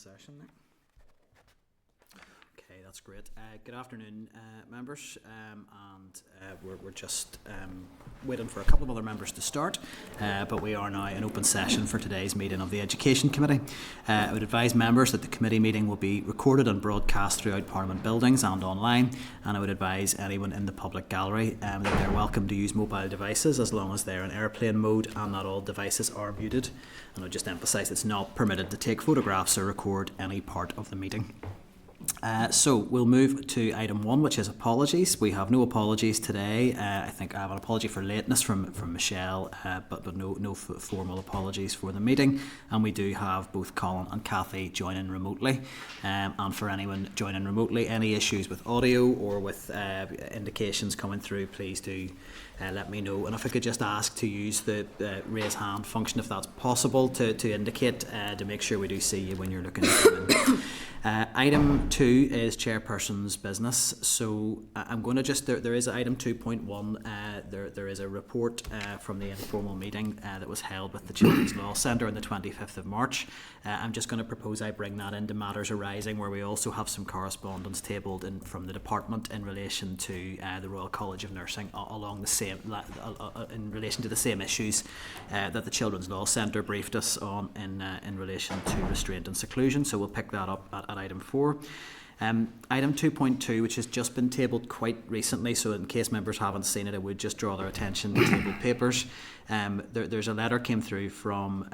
session now. Okay, that's great. Good afternoon, members, we're just waiting for a couple of other members to start, but we are now in open session for today's meeting of the Education Committee. I would advise members that the committee meeting will be recorded and broadcast throughout Parliament buildings and online, and I would advise anyone in the public gallery that they're welcome to use mobile devices as long as they're in airplane mode and that all devices are muted. And I'll just emphasise it's not permitted to take photographs or record any part of the meeting. So we'll move to item 1, which is apologies. We have no apologies today. I think I have an apology for lateness from Michelle, but no formal apologies for the meeting. And we do have both Colin and Kathy joining remotely. And for anyone joining remotely, any issues with audio or with indications coming through, please do let me know. And if I could just ask to use the raise hand function if that's possible to indicate to make sure we do see you when you're looking to come in. Item 2 is chairperson's business. So I'm going to just, there is item 2.1, there is a report from the informal meeting that was held with the Children's Law Centre on the 25th of March. I'm just going to propose I bring that into matters arising, where we also have some correspondence tabled from the department in relation to the Royal College of Nursing along the same, in relation to the same issues that the Children's Law Centre briefed us on in relation to restraint and seclusion. So we'll pick that up at item 4. Item 2.2, which has just been tabled quite recently, so in case members haven't seen it, I would just draw their attention to tabled papers. There's a letter came through from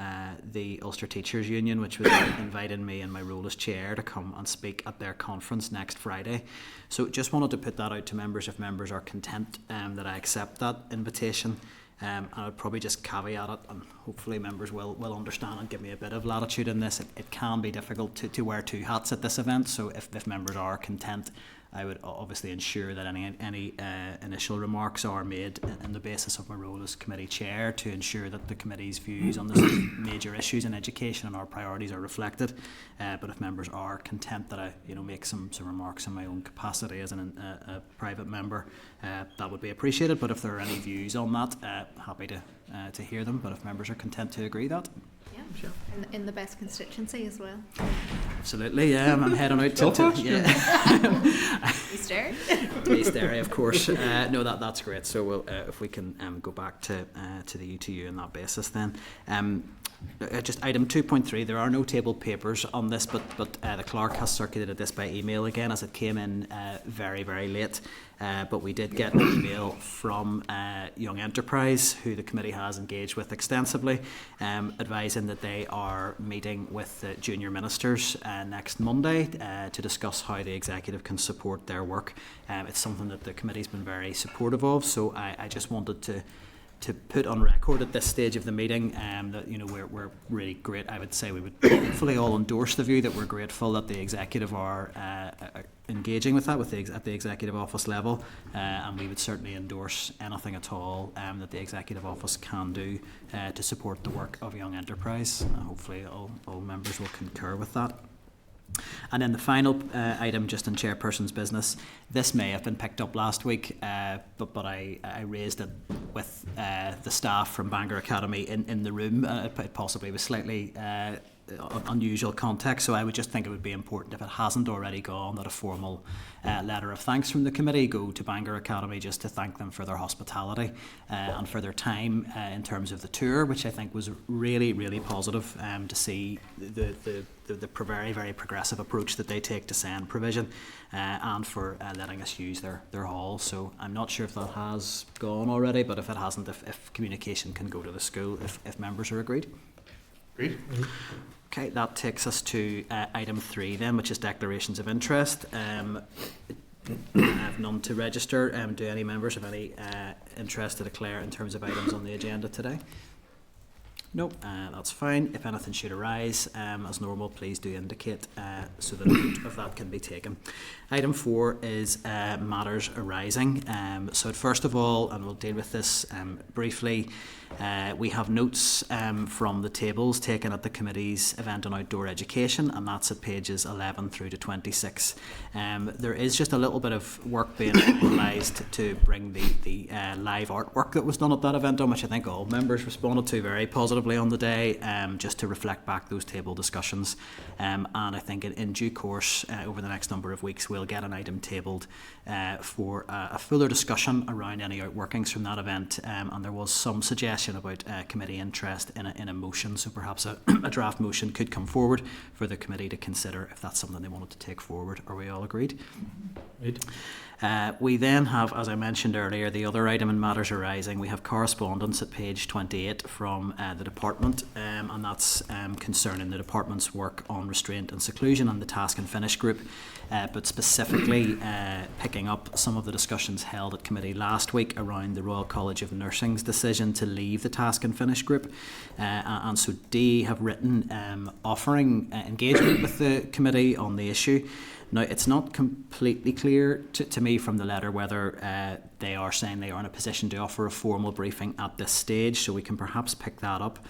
the Ulster Teachers Union, which was inviting me in my role as chair to come and speak at their conference next Friday. So just wanted to put that out to members if members are content that I accept that invitation. And I would probably just caveat it, and hopefully members will understand and give me a bit of latitude in this. It can be difficult to wear two hats at this event, so if members are content, I would obviously ensure that any initial remarks are made in the basis of my role as committee chair to ensure that the committee's views on the major issues in education and our priorities are reflected. But if members are content that I make some remarks in my own capacity as a private member, that would be appreciated. But if there are any views on that, happy to hear them. But if members are content to agree that. Yeah, sure. In the best constituency as well. Absolutely, yeah. I'm heading out to East Derry. East Derry, of course. No, that's great. So we'll, if we can go back to the UTU on that basis, then. Just item 2.3, there are no tabled papers on this, but the clerk has circulated this by email again, as it came in very, very late. But we did get an email from Young Enterprise, who the committee has engaged with extensively, advising that they are meeting with the junior ministers next Monday to discuss how the executive can support their work. It's something that the committee's been very supportive of, so I just wanted to put on record at this stage of the meeting that we're really great. I would say we would hopefully all endorse the view that we're grateful that the executive are engaging with that at the executive office level, and we would certainly endorse anything at all that the executive office can do to support the work of Young Enterprise. Hopefully all members will concur with that. And then the final item, just in chairperson's business, this may have been picked up last week, but I raised it with the staff from Bangor Academy in the room. It possibly was slightly unusual context, so I would just think it would be important, if it hasn't already gone, that a formal letter of thanks from the committee go to Bangor Academy just to thank them for their hospitality and for their time in terms of the tour, which I think was really, really positive to see the very, very progressive approach that they take to SEND provision and for letting us use their hall. So I'm not sure if that has gone already, but if it hasn't, if communication can go to the school, if members are agreed. Agreed. Okay, that takes us to item 3 then, which is declarations of interest. I have none to register. Do any members have any interest to declare in terms of items on the agenda today? No, that's fine. If anything should arise, as normal, please do indicate so that note of that can be taken. Item 4 is matters arising. So first of all, and we'll deal with this briefly, we have notes from the tables taken at the committee's event on outdoor education, and that's at pages 11 through to 26. There is just a little bit of work being organised to bring the live artwork that was done at that event on, which I think all members responded to very positively. positively on the day, just to reflect back those table discussions. And I think in due course, over the next number of weeks, we'll get an item tabled for a fuller discussion around any outworkings from that event. And there was some suggestion about committee interest in a motion, so perhaps a draft motion could come forward for the committee to consider if that's something they wanted to take forward. Are we all agreed? Right. We then have, as I mentioned earlier, the other item in matters arising. We have correspondence at page 28 from the department, and that's concerning the department's work on restraint and seclusion and the task and finish group, but specifically picking up some of the discussions held at committee last week around the Royal College of Nursing's decision to leave the task and finish group. And so D have written offering engagement with the committee on the issue. Now, it's not completely clear to me from the letter whether they are saying they are in a position to offer a formal briefing at this stage, so we can perhaps pick that up.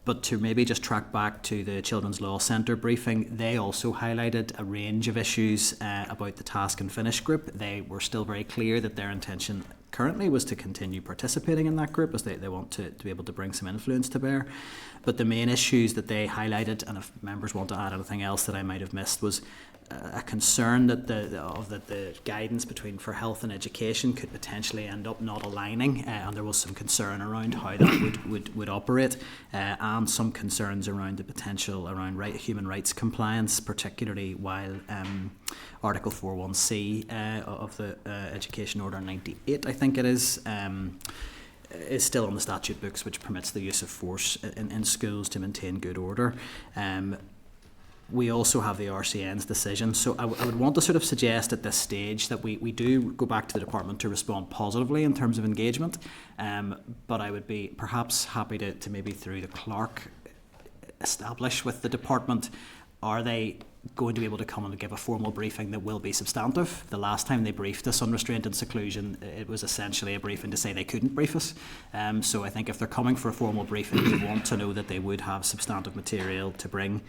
But to maybe just track back to the Children's Law Centre briefing, they also highlighted a range of issues about the task and finish group. They were still very clear that their intention currently was to continue participating in that group, as they want to be able to bring some influence to bear. But the main issues that they highlighted, and if members want to add anything else that I might have missed, was a concern that the guidance for health and education could potentially end up not aligning, and there was some concern around how that would operate, and some concerns around the potential around human rights compliance, particularly while Article 41C of the Education Order 98, I think it is still on the statute books, which permits the use of force in schools to maintain good order. We also have the RCN's decision. So I would want to sort of suggest at this stage that we do go back to the department to respond positively in terms of engagement, but I would be perhaps happy to maybe through the clerk establish with the department, are they going to be able to come and give a formal briefing that will be substantive? The last time they briefed us on restraint and seclusion, it was essentially a briefing to say they couldn't brief us. So I think if they're coming for a formal briefing, we want to know that they would have substantive material to bring.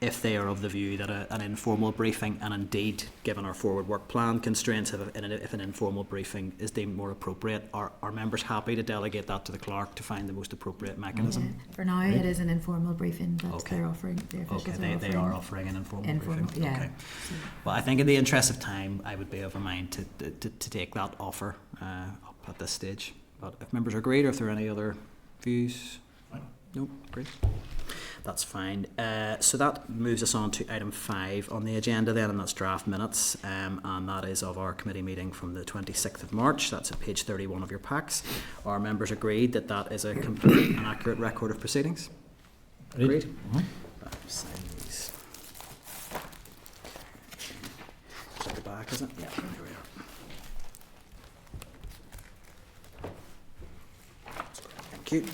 If they are of the view that an informal briefing, and indeed given our forward work plan constraints, if an informal briefing is deemed more appropriate, are members happy to delegate that to the clerk to find the most appropriate mechanism? For now, it is an informal briefing that they're offering. They are offering an informal briefing. Yeah. Okay. Well, I think in the interest of time, I would be of a mind to take that offer up at this stage. But if members are agreed, or if there are any other views, no, great. That's fine. So that moves us on to item 5 on the agenda then, and that's draft minutes, and that is of our committee meeting from the 26th of March. That's at page 31 of your packs. Are members agreed that that is a complete and accurate record of proceedings? Agreed? Sign these. At the back, is it? Yeah, here we are. Thank you.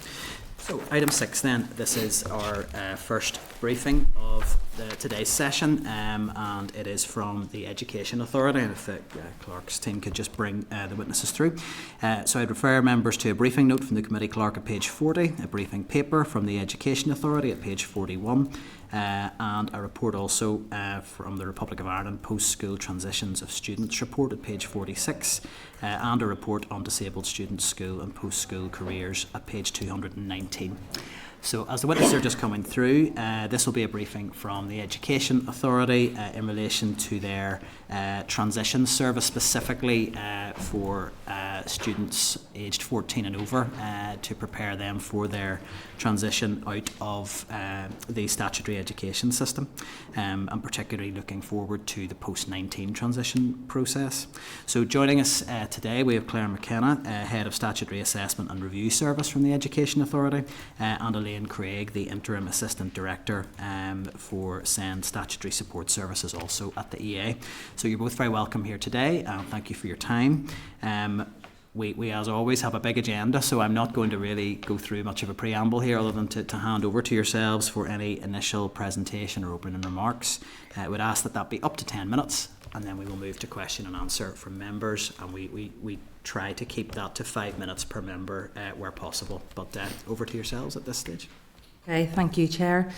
So, item 6 then, this is our first briefing of today's session, and it is from the Education Authority, and if the clerk's team could just bring the witnesses through. So I'd refer members to a briefing note from the committee clerk at page 40, a briefing paper from the Education Authority at page 41, and a report also from the Republic of Ireland Post-School Transitions of Students report at page 46, and a report on disabled students' school and post-school careers at page 219. So as the witnesses are just coming through, this will be a briefing from the Education Authority in relation to their transition service, specifically for students aged 14 and over, to prepare them for their transition out of the statutory education system, and particularly looking forward to the post-19 transition process. So joining us today, we have Claire McKenna, Head of Statutory Assessment and Review Service from the Education Authority, and Elaine Craig, the Interim Assistant Director for SEND Statutory Support Services, also at the EA. So you're both very welcome here today, and thank you for your time. We, as always, have a big agenda, so I'm not going to really go through much of a preamble here, other than to hand over to yourselves for any initial presentation or opening remarks. I would ask that be up to 10 minutes, and then we will move to question and answer from members, and we try to keep that to 5 minutes per member where possible. But over to yourselves at this stage. Okay, thank you, Chair.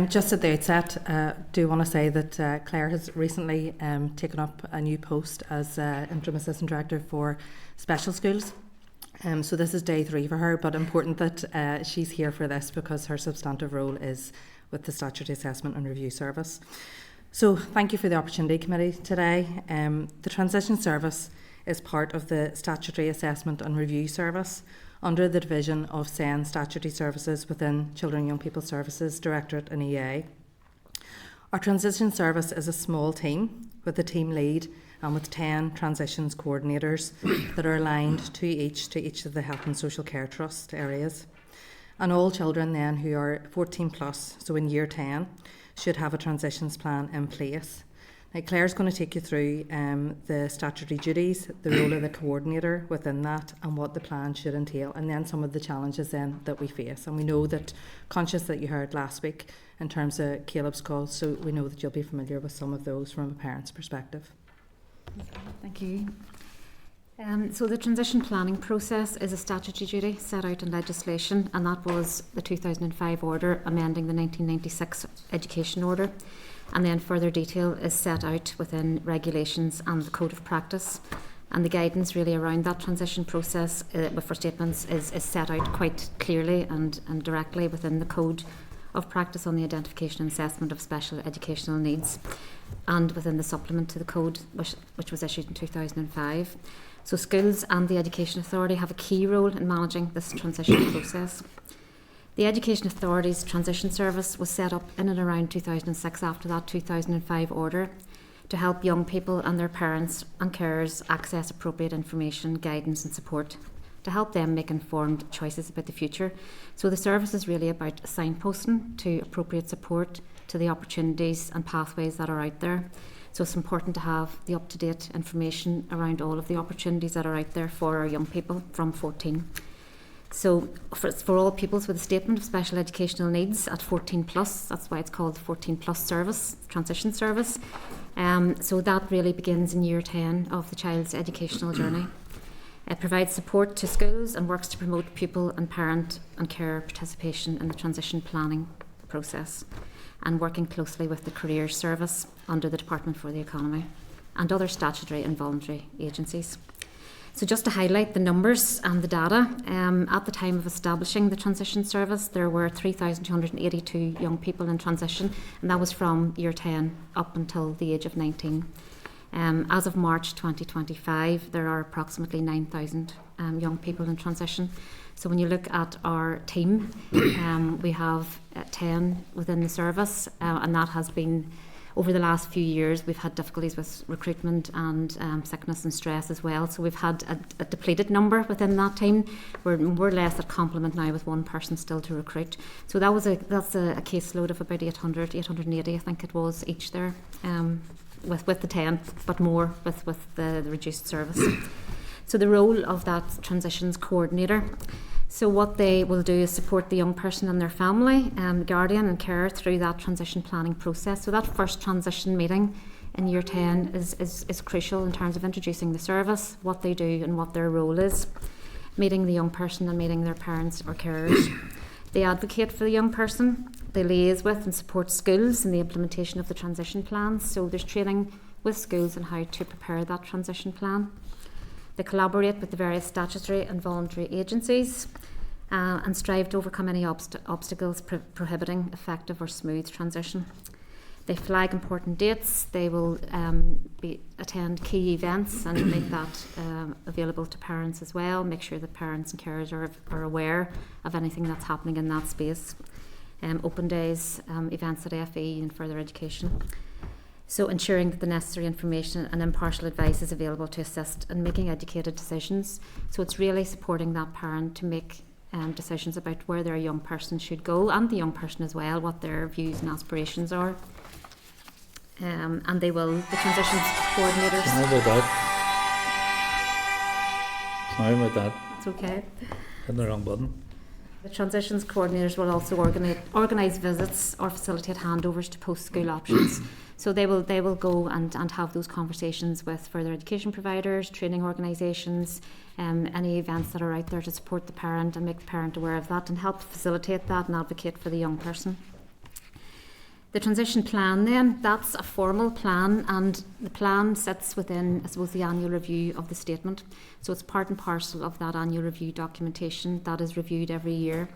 Just at the outset, do want to say that Claire has recently taken up a new post as Interim Assistant Director for Special Schools. So this is day 3 for her, but important that she's here for this because her substantive role is with the Statutory Assessment and Review Service. So thank you for the opportunity, Committee, today. The Transition Service is part of the Statutory Assessment and Review Service under the division of SEN Statutory Services within Children and Young People Services Directorate and EA. Our Transition Service is a small team with a team lead and with 10 transitions coordinators that are aligned to each of the Health and Social Care Trust areas. And all children then who are 14 plus, so in year 10, should have a transitions plan in place. Now, Claire's going to take you through the statutory duties, the role of the coordinator within that, and what the plan should entail, and then some of the challenges then that we face. And we know that, conscious that you heard last week in terms of Caleb's calls, so we know that you'll be familiar with some of those from a parent's perspective. Thank you. So the transition planning process is a statutory duty set out in legislation, and that was the 2005 order amending the 1996 education order, and then further detail is set out within regulations and the code of practice, and the guidance really around that transition process for statements is set out quite clearly and directly within the code of practice on the identification and assessment of special educational needs, and within the supplement to the code which was issued in 2005. So schools and the Education Authority have a key role in managing this transition process. The Education Authority's Transition Service was set up in and around 2006 after that 2005 order to help young people and their parents and carers access appropriate information, guidance and support to help them make informed choices about the future. So the service is really about signposting to appropriate support to the opportunities and pathways that are out there. So it's important to have the up-to-date information around all of the opportunities that are out there for our young people from 14. So for all pupils with a statement of special educational needs at 14 plus, that's why it's called the 14 plus service, transition service. So that really begins in year 10 of the child's educational journey. It provides support to schools and works to promote pupil and parent and carer participation in the transition planning process, and working closely with the Careers Service under the Department for the Economy and other statutory and voluntary agencies. So just to highlight the numbers and the data, at the time of establishing the Transition Service, there were 3,282 young people in transition, and that was from year 10 up until the age of 19. As of March 2025, there are approximately 9,000 young people in transition. So when you look at our team, we have 10 within the service, and that has been, over the last few years, we've had difficulties with recruitment and sickness and stress as well. So we've had a depleted number within that team. We're more or less at complement now with one person still to recruit. So that's a caseload of about 800, 880, I think it was, each there, with the 10, but more with the reduced service. So the role of that transitions coordinator. So what they will do is support the young person and their family, guardian and carer through that transition planning process. So that first transition meeting in year 10 is crucial in terms of introducing the service, what they do and what their role is, meeting the young person and meeting their parents or carers. They advocate for the young person, they liaise with and support schools in the implementation of the transition plans. So there's training with schools on how to prepare that transition plan. They collaborate with the various statutory and voluntary agencies and strive to overcome any obstacles prohibiting effective or smooth transition. They flag important dates, they will attend key events and make that available to parents as well, make sure that parents and carers are aware of anything that's happening in that space. Open days, events at FE and further education. So ensuring that the necessary information and impartial advice is available to assist in making educated decisions. So it's really supporting that parent to make decisions about where their young person should go, and the young person as well, what their views and aspirations are. And they will, the transitions coordinators... Sorry about that. It's okay. Hit the wrong button. The transitions coordinators will also organise visits or facilitate handovers to post-school options. So they will go and have those conversations with further education providers, training organisations, any events that are out there to support the parent and make the parent aware of that and help facilitate that and advocate for the young person. The transition plan then, that's a formal plan, and the plan sits within, I suppose, the annual review of the statement. So it's part and parcel of that annual review documentation that is reviewed every year.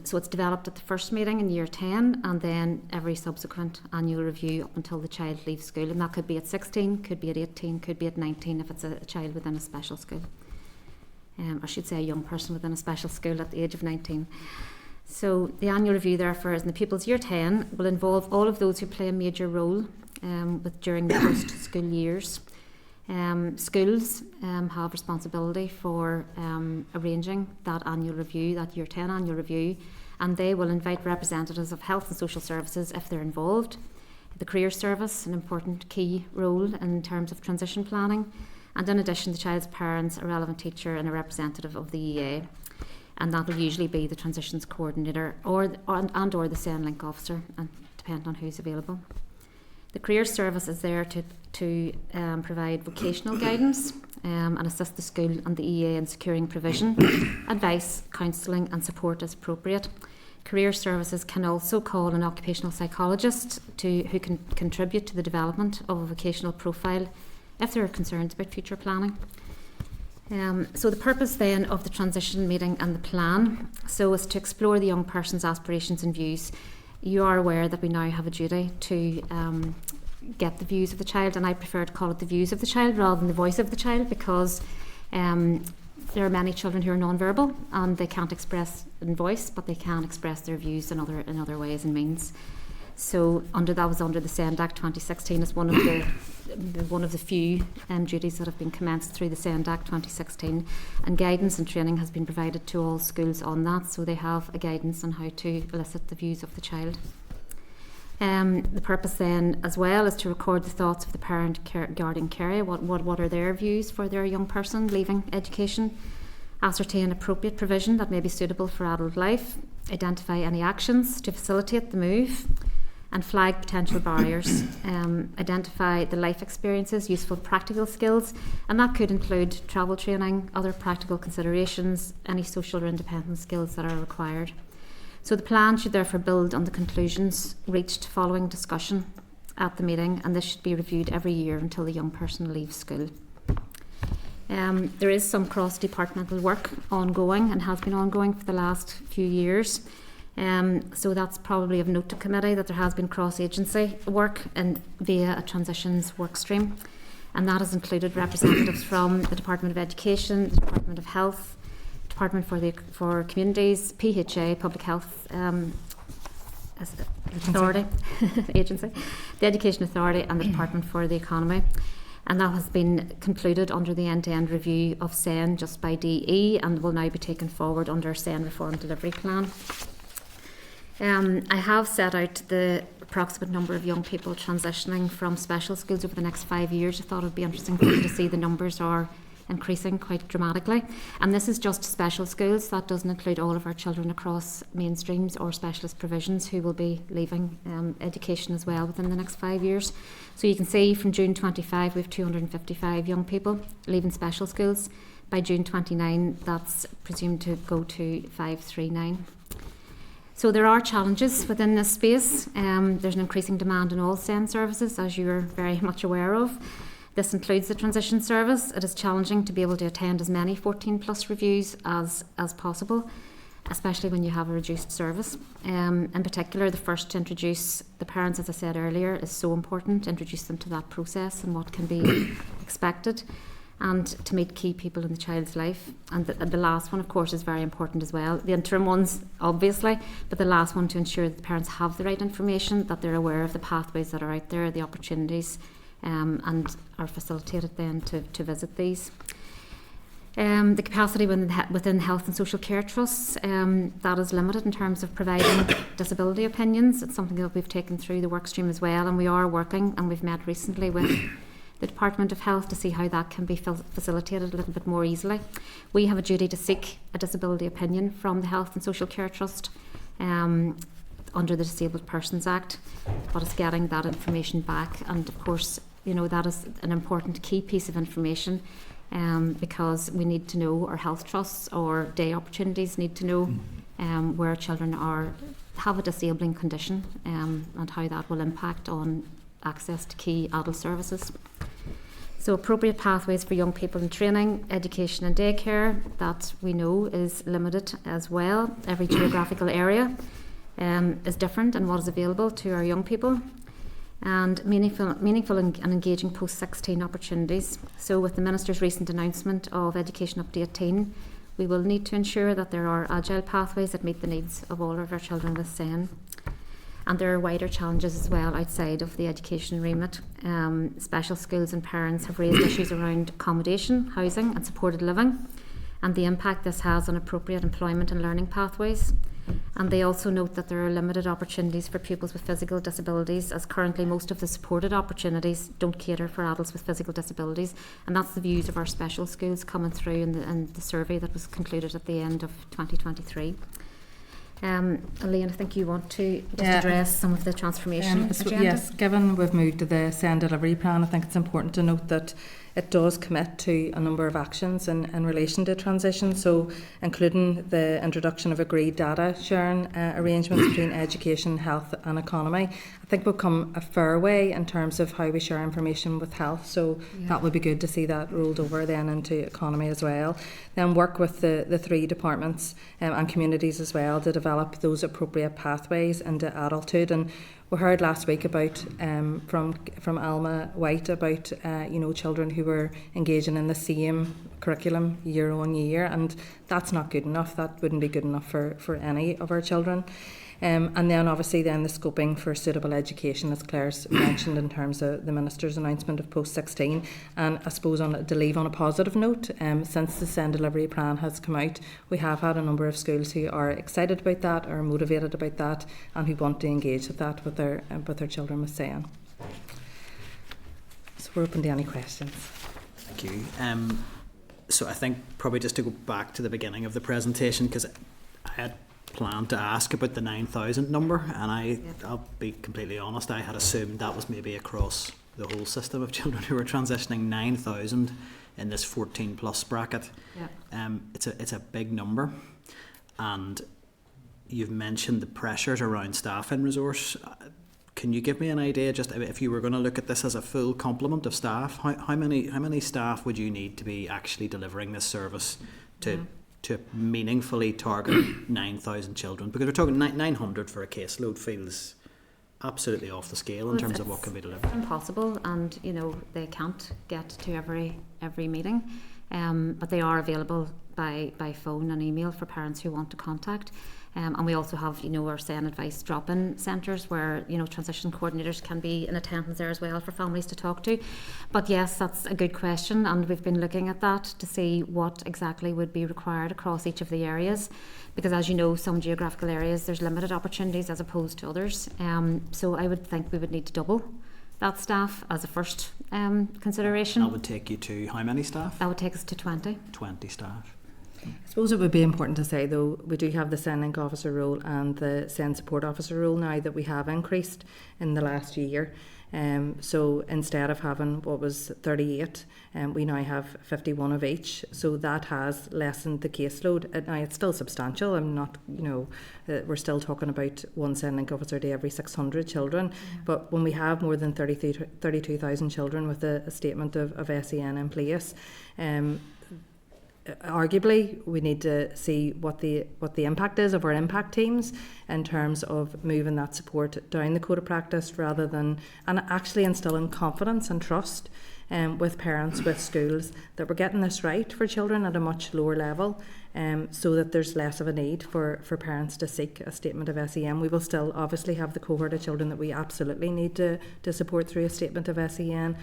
So it's developed at the first meeting in year 10, and then every subsequent annual review up until the child leaves school. And that could be at 16, could be at 18, could be at 19 if it's a child within a special school. I should say a young person within a special school at the age of 19. So the annual review, therefore, is in the pupils' year 10, will involve all of those who play a major role during the post-school years. Schools have responsibility for arranging that annual review, that year 10 annual review, and they will invite representatives of health and social services if they're involved. The career service, an important key role in terms of transition planning, and in addition the child's parents, a relevant teacher and a representative of the EA. And that will usually be the transitions coordinator or the SENLink officer, and depending on who's available. The career service is there to provide vocational guidance and assist the school and the EA in securing provision, advice, counselling and support as appropriate. Career services can also call an occupational psychologist who can contribute to the development of a vocational profile if there are concerns about future planning. So the purpose then of the transition meeting and the plan is to explore the young person's aspirations and views. You are aware that we now have a duty to get the views of the child, and I prefer to call it the views of the child rather than the voice of the child, because there are many children who are non-verbal and they can't express in voice, but they can express their views in other ways and means. So that was under the SEND Act 2016 as one of the few duties that have been commenced through the SEND Act 2016, and guidance and training has been provided to all schools on that, so they have a guidance on how to elicit the views of the child. The purpose then as well is to record the thoughts of the parent, guardian, carer. What are their views for their young person leaving education? Ascertain appropriate provision that may be suitable for adult life. Identify any actions to facilitate the move, and flag potential barriers. Identify the life experiences, useful practical skills, and that could include travel training, other practical considerations, any social or independent skills that are required. So the plan should therefore build on the conclusions reached following discussion at the meeting, and this should be reviewed every year until the young person leaves school. There is some cross-departmental work ongoing and has been ongoing for the last few years. So that's probably of note to committee that there has been cross-agency work via a transitions work stream, and that has included representatives from the Department of Education, the Department of Health, Department for Communities, PHA, Public Health Authority, Agency, the Education Authority and the Department for the Economy. And that has been concluded under the end-to-end review of SEN just by DE, and will now be taken forward under SEN Reform Delivery Plan. I have set out the approximate number of young people transitioning from special schools over the next 5 years. I thought it would be interesting for you to see the numbers are increasing quite dramatically. And this is just special schools. That doesn't include all of our children across mainstreams or specialist provisions who will be leaving education as well within the next 5 years. So you can see from June 25 we have 255 young people leaving special schools. By June 29 that's presumed to go to 539. So there are challenges within this space. There's an increasing demand in all SEN services, as you're very much aware of. This includes the transition service. It is challenging to be able to attend as many 14 plus reviews as possible, especially when you have a reduced service. In particular, the first to introduce the parents, as I said earlier, is so important, introduce them to that process and what can be expected, and to meet key people in the child's life. And the last one, of course, is very important as well. The interim ones, obviously, but the last one to ensure that the parents have the right information, that they're aware of the pathways that are out there, the opportunities, and are facilitated then to visit these. The capacity within health and social care trusts, that is limited in terms of providing disability opinions. It's something that we've taken through the work stream as well, and we are working, and we've met recently with the Department of Health to see how that can be facilitated a little bit more easily. We have a duty to seek a disability opinion from the Health and Social Care Trust under the Disabled Persons Act, but it's getting that information back, and of course, you know, that is an important key piece of information, because we need to know, our health trusts or day opportunities need to know where children are have a disabling condition and how that will impact on access to key adult services. So appropriate pathways for young people in training, education and daycare, that we know is limited as well. Every geographical area is different in what is available to our young people. And meaningful and engaging post-16 opportunities. So with the Minister's recent announcement of Education Update 18, we will need to ensure that there are agile pathways that meet the needs of all of our children with SEN. And there are wider challenges as well outside of the education remit. Special schools and parents have raised issues around accommodation, housing and supported living, and the impact this has on appropriate employment and learning pathways. And they also note that there are limited opportunities for pupils with physical disabilities, as currently most of the supported opportunities don't cater for adults with physical disabilities. And that's the views of our special schools coming through in the survey that was concluded at the end of 2023. Elaine, I think you want to just address some of the transformation agenda. Yes, given we've moved to the SEN delivery plan, I think it's important to note that it does commit to a number of actions in relation to transition, so including the introduction of agreed data sharing arrangements between education, health and economy. I think we've come a fair way in terms of how we share information with health, so that would be good to see that rolled over then into economy as well. Then work with the three departments and communities as well to develop those appropriate pathways into adulthood. And we heard last week about from Alma White about children who were engaging in the same curriculum year on year, and that's not good enough. That wouldn't be good enough for any of our children. And then obviously then the scoping for suitable education, as Claire's mentioned in terms of the Minister's announcement of post-16. And I suppose to leave on a positive note, since the SEN delivery plan has come out, we have had a number of schools who are excited about that, are motivated about that, and who want to engage with that with their children with SEN. So we're open to any questions. Thank you. So I think probably just to go back to the beginning of the presentation, because I had planned to ask about the 9,000 number, and I'll be completely honest, I had assumed that was maybe across the whole system of children who are transitioning. 9,000 in this 14 plus bracket. It's a big number, and you've mentioned the pressures around staff and resource. Can you give me an idea, just if you were going to look at this as a full complement of staff, how many staff would you need to be actually delivering this service to meaningfully target 9,000 children? Because we're talking 900 for a caseload feels absolutely off the scale in terms of what can be delivered. It's impossible, and they can't get to every meeting, but they are available by phone and email for parents who want to contact. And we also have, our SEN advice drop-in centres where, transition coordinators can be in attendance there as well for families to talk to. But yes, that's a good question, and we've been looking at that to see what exactly would be required across each of the areas. Because as you know, some geographical areas, there's limited opportunities as opposed to others. So I would think we would need to double that staff as a first consideration. That would take you to how many staff? That would take us to 20. 20 staff. I suppose it would be important to say, though, we do have the SEN Link officer role and the SEN support officer role now that we have increased in the last year. So instead of having what was 38, we now have 51 of each. So that has lessened the caseload. Now it's still substantial. I'm not, we're still talking about one SEN Link officer day every 600 children. But when we have more than 32,000 children with a statement of SEN in place, arguably we need to see what the impact is of our impact teams in terms of moving that support down the code of practice rather than, and actually instilling confidence and trust with parents, with schools, that we're getting this right for children at a much lower level, so that there's less of a need for parents to seek a statement of SEN. We will still obviously have the cohort of children that we absolutely need to support through a statement of SEN.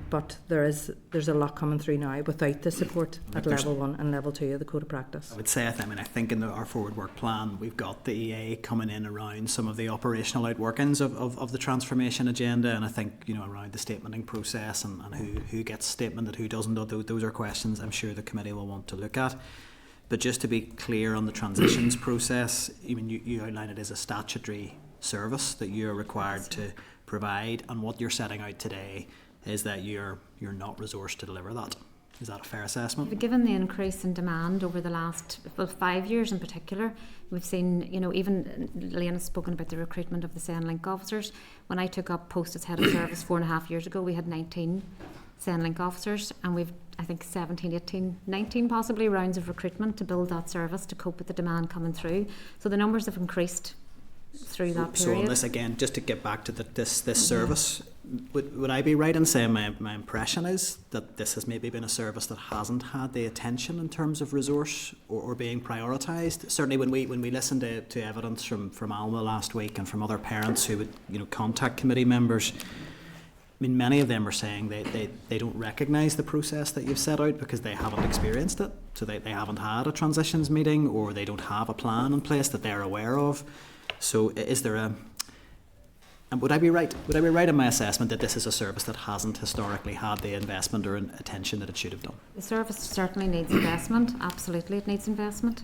But there's a lot coming through now without the support at level 1 and level 2 of the code of practice. I would say, I think in our forward work plan, we've got the EA coming in around some of the operational outworkings of the transformation agenda, and I think around the statementing process and who gets statemented, who doesn't. Those are questions I'm sure the committee will want to look at. But just to be clear on the transitions process, you outline it as a statutory service that you're required to provide, and what you're setting out today is that you're not resourced to deliver that. Is that a fair assessment? Given the increase in demand over the last 5 years in particular, we've seen, even Lane has spoken about the recruitment of the SENLink officers. When I took up post as head of service 4.5 years ago, we had 19 SENLink officers, and we've, I think, 17, 18, 19 possibly rounds of recruitment to build that service to cope with the demand coming through. So the numbers have increased through that So period. on this again, just to get back to this service, would I be right in saying my impression is that this has maybe been a service that hasn't had the attention in terms of resource or being prioritised? Certainly when we listened to evidence from Alma last week and from other parents who would contact committee members, I mean, many of them are saying they don't recognise the process that you've set out because they haven't experienced it. So they haven't had a transitions meeting, or they don't have a plan in place that they're aware of. So is there and would I be right in my assessment that this is a service that hasn't historically had the investment or attention that it should have done? The service certainly needs investment. Absolutely, it needs investment.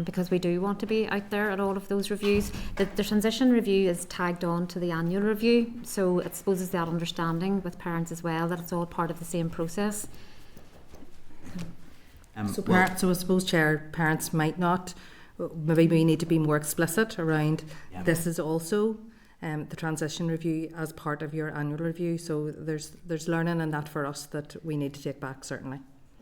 Because we do want to be out there at all of those reviews. The transition review is tagged on to the annual review, so it supposes that understanding with parents as well, that it's all part of the same process. So I suppose, Chair, parents might not, maybe we need to be more explicit around this is also the transition review as part of your annual review. So there's learning in that for us that we need to take back, certainly.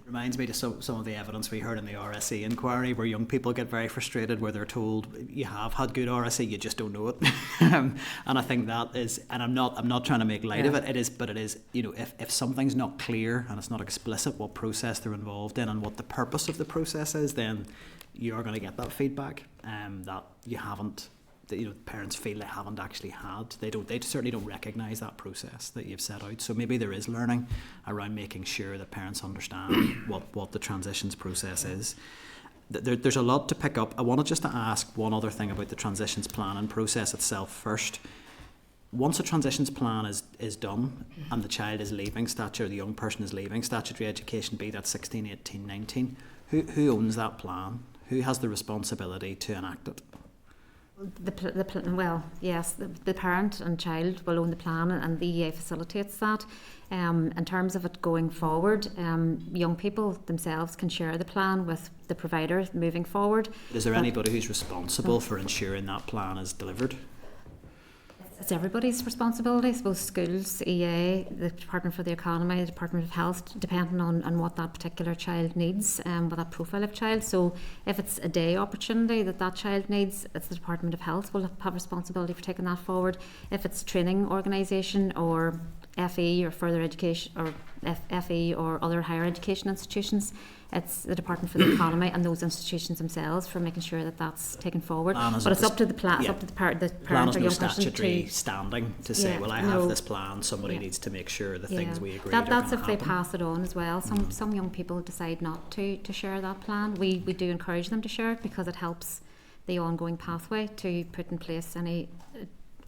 Reminds me to some of the evidence we heard in the RSE inquiry, where young people get very frustrated where they're told you have had good RSE, you just don't know it. And I think that is, and I'm not trying to make light of it. It is, if something's not clear and it's not explicit what process they're involved in and what the purpose of the process is, then you are going to get that feedback that you haven't. That parents feel they haven't actually had. They certainly don't recognise that process that you've set out. So maybe there is learning around making sure that parents understand what the transitions process is. There's a lot to pick up. I wanted just to ask one other thing about the transitions plan and process itself first. Once a transitions plan is done and the child is leaving the young person is leaving statutory education, be that 16, 18, 19, who owns that plan? Who has the responsibility to enact it? The parent and child will own the plan, and the EA facilitates that. In terms of it going forward, young people themselves can share the plan with the provider moving forward. Is there anybody who's responsible for ensuring that plan is delivered? It's everybody's responsibility, I suppose. Schools, EA, the Department for the Economy, the Department of Health, depending on what that particular child needs, with that profile of child. So if it's a day opportunity that child needs, it's the Department of Health will have responsibility for taking that forward. If it's training organisation or FE or further education or FE or other higher education institutions, it's the Department for the Economy and those institutions themselves for making sure that that's taken forward. But it's up to the plan, it's up to the parent or young person statutory standing to say, well, I have this plan, somebody needs to make sure the things we agreed that's if happen. they pass it on as well. Some young people decide not to share that plan. We do encourage them to share it because it helps the ongoing pathway to put in place any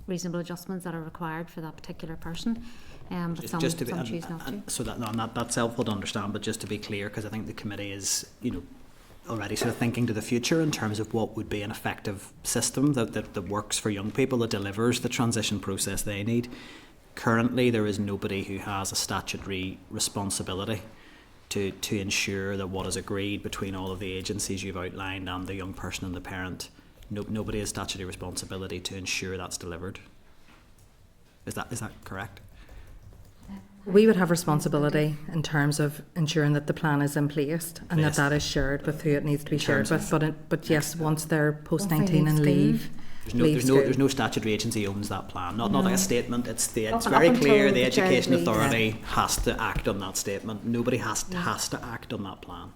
reasonable adjustments that are required for that particular person. But some choose not to. So that's helpful to understand, but just to be clear, because I think the committee is, already sort of thinking to the future in terms of what would be an effective system that works for young people, that delivers the transition process they need. Currently, there is nobody who has a statutory responsibility to ensure that what is agreed between all of the agencies you've outlined and the young person and the parent, nobody has statutory responsibility to ensure that's delivered. Is that correct? We would have responsibility in terms of ensuring that the plan is in place and that is shared with who it needs to be shared with. But yes, once they're post-19 and leave, there's no statutory agency owns that plan. Not like a statement. It's very clear. The Education Authority has to act on that statement. Nobody has to act on that plan.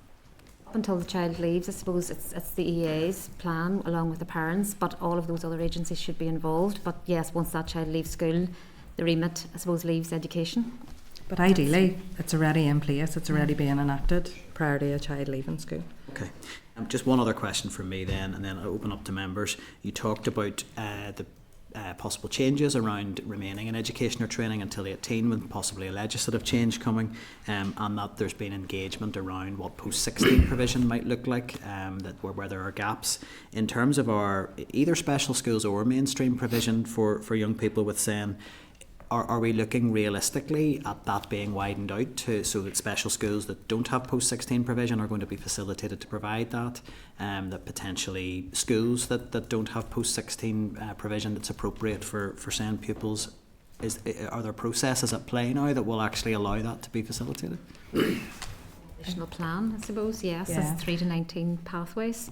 Up until the child leaves, I suppose it's the EA's plan along with the parents, but all of those other agencies should be involved. But yes, once that child leaves school, the remit, I suppose, leaves education. But ideally, it's already in place, it's already being enacted prior to a child leaving school. Okay. Just one other question from me then, and then I'll open up to members. You talked about the possible changes around remaining in education or training until 18, with possibly a legislative change coming, and that there's been engagement around what post-16 provision might look like, where there are gaps. In terms of our either special schools or mainstream provision for young people with SEN, are we looking realistically at that being widened out so that special schools that don't have post-16 provision are going to be facilitated to provide that, that potentially schools that don't have post-16 provision that's appropriate for SEND pupils, are there processes at play now that will actually allow that to be facilitated? Additional plan, I suppose, yes, Yeah. is 3 to 19 pathways.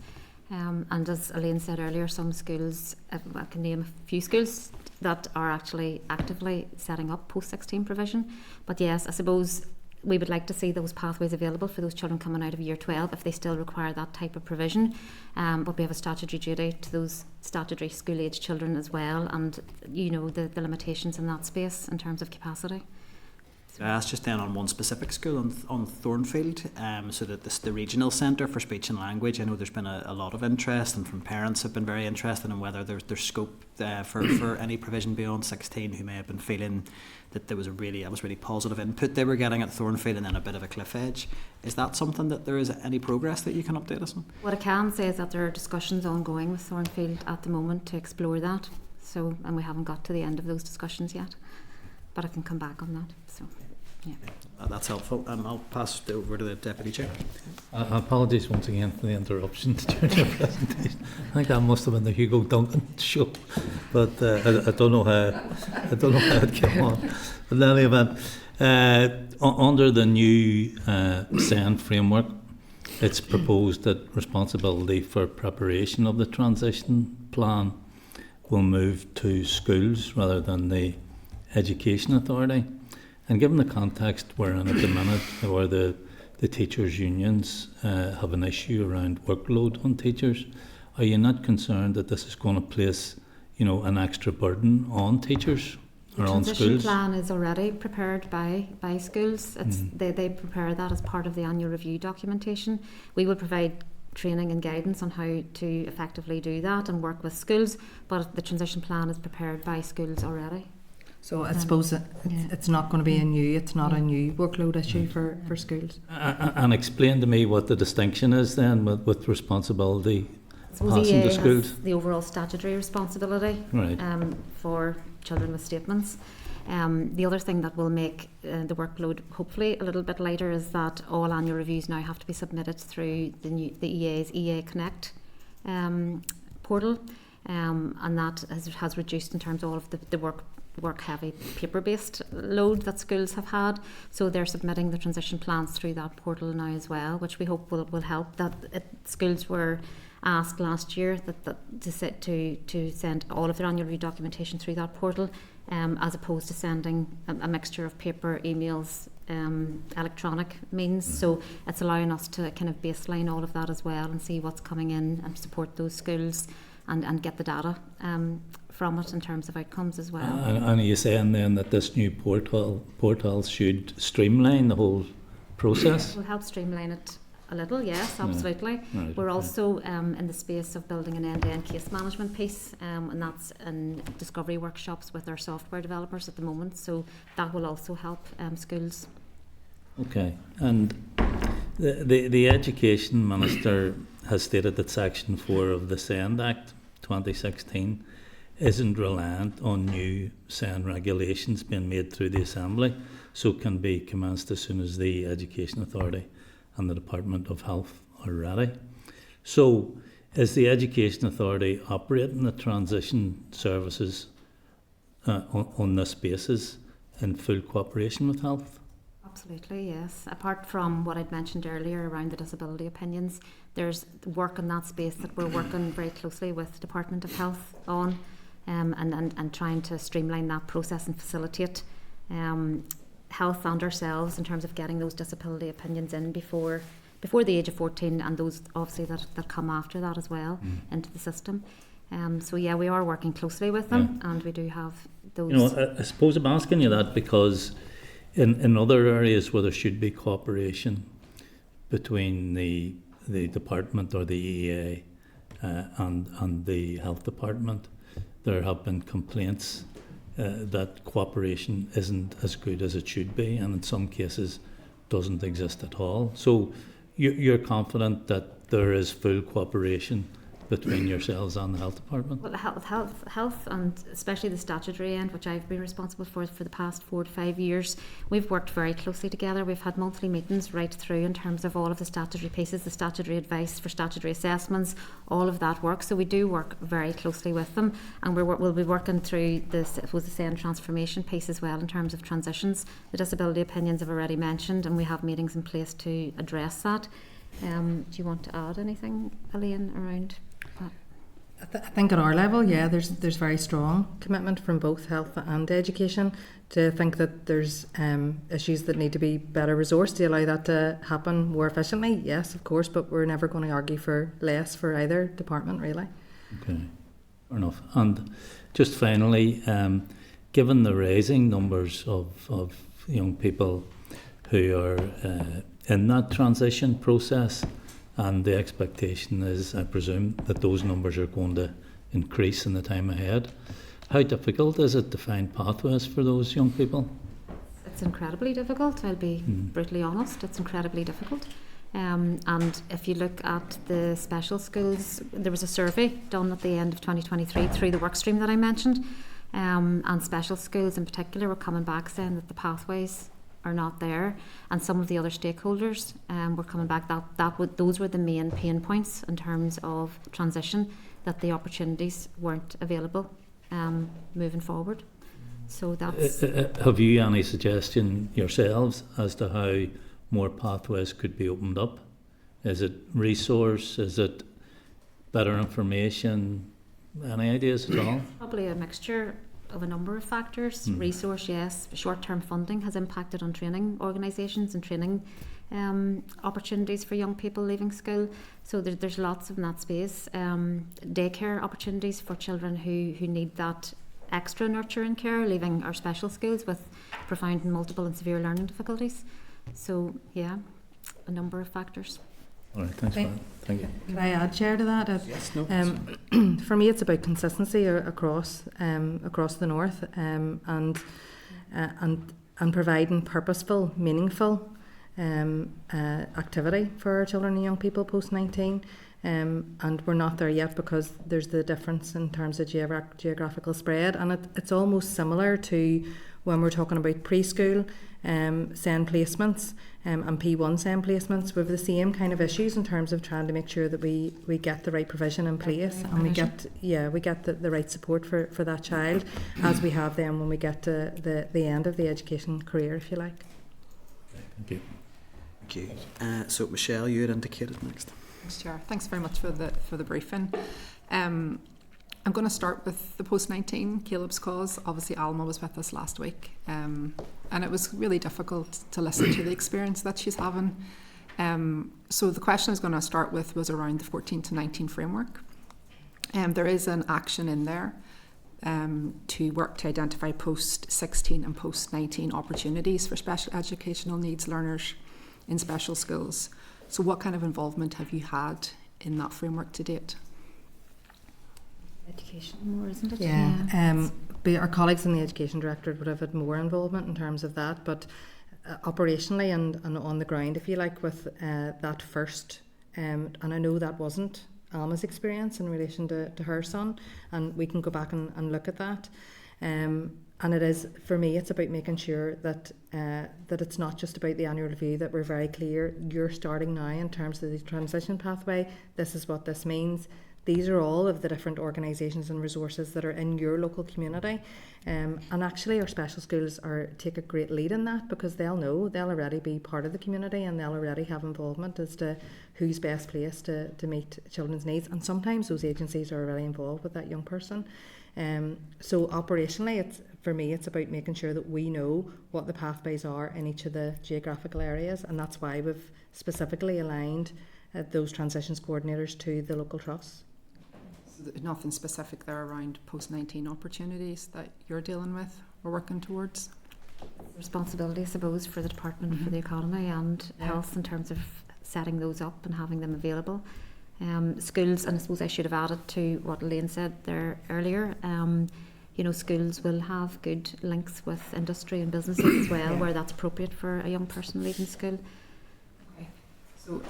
And as Elaine said earlier, some schools, I can name a few schools that are actually actively setting up post-16 provision. But yes, I suppose we would like to see those pathways available for those children coming out of year 12 if they still require that type of provision. But we have a statutory duty to those statutory school age children as well, and you know the limitations in that space in terms of capacity. That's just then on one specific school on Thornfield, so that the regional centre for speech and language. I know there's been a lot of interest, and from parents have been very interested in whether there's scope for any provision beyond 16 who may have been feeling that there was really positive input they were getting at Thornfield, and then a bit of a cliff edge. Is that something that there is any progress that you can update us on? What I can say is that there are discussions ongoing with Thornfield at the moment to explore that. So, and we haven't got to the end of those discussions yet, but I can come back on that. So, yeah. That's helpful. I'll pass it over to the Deputy Chair. Apologies once again for the interruption during your presentation. I think that must have been the Hugo Duncan show, but I don't know how it came on. But in any event, under the new SEND framework, it's proposed that responsibility for preparation of the transition plan will move to schools rather than the Education Authority. And given the context we're in at the minute, where the teachers' unions have an issue around workload on teachers, are you not concerned that this is going to place, an extra burden on teachers or on schools? The transition plan is already prepared by schools. They prepare that as part of the annual review documentation. We will provide training and guidance on how to effectively do that and work with schools, but the transition plan is prepared by schools already. So I suppose it's not going to be it's not a new workload issue for schools. And explain to me what the distinction is then with responsibility passing to schools. Has the overall statutory responsibility Right. For children with statements. The other thing that will make the workload hopefully a little bit lighter is that all annual reviews now have to be submitted through the EA's EA Connect portal, and that has reduced in terms of all of the work heavy paper-based load that schools have had. So they're submitting the transition plans through that portal now as well, which we hope will help. Schools were asked last year to send all of their annual review documentation through that portal, as opposed to sending a mixture of paper, emails, electronic means. So it's allowing us to kind of baseline all of that as well and see what's coming in and support those schools and get the data from it in terms of outcomes as well. And are you saying then that this new portal should streamline the whole process? It will help streamline it a little, yes, absolutely. Right, We're okay. also in the space of building an end-to-end case management piece, and that's in discovery workshops with our software developers at the moment, so that will also help schools. Okay, and the Education Minister has stated that Section 4 of the SEND Act 2016 isn't reliant on new SEND regulations being made through the Assembly, so can be commenced as soon as the Education Authority and the Department of Health are ready. So is the Education Authority operating the transition services on this basis in full cooperation with Health? Absolutely, yes. Apart from what I'd mentioned earlier around the disability opinions, there's work in that space that we're working very closely with Department of Health on, and trying to streamline that process and facilitate Health and ourselves in terms of getting those disability opinions in before the age of 14, and those obviously that come after that as well into the system. So yeah, we are working closely with them, and we do have those. I suppose I'm asking you that because in other areas where there should be cooperation between the department or the EA and the health department, there have been complaints that cooperation isn't as good as it should be, and in some cases doesn't exist at all. So you're confident that there is full cooperation between yourselves and the health department? Well, health, and especially the statutory end, which I've been responsible for the past 4 to 5 years, we've worked very closely together. We've had monthly meetings right through in terms of all of the statutory pieces, the statutory advice for statutory assessments, all of that work. So we do work very closely with them, and we'll be working through this, I suppose, the SEND transformation piece as well in terms of transitions. The disability opinions I've already mentioned, and we have meetings in place to address that. Do you want to add anything, Elaine, around that? I think at our level, there's very strong commitment from both health and education to think that there's issues that need to be better resourced to allow that to happen more efficiently. Yes, of course, but we're never going to argue for less for either department, really. Okay, fair enough. And just finally, given the rising numbers of young people who are in that transition process, and the expectation is, I presume, that those numbers are going to increase in the time ahead, how difficult is it to find pathways for those young people? It's incredibly difficult, I'll be brutally honest. It's incredibly difficult. And if you look at the special schools, there was a survey done at the end of 2023 through the work stream that I mentioned, and special schools in particular were coming back saying that the pathways are not there, and some of the other stakeholders were coming back those were the main pain points in terms of transition, that the opportunities weren't available moving forward. So that's... Have you any suggestion yourselves as to how more pathways could be opened up? Is it resource? Is it better information? Any ideas at all? Probably a mixture of a number of factors. Resource, yes. Short-term funding has impacted on training organisations and training opportunities for young people leaving school. So there's lots in that space. Daycare opportunities for children who need that extra nurture and care, leaving our special schools with profound and multiple and severe learning difficulties. So yeah, a number of factors. All right, thanks for that. Thank you. Can I add, Chair, to that? Yes, no. For me, it's about consistency across the north, and providing purposeful, meaningful activity for our children and young people post-19. And we're not there yet because there's the difference in terms of geographical spread, and it's almost similar to when we're talking about preschool SEND placements and P1 SEND placements. We have the same kind of issues in terms of trying to make sure that we get the right provision in place, and we get the right support for that child, as we have them when we get to the end of the education career, if you like. Thank you. Thank you. So Michelle, you had indicated next. Thanks, Chair. Thanks very much for the briefing. I'm going to start with the post-19 Caleb's cause. Obviously, Alma was with us last week, and it was really difficult to listen to the experience that she's having. So the question I was going to start with was around the 14 to 19 framework. There is an action in there to work to identify post-16 and post-19 opportunities for special educational needs learners in special schools. So what kind of involvement have you had in that framework to date? Education more, isn't it? Yeah. Our colleagues in the Education Directorate would have had more involvement in terms of that, but operationally and on the ground, if you like, with that first, and I know that wasn't Alma's experience in relation to her son, and we can go back and look at that. And it is, for me, it's about making sure that it's not just about the annual review, that we're very clear, you're starting now in terms of the transition pathway, this is what this means. These are all of the different organisations and resources that are in your local community. And actually our special schools take a great lead in that, because they'll already be part of the community, and they'll already have involvement as to who's best placed to meet children's needs. And sometimes those agencies are already involved with that young person. So operationally, for me, it's about making sure that we know what the pathways are in each of the geographical areas, and that's why we've specifically aligned those transitions coordinators to the local trusts. Nothing specific there around post-19 opportunities that you're dealing with or working towards? Responsibility, I suppose, for the Department for the Economy and Health in terms of setting those up and having them available. Schools, and I suppose I should have added to what Elaine said there earlier, schools will have good links with industry and businesses as well, where that's appropriate for a young person leaving school. So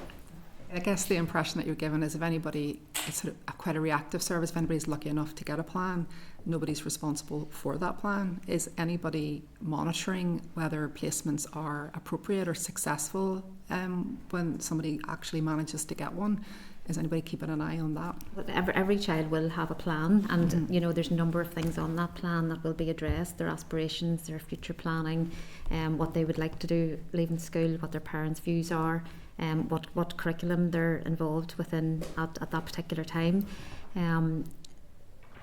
I guess the impression that you're given is if anybody, it's sort of quite a reactive service, if anybody's lucky enough to get a plan, nobody's responsible for that plan. Is anybody monitoring whether placements are appropriate or successful when somebody actually manages to get one? Is anybody keeping an eye on that? But every child will have a plan, and you know there's a number of things on that plan that will be addressed: their aspirations, their future planning, what they would like to do leaving school, what their parents' views are, what curriculum they're involved within at that particular time.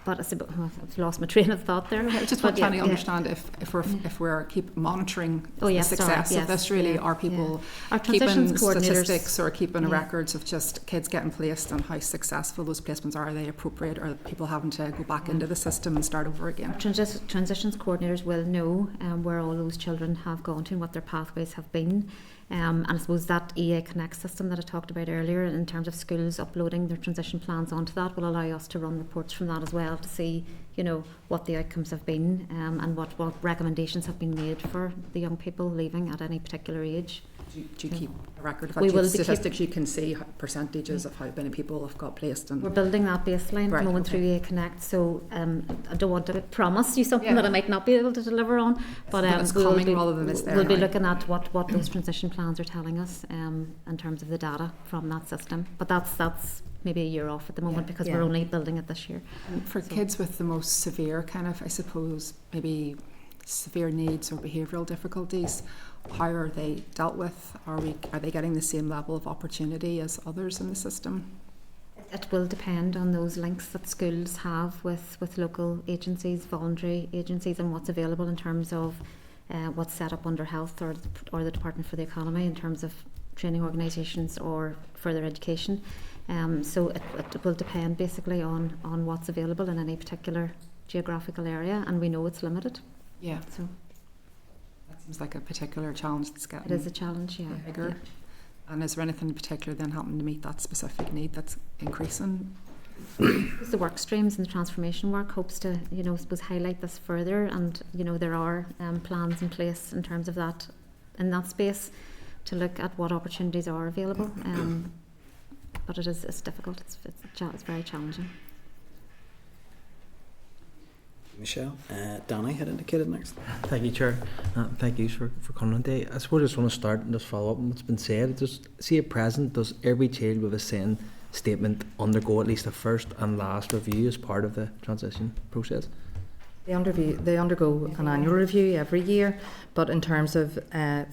But I've lost my train of thought there. I just But trying to yeah, understand if we're keep monitoring Oh, yes, the success sorry, of yes, this. Really, yeah, are people Our keeping transitions coordinators- statistics or keeping Yeah. records of just kids getting placed and how successful those placements are? Are they appropriate? Or are people having to go back into the system and start over again? Transitions coordinators will know where all those children have gone to and what their pathways have been. And I suppose that EA Connect system that I talked about earlier, in terms of schools uploading their transition plans onto that, will allow us to run reports from that as well to see, you know, what the outcomes have been and what recommendations have been made for the young people leaving at any particular age. Do you keep a record of We that? will be Statistics you can see percentages of how many people have got placed and We're building that baseline at Right, the moment okay. through EA Connect, so I don't want to promise you something Yeah. that I might not be able to deliver on, but it's we'll coming be, rather than it's there we'll be now. looking at what those transition plans are telling us in terms of the data from that system. But that's maybe a year off at the moment Yeah. because Yeah. we're only building it this year. And for kids with the most severe kind of, I suppose, maybe severe needs or behavioural difficulties, how are they dealt with? Are they getting the same level of opportunity as others in the system? It will depend on those links that schools have with local agencies, voluntary agencies, and what's available in terms of what's set up under health or the Department for the Economy in terms of training organisations or further education. So it will depend basically on what's available in any particular geographical area, and we know it's limited. Yeah, So that seems like a particular challenge that's it getting is a challenge, yeah. bigger. And is there anything in particular then happening to meet that specific need that's increasing? The work streams and the transformation work hopes to, you know, I suppose highlight this further, and you know there are plans in place in terms of that in that space to look at what opportunities are available. But it's difficult. It's very challenging. Michelle, Danny had indicated next. Thank you, Chair. Thank you for coming today. I suppose I just want to start and just follow up on what's been said. Just see at present, does every child with a SEN statement undergo at least a first and last review as part of the transition process? They undergo an annual review every year, but in terms of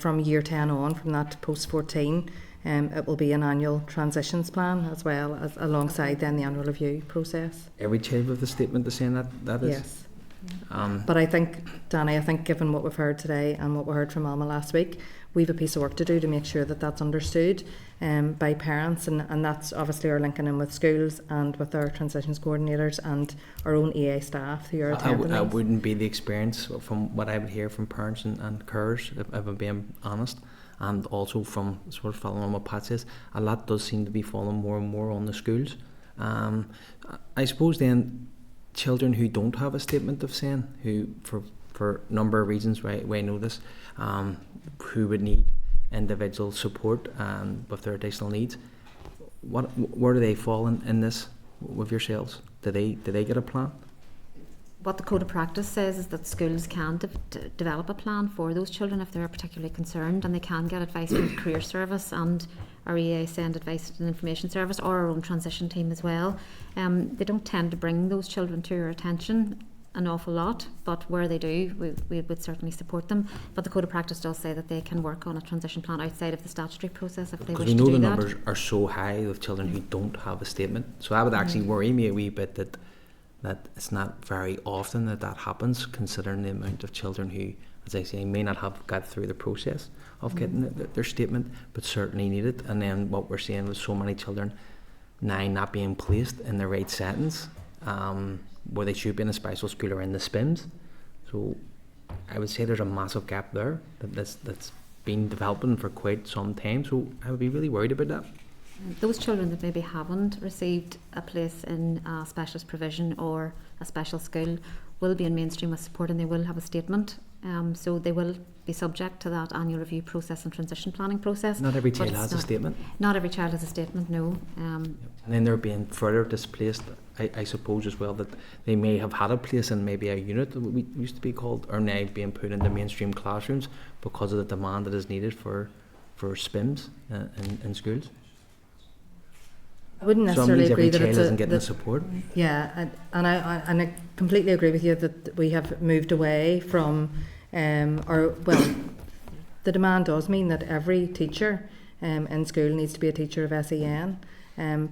from year 10 on, from that post 14, it will be an annual transitions plan as well as alongside then the annual review process. Every child with a statement is saying that is? Yes. But I think, Danny, given what we've heard today and what we heard from Alma last week, we have a piece of work to do to make sure that that's understood by parents, and that's obviously our linking in with schools and with our transitions coordinators and our own EA staff who are attending I these. wouldn't be the experience from what I would hear from parents and carers, if I'm being honest, and also from sort of following on what Pat says, a lot does seem to be falling more and more on the schools. I suppose then children who don't have a statement of SEN, who for a number of reasons why I know this, who would need individual support with their additional needs, where do they fall in this with yourselves? Do they get a plan? What the Code of Practice says is that schools can develop a plan for those children if they're particularly concerned, and they can get advice from the Career Service and our EA Send Advice and Information Service, or our own transition team as well. They don't tend to bring those children to our attention an awful lot, but where they do, we would certainly support them. But the Code of Practice does say that they can work on a transition plan outside of the statutory process if they Because wish we to know do the that. numbers are so high of children who don't have a statement. So that would actually worry me a wee bit that it's not very often that happens, considering the amount of children who, as I say, may not have got through the process of getting their statement, but certainly need it. And then what we're seeing with so many children now not being placed in the right settings, where they should be in a special school or in the SPIMS. So I would say there's a massive gap there that's been developing for quite some time. So I would be really worried about that. Those children that maybe haven't received a place in a specialist provision or a special school will be in mainstream with support, and they will have a statement So they will be subject to that annual review process and transition planning process. Not every but child it's has a not- statement. Not every child has a statement, no. And then they're being further displaced, I suppose, as well, that they may have had a place in maybe a unit that we used to be called, or now being put into mainstream classrooms because of the demand that is needed for SPIMS in schools. I wouldn't So it necessarily means agree every that child it's isn't getting the that- support. Yeah, and I completely agree with you that we have moved away from, the demand does mean that every teacher in school needs to be a teacher of SEN.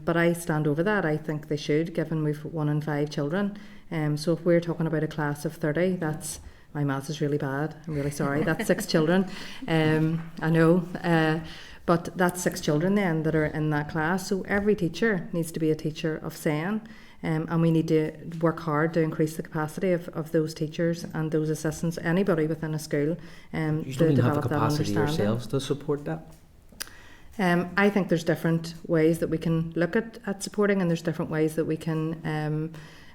But I stand over that. I think they should, given we've 1 in 5 children. So if we're talking about a class of 30, that's, my maths is really bad. I'm really sorry. That's 6 children. I know. But that's 6 children then that are in that class. So every teacher needs to be a teacher of SEN. And we need to work hard to increase the capacity of those teachers and those assistants, anybody within a school, You to don't even have the develop that capacity understanding. yourselves to support that. I think there's different ways that we can look at supporting, and there's different ways that we can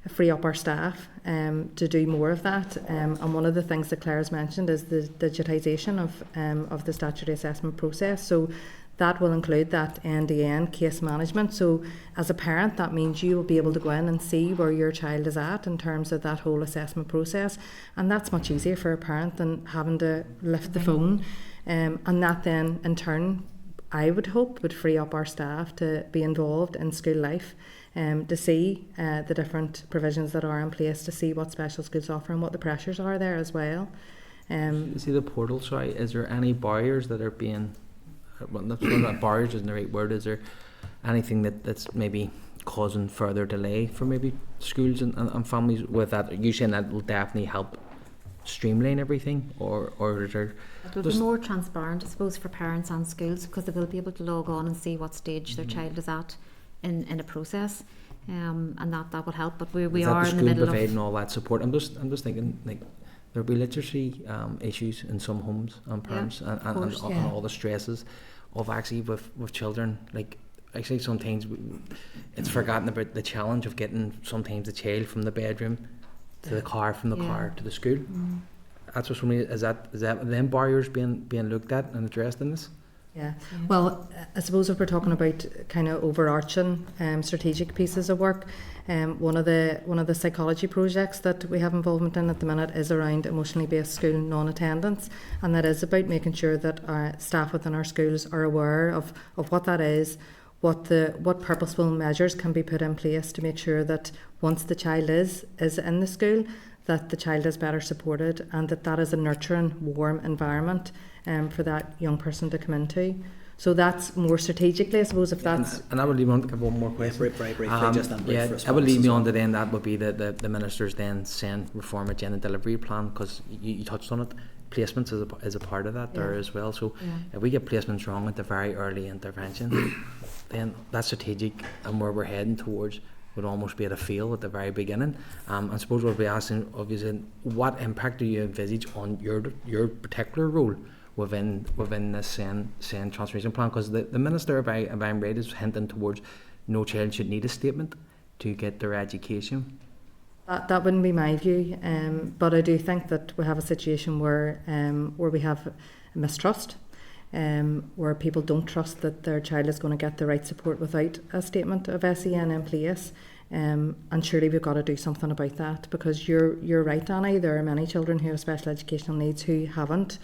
free up our staff to do more of that. And one of the things that Claire has mentioned is the digitisation of the statutory assessment process. So that will include that end-to-end case management. So as a parent, that means you will be able to go in and see where your child is at in terms of that whole assessment process. And that's much easier for a parent than having to lift the phone. And that then, in turn, I would hope would free up our staff to be involved in school life, to see the different provisions that are in place, to see what special schools offer and what the pressures are there as well. See the portal, sorry, is there any barriers that are being, well, not barriers isn't the right word, is there anything that's maybe causing further delay for maybe schools and families with that? Are you saying that will definitely help streamline everything, or is there It will be more transparent, I suppose, for parents and schools, because they will be able to log on and see what stage their child is at in a process, and that will help. But we is are that in the the school middle providing of. all that support? I'm just thinking, like, there'll be literacy issues in some homes and parents, and course, and yeah. all the stresses of actually with children. Like, actually sometimes it's forgotten about the challenge of getting sometimes the child from the bedroom to the car, from the Yeah. car to the school. That's what somebody is that them barriers being looked at and addressed in this? Yeah. Well, I suppose if we're talking about kind of overarching strategic pieces of work, one of the psychology projects that we have involvement in at the minute is around emotionally based school non-attendance, and that is about making sure that our staff within our schools are aware of what that is, what purposeful measures can be put in place to make sure that once the child is in the school, that the child is better supported, and that is a nurturing, warm environment for that young person to come into. So that's more strategically, I suppose, if that's... And I would leave on to give one more question. Very briefly, just on brief yeah, response I would leave as me well. on to then that would be the minister's then send reform agenda delivery plan, because you touched on it. Placements is a part of that there Yeah. as well. So Yeah. if we get placements wrong at the very early intervention, then that strategic and where we're heading towards would almost be at a fail at the very beginning. I suppose we'll be asking, obviously, what impact do you envisage on your particular role within this SEN transformation plan? Because the minister, if I'm right, is hinting towards no child should need a statement to get their education. That wouldn't be my view, but I do think that we have a situation where we have mistrust, where people don't trust that their child is going to get the right support without a statement of SEN in place. And surely we've got to do something about that, because you're right, Annie. There are many children who have special educational needs who haven't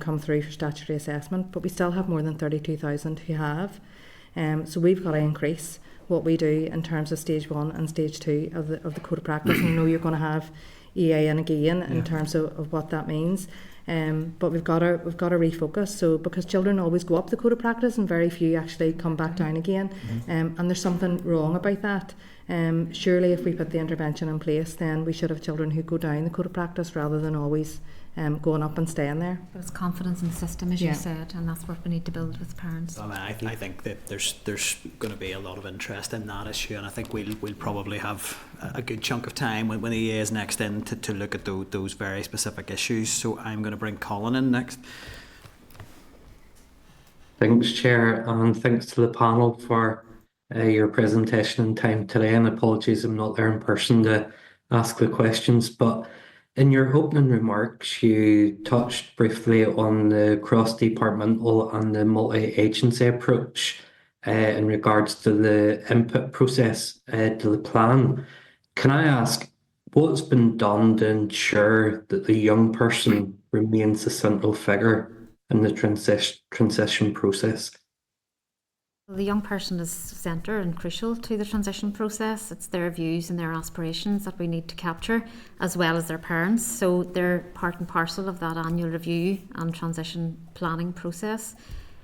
come through for statutory assessment, but we still have more than 32,000 who have. So we've got to increase what we do in terms of stage 1 and stage 2 of the code of practice. And I know you're going to have EA and again in terms of what that means. But we've got to refocus. So because children always go up the code of practice and very few actually come back down again, and there's something wrong about that. Surely if we put the intervention in place, then we should have children who go down the code of practice rather than always going up and staying there. But it's confidence in the system, as Yeah. you said, and that's what we need to build with parents. I mean, I think that there's going to be a lot of interest in that issue, and I think we'll probably have a good chunk of time when the EA is next in to look at those very specific issues. So I'm going to bring Colin in next. Thanks, Chair, and thanks to the panel for your presentation and time today. And apologies, I'm not there in person to ask the questions, but In your opening remarks, you touched briefly on the cross-departmental and the multi-agency approach in regards to the input process to the plan. Can I ask, what's been done to ensure that the young person remains the central figure in the transition process? The young person is centre and crucial to the transition process. It's their views and their aspirations that we need to capture, as well as their parents. So they're part and parcel of that annual review and transition planning process.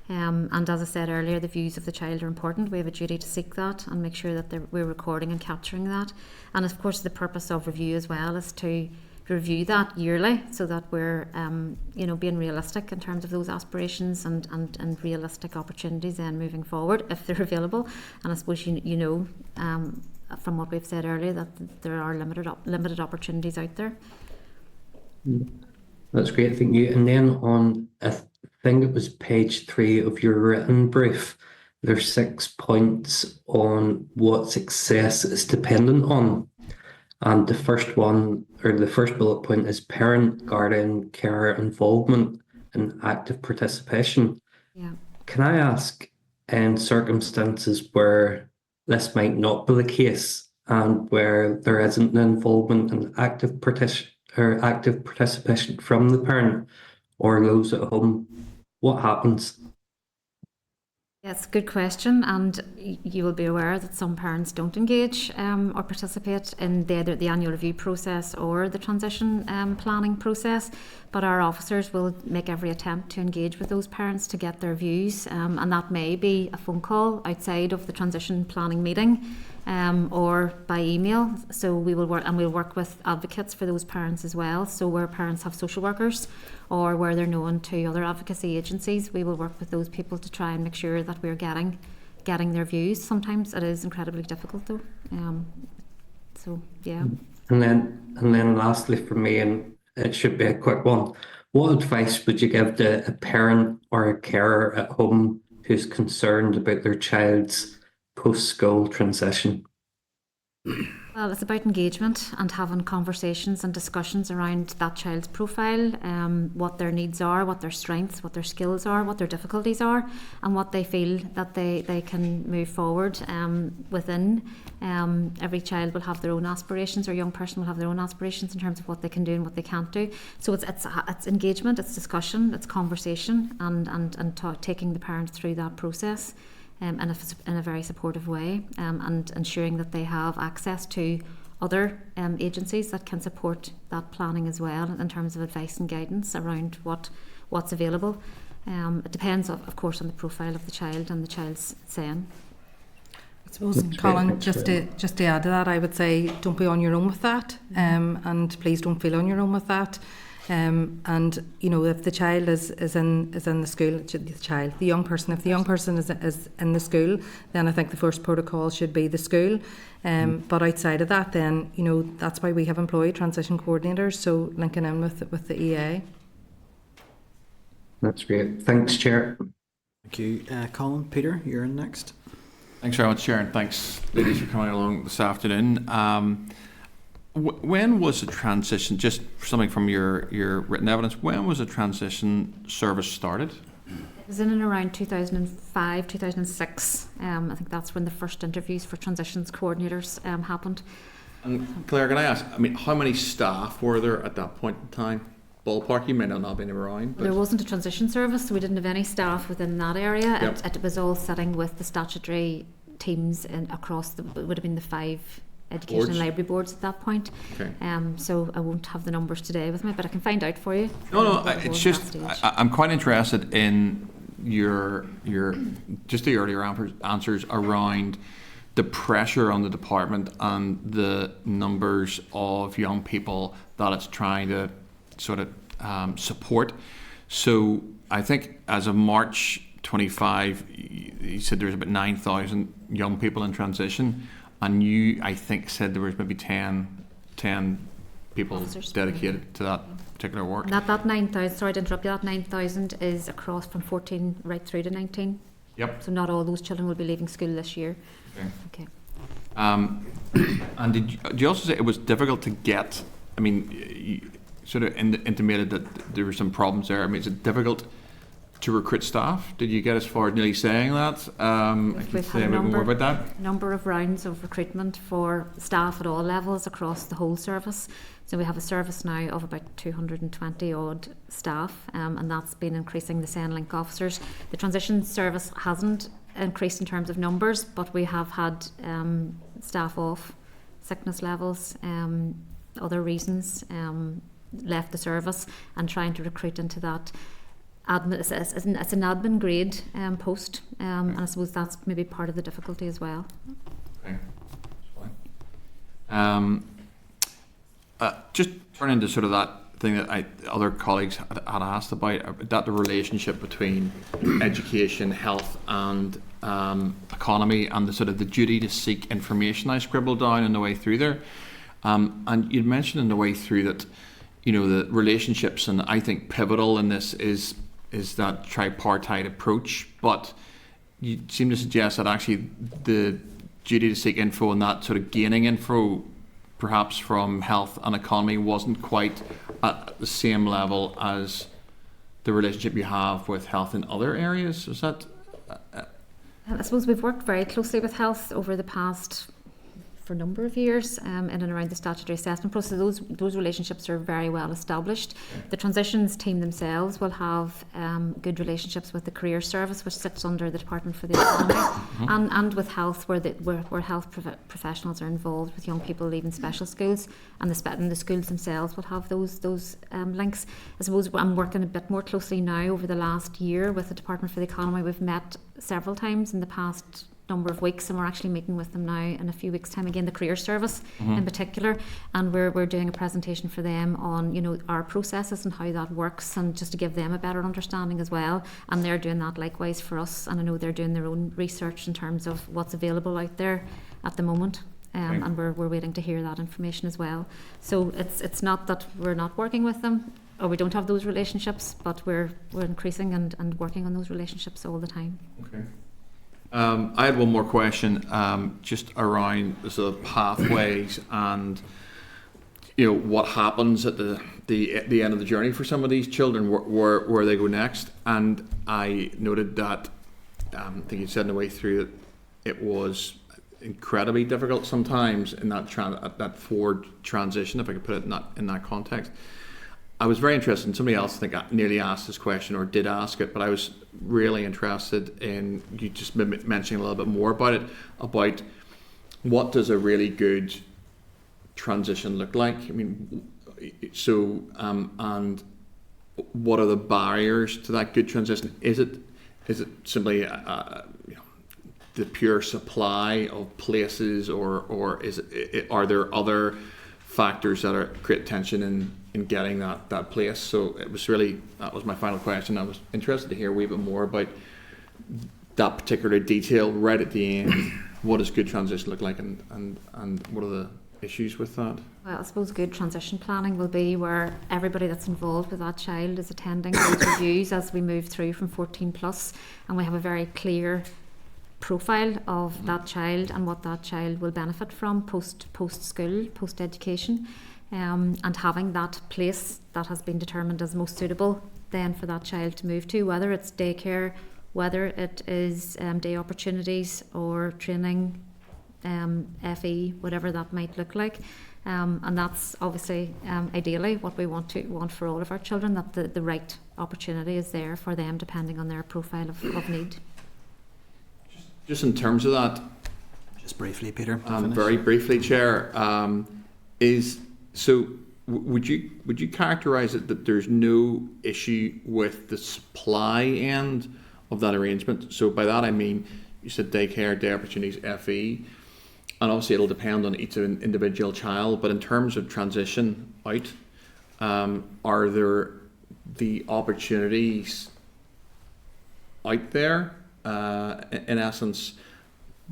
And as I said earlier, the views of the child are important. We have a duty to seek that and make sure that we're recording and capturing that. And of course, the purpose of review as well is to review that yearly, so that we're being realistic in terms of those aspirations and realistic opportunities then moving forward if they're available. And I suppose from what we've said earlier that there are limited opportunities out there. That's great, thank you. And then on, I think it was page 3 of your written brief, there's 6 points on what success is dependent on. And the first one, or the first bullet point, is parent, guardian, carer involvement and active participation. Yeah. Can I ask, in circumstances where this might not be the case and where there isn't an involvement and active participation from the parent or those at home, what happens? Yes, good question, and you will be aware that some parents don't engage or participate in either the annual review process or the transition planning process, but our officers will make every attempt to engage with those parents to get their views, and that may be a phone call outside of the transition planning meeting or by email. So we will work with advocates for those parents as well. So where parents have social workers or where they're known to other advocacy agencies, we will work with those people to try and make sure that we're getting their views. Sometimes it is incredibly difficult though. So yeah. And then lastly for me, and it should be a quick one, what advice would you give to a parent or a carer at home who's concerned about their child's post-school transition? Well, it's about engagement and having conversations and discussions around that child's profile, what their needs are, what their strengths, what their skills are, what their difficulties are, and what they feel that they can move forward within. Every child will have their own aspirations, or young person will have their own aspirations in terms of what they can do and what they can't do. So it's engagement, it's discussion, it's conversation, and taking the parents through that process. And if it's in a very supportive way, and ensuring that they have access to other agencies that can support that planning as well in terms of advice and guidance around what's available. It depends, of course, on the profile of the child and the child's saying. I suppose, Colin, just to add to that, I would say don't be on your own with that, and please don't feel on your own with that. And if the child is in the school, the young person, if the young person is in the school, then I think the first protocol should be the school. But outside of that, then that's why we have employed transition coordinators. So linking in with the EA. That's great. Thanks, Chair. Thank you, Colin. Peter, you're in next. Thanks very much, Chair, and thanks, ladies, for coming along this afternoon. When was the transition, just something from your written evidence, when was the transition service started? It was in and around 2005, 2006. I think that's when the first interviews for transitions coordinators happened. And Claire, can I ask, how many staff were there at that point in time? Ballpark, you may not have been around. But there wasn't a transition service, so we didn't have any staff within that area. Yep. It was all sitting with the statutory teams across it would have been the 5 education boards. and library boards at that point. Okay. So I won't have the numbers today with me, but I can find out for you. No, it's just I'm quite interested in your just the earlier answers around the pressure on the department and the numbers of young people that it's trying to sort of support. So I think as of March 25, you said there was about 9,000 young people in transition. And you, I think, said there was maybe 10 people officers dedicated to that particular work. That 9,000, sorry to interrupt you, that 9,000 is across from 14 right through to 19. Yep. So not all those children will be leaving school this year. Okay. Okay. And did you also say it was difficult to get, sort of intimated that there were some problems there. I mean, is it difficult to recruit staff? Did you get as far as nearly saying that? I can say a bit more about that. Number of rounds of recruitment for staff at all levels across the whole service. So we have a service now of about 220 odd staff, and that's been increasing the Centrelink officers. The transition service hasn't increased in terms of numbers, but we have had staff off, sickness levels, other reasons, left the service, and trying to recruit into that. It's an admin grade post, and I suppose that's maybe part of the difficulty as well. Okay. Just turning to sort of that thing that other colleagues had asked about, that the relationship between education, health and economy, and the sort of the duty to seek information I scribbled down on the way through there. And you'd mentioned in the way through that, you know, the relationships, and I think pivotal in this is that tripartite approach, but you seem to suggest that actually the duty to seek info and that sort of gaining info perhaps from health and economy wasn't quite at the same level as the relationship you have with health in other areas. Is that? I suppose we've worked very closely with health over the past for a number of years in and around the statutory assessment process. Those relationships are very well established. The transitions team themselves will have good relationships with the career service, which sits under the Department for the Economy, and with health, where health professionals are involved with young people leaving special schools, and the schools themselves will have those links. I suppose I'm working a bit more closely now over the last year with the Department for the Economy. We've met several times in the past number of weeks, and we're actually meeting with them now in a few weeks' time again, the career service in particular, and we're doing a presentation for them on, you know, our processes and how that works, and just to give them a better understanding as well. And they're doing that likewise for us, and I know they're doing their own research in terms of what's available out there at the moment. And we're waiting to hear that information as well. So it's not that we're not working with them or we don't have those relationships, but we're increasing and working on those relationships all the time. Okay. I had one more question, just around the sort of pathways and, you know, what happens at the end of the journey for some of these children, where they go next. And I noted that I think you said in the way through that it was incredibly difficult sometimes in that forward transition, if I could put it in that context. I was very interested in somebody else, I think, nearly asked this question or did ask it, but I was really interested in you just mentioning a little bit more about it, about what does a really good transition look like? I mean, so and what are the barriers to that good transition? Is it simply you know, the pure supply of places, or are there other factors that create tension in getting that place? So that was my final question. I was interested to hear a wee bit more about that particular detail right at the end. What does good transition look like, and what are the issues with that? Well, I suppose good transition planning will be where everybody that's involved with that child is attending those reviews as we move through from 14 plus, and we have a very clear profile of that child and what that child will benefit from post school, post education, and having that place that has been determined as most suitable then for that child to move to, whether it's daycare, whether it is day opportunities or training, FE, whatever that might look like. And that's obviously ideally what we want for all of our children, that the right opportunity is there for them depending on their profile of need. Just in terms of that, just briefly, Peter. Very briefly, Chair, would you characterise it that there's no issue with the supply end of that arrangement? So by that I mean, you said daycare, day opportunities, FE, and obviously it'll depend on each individual child. But in terms of transition out, are there the opportunities out there? In essence,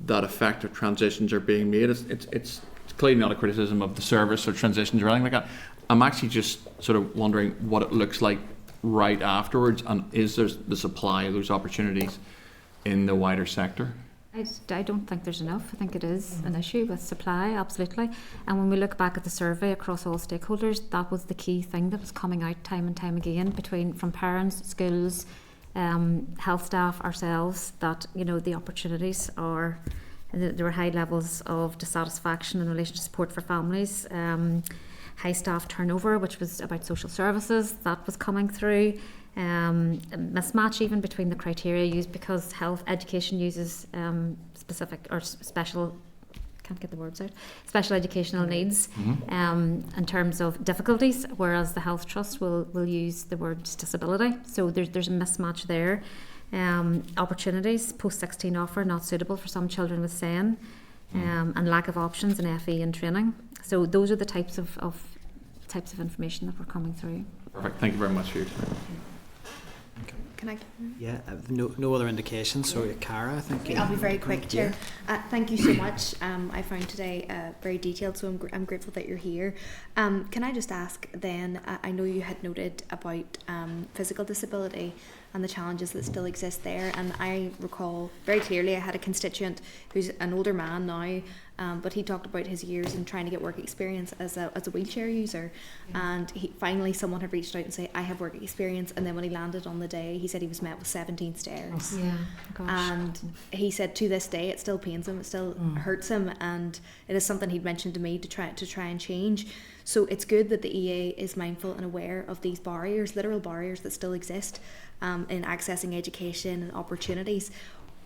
that effective transitions are being made. It's clearly not a criticism of the service or transitions or anything like that. I'm actually just sort of wondering what it looks like right afterwards, and is there the supply of those opportunities in the wider sector? I don't think there's enough. I think it is an issue with supply, absolutely. And when we look back at the survey across all stakeholders, that was the key thing that was coming out time and time again from parents, schools, health staff, ourselves, that, you know, the opportunities are, there were high levels of dissatisfaction in relation to support for families, high staff turnover, which was about social services, that was coming through. A mismatch even between the criteria used, because health education uses specific or special, can't get the words out, special educational needs in terms of difficulties, whereas the Health Trust will use the word disability. So there's a mismatch there. Opportunities, post-16 offer not suitable for some children with SEN, and lack of options in FE and training. So those are the types of information that were coming through. Perfect. Thank you very much for your time. Can I? Yeah, no other indications. So, Cara, I think. I'll be very quick, Chair. Thank you so much. I found today very detailed, so I'm grateful that you're here. Can I just ask then, I know you had noted about physical disability and the challenges that still exist there, and I recall very clearly I had a constituent who's an older man now, but he talked about his years in trying to get work experience as a wheelchair user, and finally someone had reached out and said, I have work experience, and then when he landed on the day, he said he was met with 17 stares. Yeah, gosh. And he said to this day it still pains him, it still hurts him, and it is something he'd mentioned to me to try and change. So it's good that the EA is mindful and aware of these barriers, literal barriers that still exist in accessing education and opportunities.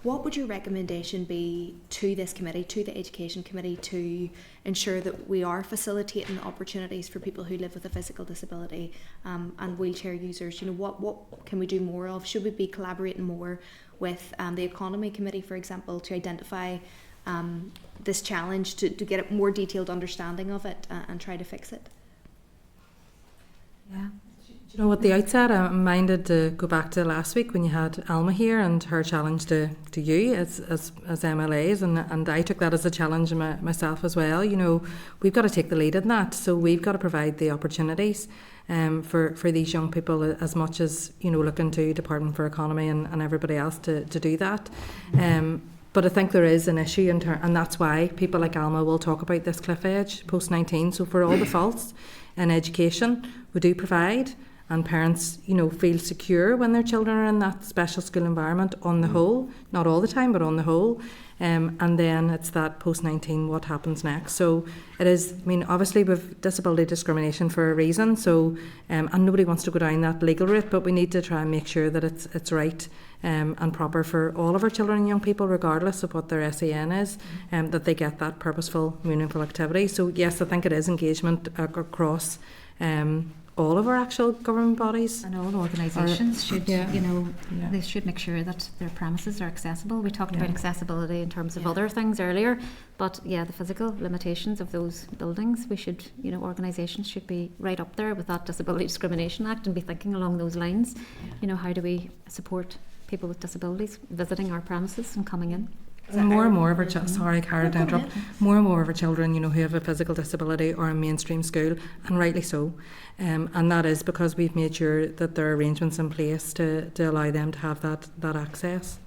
What would your recommendation be to this committee, to the Education Committee, to ensure that we are facilitating opportunities for people who live with a physical disability and wheelchair users? You know, what can we do more of? Should we be collaborating more with the Economy Committee, for example, to identify this challenge, to get a more detailed understanding of it and try to fix it? Yeah. You know, at the outset, I'm minded to go back to last week when you had Alma here and her challenge to you as MLAs, and I took that as a challenge myself as well. You know, we've got to take the lead in that, so we've got to provide the opportunities for these young people as much as, you know, looking to Department for Economy and everybody else to do that. But I think there is an issue, and that's why people like Alma will talk about this cliff edge post-19. So for all the faults in education, we do provide, and parents, you know, feel secure when their children are in that special school environment on the whole, not all the time, but on the whole. And then it's that post-19, what happens next? So it is, I mean, obviously we've disability discrimination for a reason, so, and nobody wants to go down that legal route, but we need to try and make sure that it's right and proper for all of our children and young people, regardless of what their SEN is, that they get that purposeful, meaningful activity. So yes, I think it is engagement across all of our actual government bodies. And all organisations should, you know, they should make sure that their premises are accessible. We talked about accessibility in terms of other things earlier, but the physical limitations of those buildings, we should, you know, organisations should be right up there with that Disability Discrimination Act and be thinking along those lines. You know, how do we support people with disabilities visiting our premises and coming in? More and more of our sorry, Cara, to interrupt. More and more of our children, you know, who have a physical disability are in mainstream school, and rightly so. And that is because we've made sure that there are arrangements in place to allow them to have that access.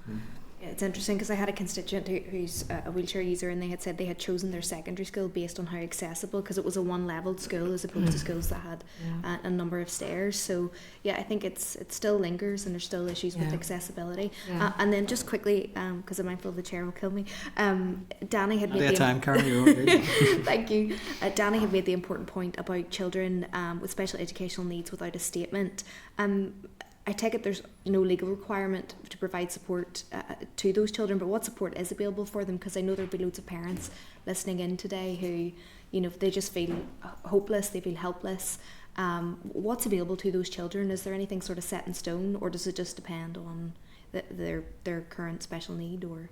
Yeah, it's interesting because I had a constituent who's a wheelchair user, and they had said they had chosen their secondary school based on how accessible, because it was a one-levelled school as opposed to schools that had a number of stairs. So yeah, I think it still lingers, and there's still issues with accessibility. And then just quickly, because I'm mindful the chair will kill me, Danny had made thank you. Danny had made the important point about children with special educational needs without a statement. I take it there's no legal requirement to provide support to those children, but what support is available for them? Because I know there'll be loads of parents listening in today who, you know, they just feel hopeless, they feel helpless. What's available to those children? Is there anything sort of set in stone, or does it just depend on their current special need? Or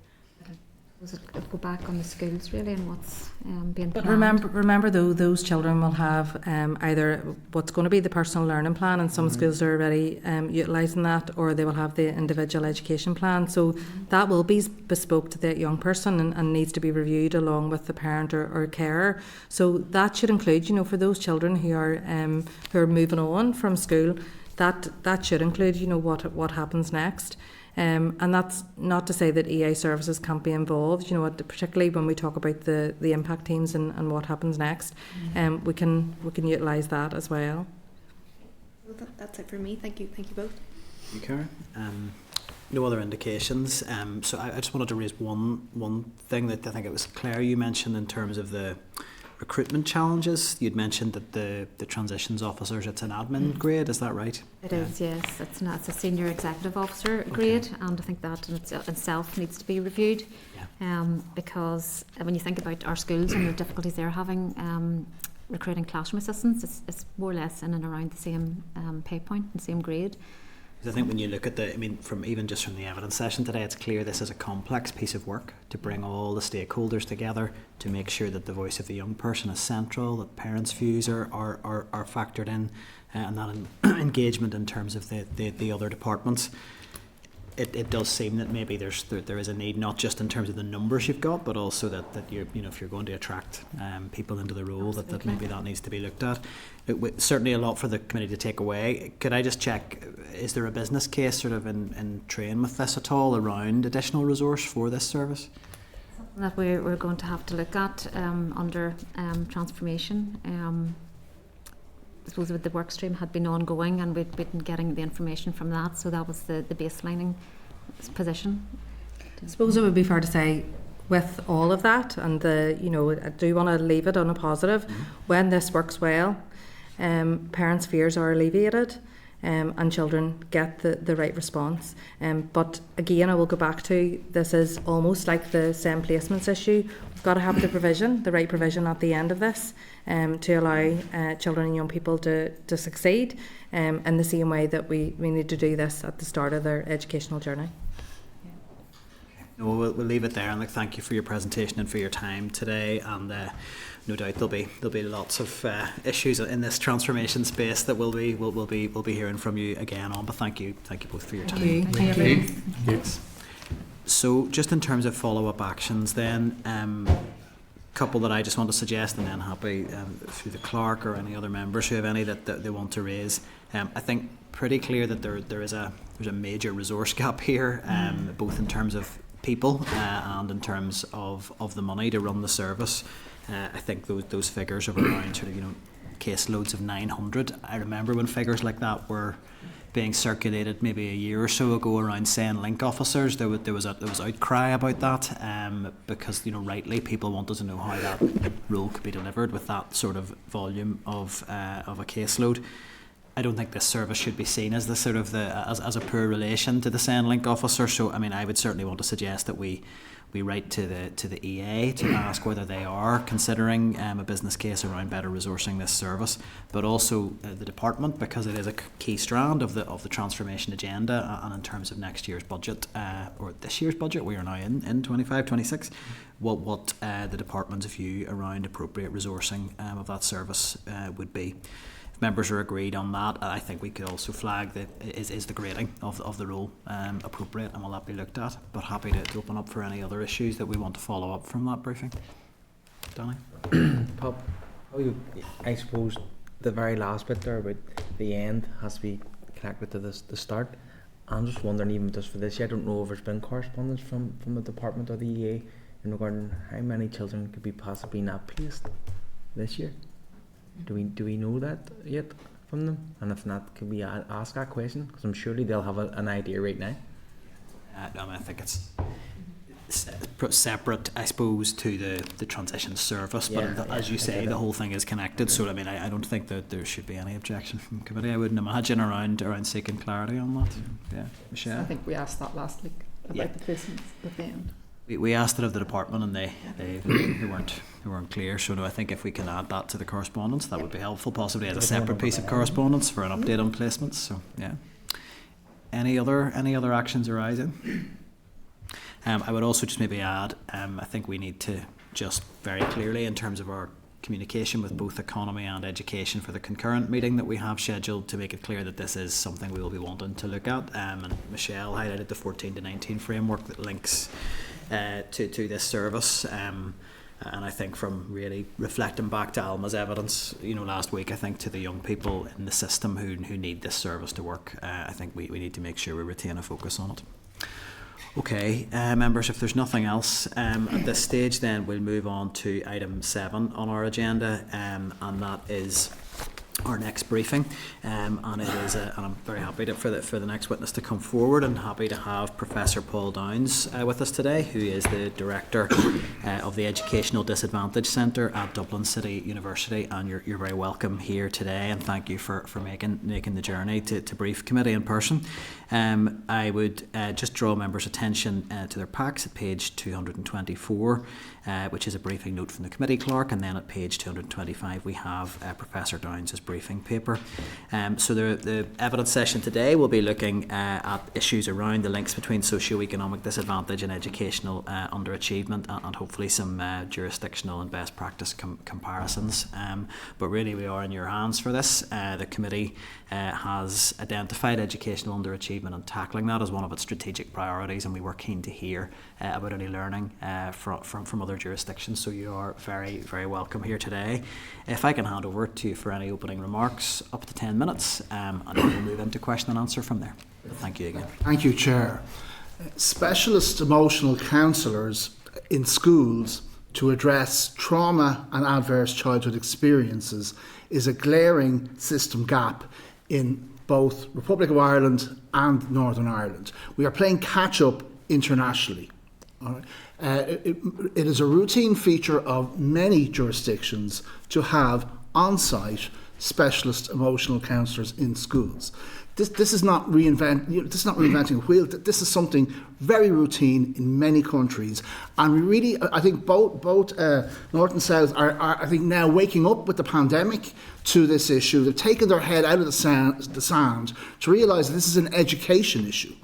Does it go back on the schools really and what's being But planned? remember though, those children will have either what's going to be the personal learning plan, and some schools are already utilising that, or they will have the individual education plan. So that will be bespoke to that young person and needs to be reviewed along with the parent or carer. So that should include, you know, for those children who are moving on from school, that should include, you know, what happens next. And that's not to say that EA services can't be involved, you know, particularly when we talk about the impact teams and what happens next. We can utilise that as well. Well, that's it for me. Thank you both. You, Karen? No other indications. So I just wanted to raise one thing that I think it was Claire you mentioned in terms of the recruitment challenges. You'd mentioned that the transitions officers, it's an admin grade, is that right? It is, yes. It's a senior executive officer grade, and I think that in itself needs to be reviewed. Because when you think about our schools and the difficulties they're having recruiting classroom assistants, it's more or less in and around the same pay point and same grade. I think when you look at from the evidence session today, it's clear this is a complex piece of work to bring all the stakeholders together to make sure that the voice of the young person is central, that parents' views are factored in, and that engagement in terms of the other departments. It does seem that maybe there is a need, not just in terms of the numbers you've got, but also that if you're going to attract people into the role, that maybe that needs to be looked at. Certainly a lot for the committee to take away. Could I just check, is there a business case sort of in train with this at all around additional resource for this service? Something that we're going to have to look at under transformation. I suppose the work stream had been ongoing and we'd been getting the information from that, so that was the baselining position. I suppose it would be fair to say, with all of that, and I do want to leave it on a positive. When this works well, parents' fears are alleviated, and children get the right response. But again, I will go back to, this is almost like the SEND placements issue. We've got to have the right provision at the end of this, to allow children and young people to succeed, in the same way that we need to do this at the start of their educational journey. No, we'll leave it there, and thank you for your presentation and for your time today. And no doubt there'll be lots of issues in this transformation space that we'll be hearing from you again on. But thank you both for your time. Thank you. So just in terms of follow-up actions, then couple that I just want to suggest, and then happy through the clerk or any other members who have any that they want to raise. I think pretty clear that there's a major resource gap here, both in terms of people and in terms of the money to run the service. I think those figures of around caseloads of 900. I remember when figures like that were being circulated maybe a year or so ago around SEND link officers. There was outcry about that, because rightly people wanted to know how that role could be delivered with that sort of volume of a caseload. I don't think this service should be seen as as a poor relation to the SEND link officer. So I would certainly want to suggest that we write to the EA to ask whether they are considering a business case around better resourcing this service, but also the department, because it is a key strand of the transformation agenda, and in terms of next year's budget or this year's budget, we are now in 25-26. What the department's view around appropriate resourcing of that service would be. Members are agreed on that. I think we could also flag that is the grading of the role appropriate, and will that be looked at? But happy to open up for any other issues that we want to follow up from that briefing. Danny? Pop, I suppose the very last bit there about the end has to be connected to the start. I'm just wondering, even just for this year, I don't know if there's been correspondence from the department or the EA in regarding how many children could be possibly not placed this year. Do we know that yet from them? And if not, can we ask that question? Because I'm surely they'll have an idea right now. I think it's separate, I suppose, to the transition service. But as you say, the whole thing is connected. So I don't think that there should be any objection from committee. I wouldn't imagine around seeking clarity on that. Yeah, Michelle. I think we asked that last week about the placements at the end. We asked it of the department, and they weren't clear. So I think if we can add that to the correspondence, that would be helpful, possibly as a separate piece of correspondence for an update on placements. So yeah. Any other actions arising? I would also just maybe add, I think we need to just very clearly, in terms of our communication with both economy and education for the concurrent meeting that we have scheduled, to make it clear that this is something we will be wanting to look at. And Michelle highlighted the 14 to 19 framework that links to this service. And I think from really reflecting back to Alma's evidence, last week, I think to the young people in the system who need this service to work, I think we need to make sure we retain a focus on it. Okay, members, if there's nothing else at this stage, then we'll move on to item 7 on our agenda, and that is our next briefing, and it is, and I'm very happy for the next witness to come forward, and happy to have Professor Paul Downs with us today, who is the Director of the Educational Disadvantage Centre at Dublin City University, and you're very welcome here today, and thank you for making the journey to brief committee in person. I would just draw members' attention to their packs at page 224, which is a briefing note from the committee clerk, and then at page 225 we have Professor Downs' briefing paper. So the evidence session today will be looking at issues around the links between socio-economic disadvantage and educational underachievement, and hopefully some jurisdictional and best practice comparisons. But really we are in your hands for this. The committee has identified educational underachievement and tackling that as one of its strategic priorities, and we were keen to hear about any learning from other jurisdictions. So you are very, very welcome here today. If I can hand over to you for any opening remarks, up to 10 minutes, and then we'll move into question and answer from there. Thank you again. Thank you, Chair. Specialist emotional counsellors in schools to address trauma and adverse childhood experiences is a glaring system gap in both Republic of Ireland and Northern Ireland. We are playing catch-up internationally. All right. It is a routine feature of many jurisdictions to have on-site specialist emotional counsellors in schools. This is not reinventing a wheel. This is something very routine in many countries, and we really, I think, both North and South are I think now waking up with the pandemic to this issue. They've taken their head out of the sand to realise that this is an education issue,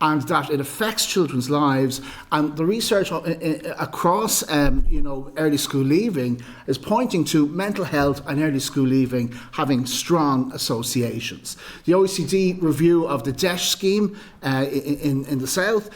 and that it affects children's lives. And the research across early school leaving is pointing to mental health and early school leaving having strong associations. The OECD review of the DESH scheme in the South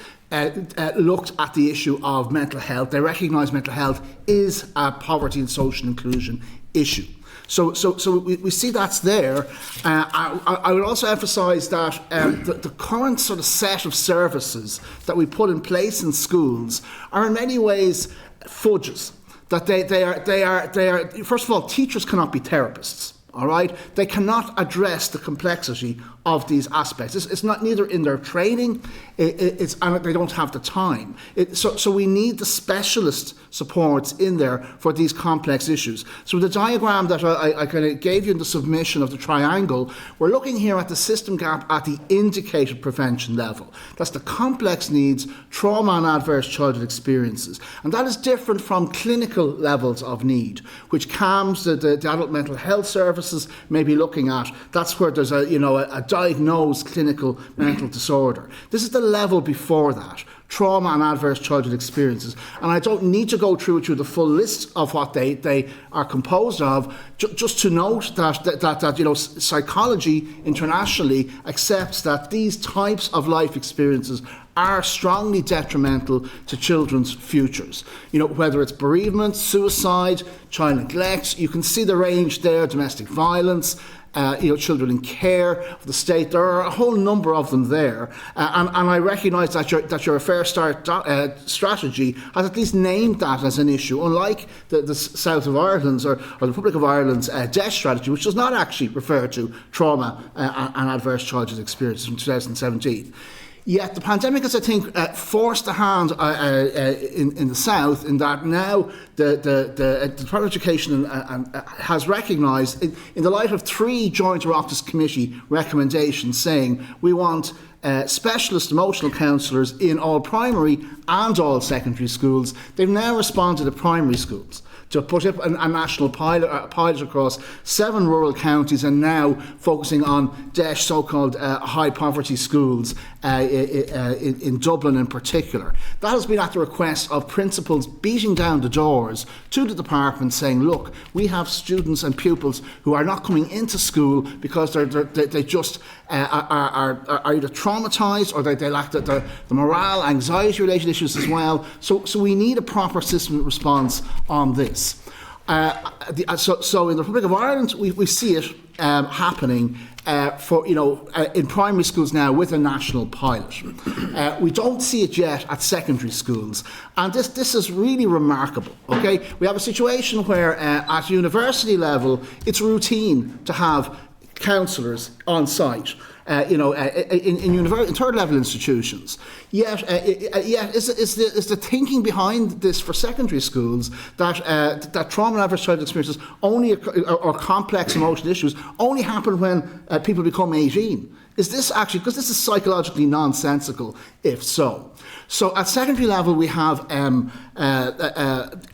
looked at the issue of mental health. They recognise mental health is a poverty and social inclusion issue. So we see that's there. I would also emphasise that the current sort of set of services that we put in place in schools are in many ways fudges. That they are. First of all, teachers cannot be therapists. All right, they cannot address the complexity of these aspects. It's not neither in their training, and they don't have the time. So we need the specialist supports in there for these complex issues. So the diagram that I kind of gave you in the submission of the triangle, we're looking here at the system gap at the indicated prevention level. That's the complex needs, trauma and adverse childhood experiences. And that is different from clinical levels of need, which CAMHS, the Adult Mental Health Services, may be looking at. That's where there's a diagnosed clinical mental disorder. This is the level before that, trauma and adverse childhood experiences. And I don't need to go through the full list of what they are composed of, just to note that psychology internationally accepts that these types of life experiences are strongly detrimental to children's futures. Whether it's bereavement, suicide, child neglect, you can see the range there, domestic violence, children in care of the state. There are a whole number of them there, and I recognise that your A Fair Start strategy has at least named that as an issue, unlike the South of Ireland's or the Republic of Ireland's DESH strategy, which does not actually refer to trauma and adverse childhood experiences from 2017. Yet the pandemic has, I think, forced the hand in the South, in that now the Department of Education has recognised, in the light of 3 Joint Oireachtas Committee recommendations saying we want specialist emotional counsellors in all primary and all secondary schools, they've now responded to primary schools to put up a national pilot across 7 rural counties, and now focusing on DESH, so-called high poverty schools in Dublin in particular. That has been at the request of principals beating down the doors to the department saying, look, we have students and pupils who are not coming into school because they just are either traumatised, or they lack the morale, anxiety-related issues as well. So we need a proper system response on this. So in the Republic of Ireland, we see it happening in primary schools now with a national pilot. We don't see it yet at secondary schools, and this is really remarkable. Okay, we have a situation where at university level it's routine to have counsellors on site. In third level institutions. Yet is the thinking behind this for secondary schools that trauma and adverse childhood experiences only or complex emotional issues only happen when people become 18? Is this actually, because this is psychologically nonsensical, if so? So at secondary level we have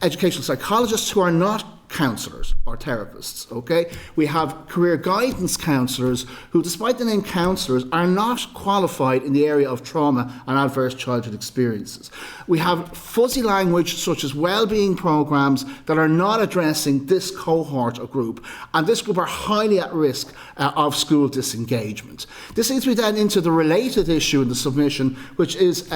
educational psychologists who are not counsellors or therapists, okay? We have career guidance counsellors who, despite the name counsellors, are not qualified in the area of trauma and adverse childhood experiences. We have fuzzy language such as wellbeing programmes that are not addressing this cohort of group, and this group are highly at risk of school disengagement. This leads me then into the related issue in the submission, which is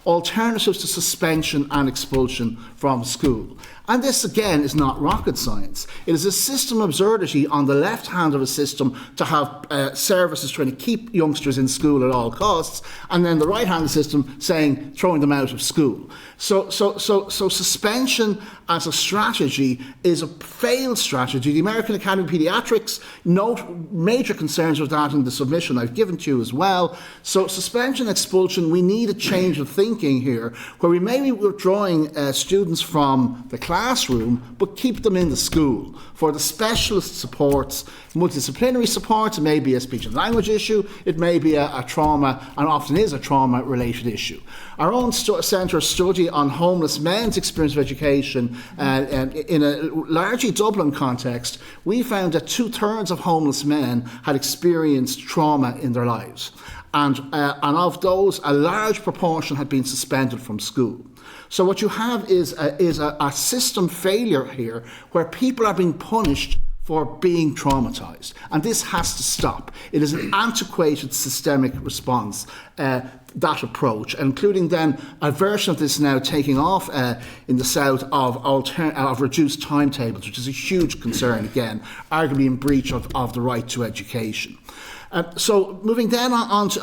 alternatives to suspension and expulsion from school. And this, again, is not rocket science. It is a system absurdity on the left hand of a system to have services trying to keep youngsters in school at all costs, and then the right hand of the system saying throwing them out of school. So suspension as a strategy is a failed strategy. The American Academy of Pediatrics note major concerns with that in the submission I've given to you as well. So suspension, expulsion, we need a change of thinking here, where we may be withdrawing students from the classroom, but keep them in the school for the specialist supports, multidisciplinary supports. It may be a speech and language issue, it may be a trauma, and often is a trauma related issue. Our own centre study on homeless men's experience of education in a largely Dublin context, we found that 2/3 of homeless men had experienced trauma in their lives, and of those a large proportion had been suspended from school. So what you have is a system failure here, where people are being punished for being traumatised, and this has to stop. It is an antiquated systemic response, that approach, including then a version of this now taking off in the south of reduced timetables, which is a huge concern, again, arguably in breach of the right to education. So moving then on to,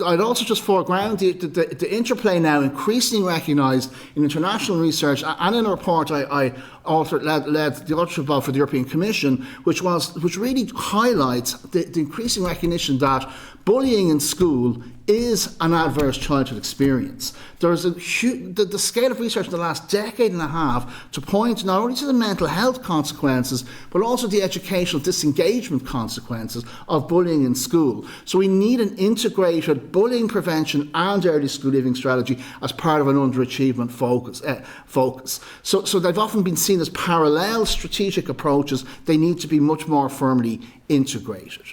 I'd also just foreground the interplay now increasingly recognised in international research and in a report I led the authorship of for the European Commission, which really highlights the increasing recognition that bullying in school is an adverse childhood experience. There is the scale of research in the last decade and a half to point not only to the mental health consequences, but also the educational disengagement consequences of bullying in school. So we need an integrated bullying prevention and early school leaving strategy as part of an underachievement focus. So they've often been seen as parallel strategic approaches. They need to be much more firmly integrated.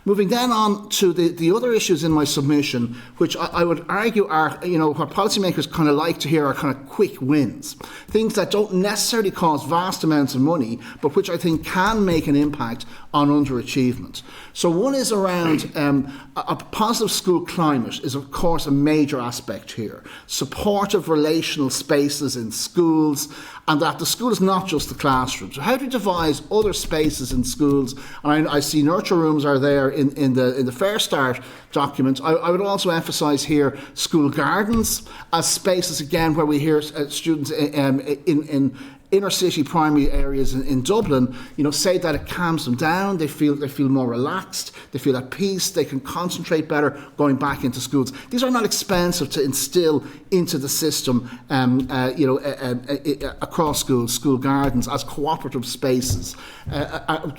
Moving then on to the other issues in my submission, which I would argue are, what policymakers kind of like to hear are kind of quick wins. Things that don't necessarily cost vast amounts of money, but which I think can make an impact on underachievement. So one is around a positive school climate is, of course, a major aspect here. Supportive relational spaces in schools, and that the school is not just the classroom. So how do we devise other spaces in schools? And I see nurture rooms are there in the Fair Start document. I would also emphasise here school gardens as spaces, again, where we hear students in inner city primary areas in Dublin, say that it calms them down. They feel more relaxed. They feel at peace. They can concentrate better going back into schools. These are not expensive to instil into the system, across schools, school gardens as cooperative spaces,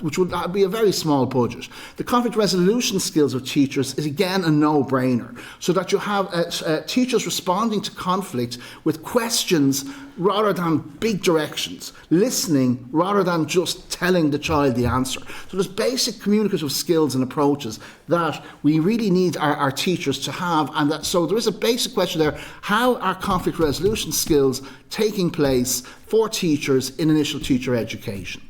which would be a very small budget. The conflict resolution skills of teachers is again a no-brainer, so that you have teachers responding to conflict with questions rather than big directions, listening rather than just telling the child the answer. So there's basic communicative skills and approaches that we really need our teachers to have, and so there is a basic question there: how are conflict resolution skills taking place for teachers in initial teacher education?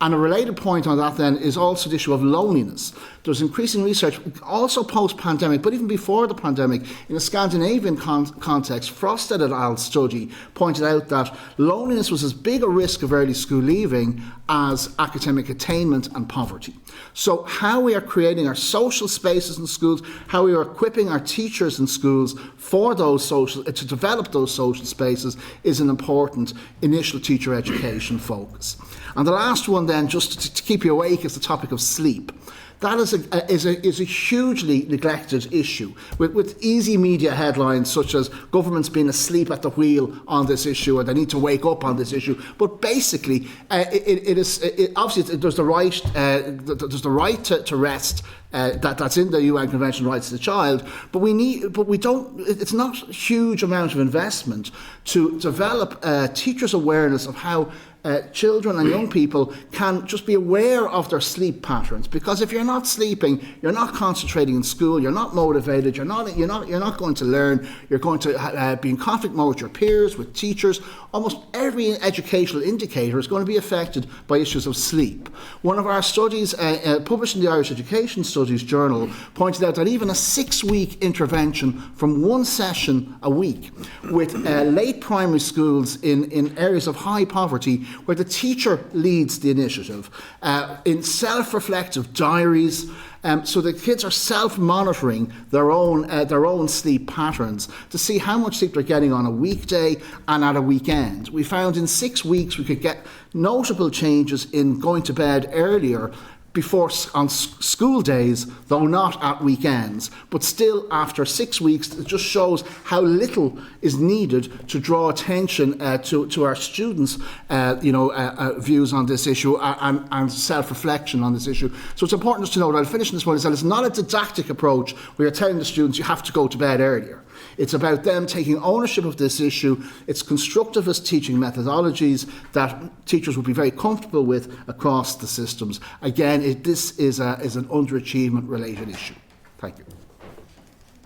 And a related point on that then is also the issue of loneliness. There's increasing research, also post-pandemic, but even before the pandemic, in a Scandinavian context, Frosted et al. Study pointed out that loneliness was as big a risk of early school leaving as academic attainment and poverty. So how we are creating our social spaces in schools, how we are equipping our teachers in schools for those to develop those social spaces is an important initial teacher education focus. And the last one then, just to keep you awake, is the topic of sleep. That is a hugely neglected issue, with easy media headlines such as governments being asleep at the wheel on this issue, or they need to wake up on this issue. But basically, obviously there's the right to rest. That's in the UN Convention on Rights of the Child, but we don't. It's not a huge amount of investment to develop teachers' awareness of how children and young people can just be aware of their sleep patterns. Because if you're not sleeping, you're not concentrating in school, you're not motivated, you're not going to learn, you're going to be in conflict mode with your peers, with teachers. Almost every educational indicator is going to be affected by issues of sleep. One of our studies, published in the Irish Education Studies Journal, pointed out that even a 6-week intervention from one session a week with late primary schools in areas of high poverty, where the teacher leads the initiative, in self-reflective diaries, so the kids are self-monitoring their own sleep patterns to see how much sleep they're getting on a weekday and at a weekend. We found in 6 weeks we could get notable changes in going to bed earlier before on school days, though not at weekends. But still, after 6 weeks, it just shows how little is needed to draw attention to our students' views on this issue and self-reflection on this issue. So it's important just to know that I'll finish this one, is that it's not a didactic approach where you're telling the students you have to go to bed earlier. It's about them taking ownership of this issue. It's constructivist teaching methodologies that teachers would be very comfortable with across the systems. Again, this is an underachievement related issue. Thank you.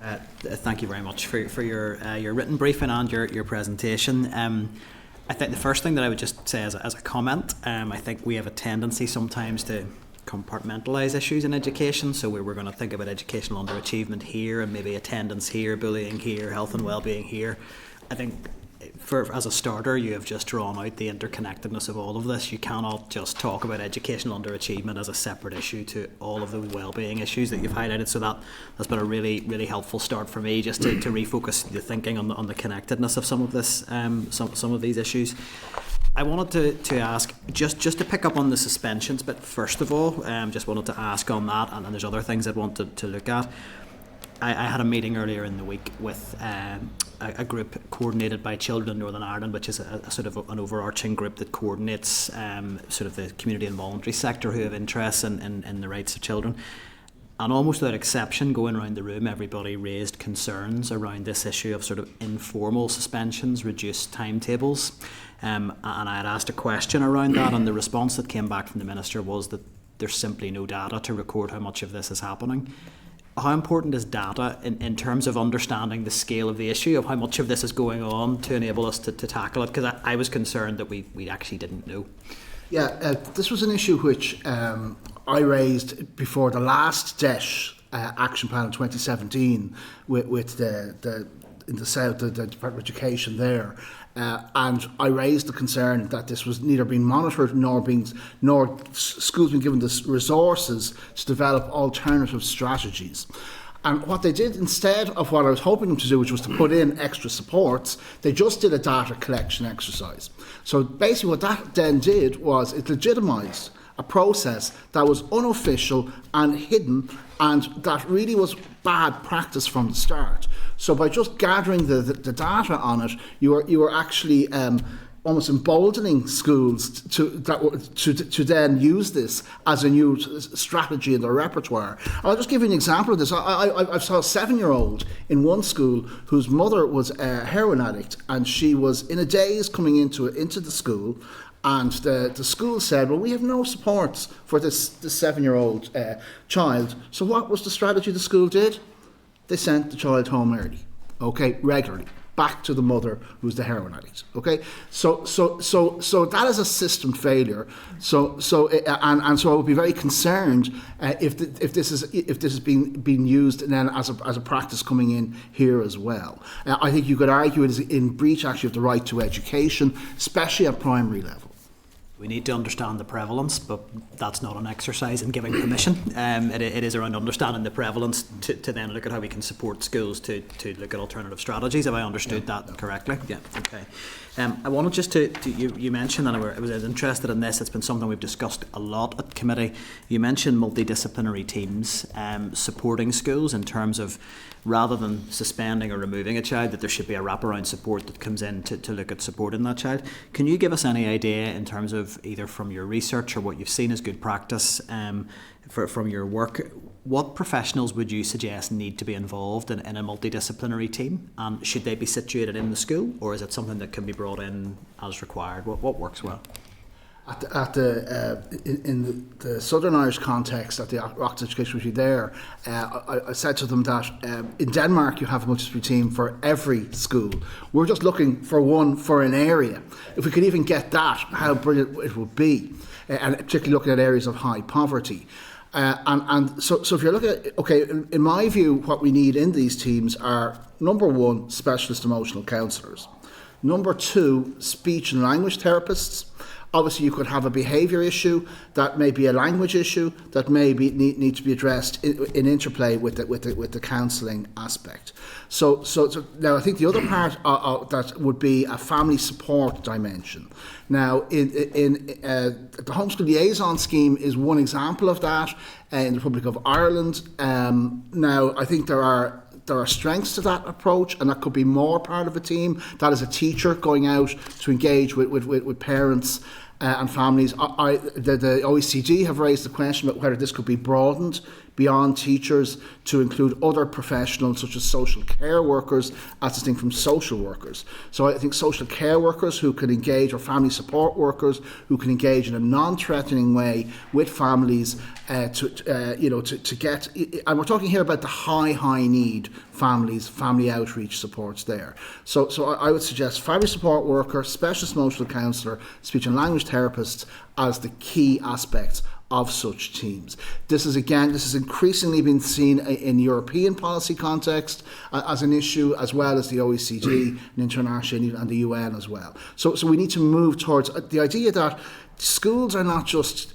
Thank you very much for your written briefing and your presentation. I think the first thing that I would just say as a comment, I think we have a tendency sometimes to compartmentalise issues in education. So we're going to think about educational underachievement here and maybe attendance here, bullying here, health and well-being here. I think as a starter, you have just drawn out the interconnectedness of all of this. You cannot just talk about educational underachievement as a separate issue to all of the well-being issues that you've highlighted. So that's been a really, really helpful start for me, just to refocus the thinking on the connectedness of some of this, some of these issues. I wanted to ask, just to pick up on the suspensions, but first of all, just wanted to ask on that, and then there's other things I'd want to look at. I had a meeting earlier in the week with a group coordinated by Children in Northern Ireland, which is a sort of an overarching group that coordinates sort of the community and voluntary sector who have interests in the rights of children. And almost without exception, going around the room, everybody raised concerns around this issue of sort of informal suspensions, reduced timetables. And I had asked a question around that, and the response that came back from the Minister was that there's simply no data to record how much of this is happening. How important is data in terms of understanding the scale of the issue, of how much of this is going on to enable us to tackle it? Because I was concerned that we actually didn't know. Yeah, this was an issue which I raised before the last DESH action plan in 2017 with the in the South, the Department of Education there. And I raised the concern that this was neither being monitored nor schools being given the resources to develop alternative strategies. And what they did instead of what I was hoping them to do, which was to put in extra supports, they just did a data collection exercise. So basically what that then did was it legitimised a process that was unofficial and hidden, and that really was bad practice from the start. So by just gathering the data on it, you were actually almost emboldening schools to then use this as a new strategy in their repertoire. I'll just give you an example of this. I saw a 7-year-old in one school whose mother was a heroin addict, and she was in a daze coming into the school. And the school said, well, we have no supports for this 7-year-old child. So what was the strategy the school did? They sent the child home early, regularly. back to the mother who's the heroin addict. Okay, so that is a system failure. So I would be very concerned if this is being used then as a practice coming in here as well. I think you could argue it is in breach actually of the right to education, especially at primary level. We need to understand the prevalence, but that's not an exercise in giving permission. It is around understanding the prevalence to then look at how we can support schools to look at alternative strategies. Have I understood that correctly? Yeah, okay. I wanted just to you mentioned, and I was interested in this, it's been something we've discussed a lot at committee. You mentioned multidisciplinary teams supporting schools in terms of, rather than suspending or removing a child, that there should be a wraparound support that comes in to look at supporting that child. Can you give us any idea in terms of either from your research or what you've seen as good practice from your work, what professionals would you suggest need to be involved in a multidisciplinary team? And should they be situated in the school, or is it something that can be brought in as required? What works well? In the Southern Irish context, at the Oxford Education Committee there, I said to them that in Denmark you have a multidisciplinary team for every school. We're just looking for one for an area. If we could even get that, how brilliant it would be, and particularly looking at areas of high poverty. So if you're looking at, okay, in my view, what we need in these teams are, number one, specialist emotional counsellors. Number two, speech and language therapists. Obviously, you could have a behaviour issue that may be a language issue that may be, need to be addressed in interplay with the counselling aspect. So now I think the other part that would be a family support dimension. Now, in the Homeschool Liaison Scheme is one example of that in the Republic of Ireland. Now, I think there are strengths to that approach, and that could be more part of a team. That is a teacher going out to engage with parents and families. The OECD have raised the question about whether this could be broadened beyond teachers to include other professionals such as social care workers as distinct from social workers. So I think social care workers who can engage, or family support workers who can engage in a non-threatening way with families to get, and we're talking here about the high need families, family outreach supports there. So I would suggest family support worker, specialist emotional counsellor, speech and language therapists as the key aspects of such teams. This is increasingly been seen in European policy context as an issue, as well as the OECD and international and the UN as well. So we need to move towards the idea that schools are not just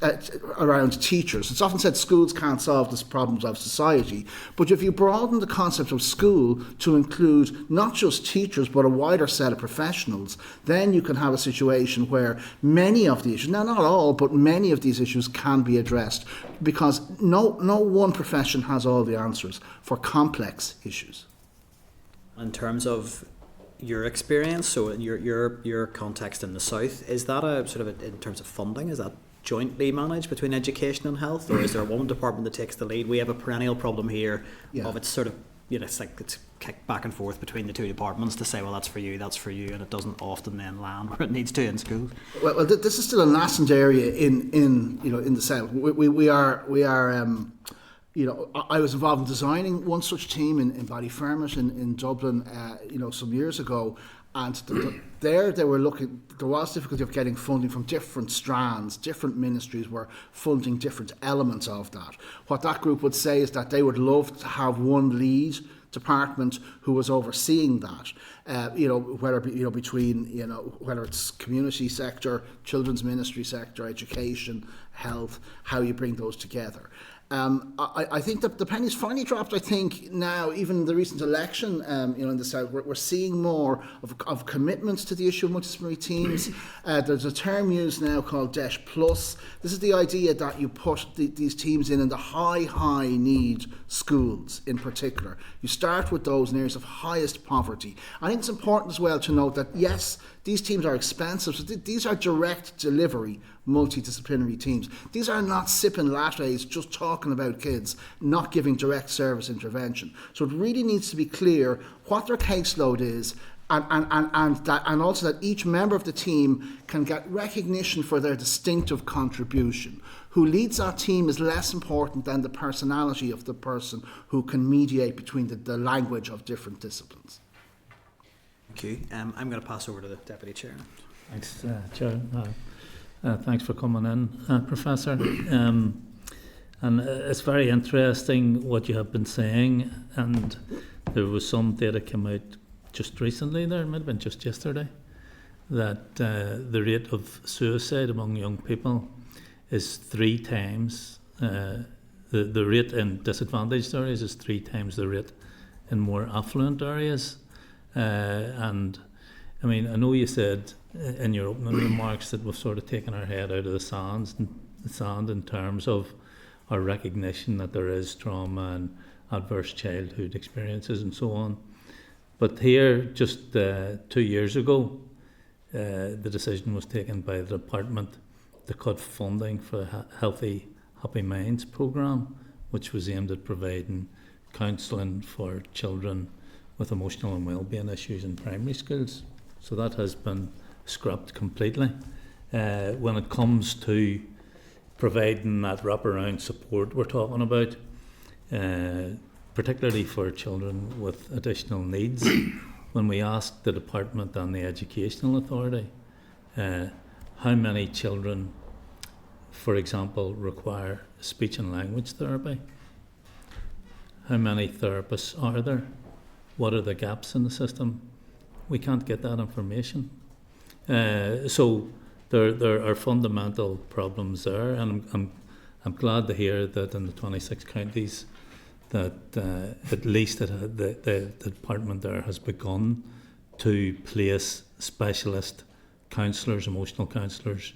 around teachers. It's often said schools can't solve the problems of society, but if you broaden the concept of school to include not just teachers but a wider set of professionals, then you can have a situation where many of the issues, now not all, but many of these issues can be addressed, because no one profession has all the answers for complex issues. In terms of your experience, so in your context in the South, is that a sort of in terms of funding, is that jointly managed between education and health, or is there one department that takes the lead? We have a perennial problem here of it's sort of, it's like it's kicked back and forth between the two departments to say, well, that's for you, and it doesn't often then land where it needs to in schools. Well, this is still a nascent area in the South. We are. I was involved in designing one such team in Ballyfermot in Dublin, some years ago, and there was difficulty of getting funding from different strands. Different ministries were funding different elements of that. What that group would say is that they would love to have one lead department who was overseeing that, whether it's community sector, children's ministry sector, education, health, how you bring those together. I think that the penny's finally dropped. I think now, even the recent election, in the South, we're seeing more of commitments to the issue of multidisciplinary teams. There's a term used now called DESH Plus. This is the idea that you put these teams in the high need schools in particular. You start with those in areas of highest poverty. I think it's important as well to note that, yes, these teams are expensive. So these are direct delivery multidisciplinary teams. These are not sipping lattes, just talking about kids, not giving direct service intervention. So it really needs to be clear what their caseload is, and also that each member of the team can get recognition for their distinctive contribution. Who leads that team is less important than the personality of the person who can mediate between the language of different disciplines. Thank you. I'm going to pass over to the Deputy Chair. Thanks, Chair. Thanks for coming in, Professor. And it's very interesting what you have been saying, and there was some data came out just recently there, it might have been just yesterday, that the rate of suicide among young people is 3 times, the rate in disadvantaged areas is 3 times the rate in more affluent areas. And I mean, I know you said in your opening remarks that we've sort of taken our head out of the sand in terms of our recognition that there is trauma and adverse childhood experiences and so on. But here, just 2 years ago, the decision was taken by the department to cut funding for the Healthy Happy Minds programme, which was aimed at providing counselling for children with emotional and wellbeing issues in primary schools. So that has been scrapped completely. When it comes to providing that wraparound support we're talking about, particularly for children with additional needs, when we asked the department and the Educational Authority how many children, for example, require speech and language therapy, how many therapists are there, what are the gaps in the system, we can't get that information. So there are fundamental problems there, and I'm glad to hear that in the 26 counties that at least the department there has begun to place specialist counsellors, emotional counsellors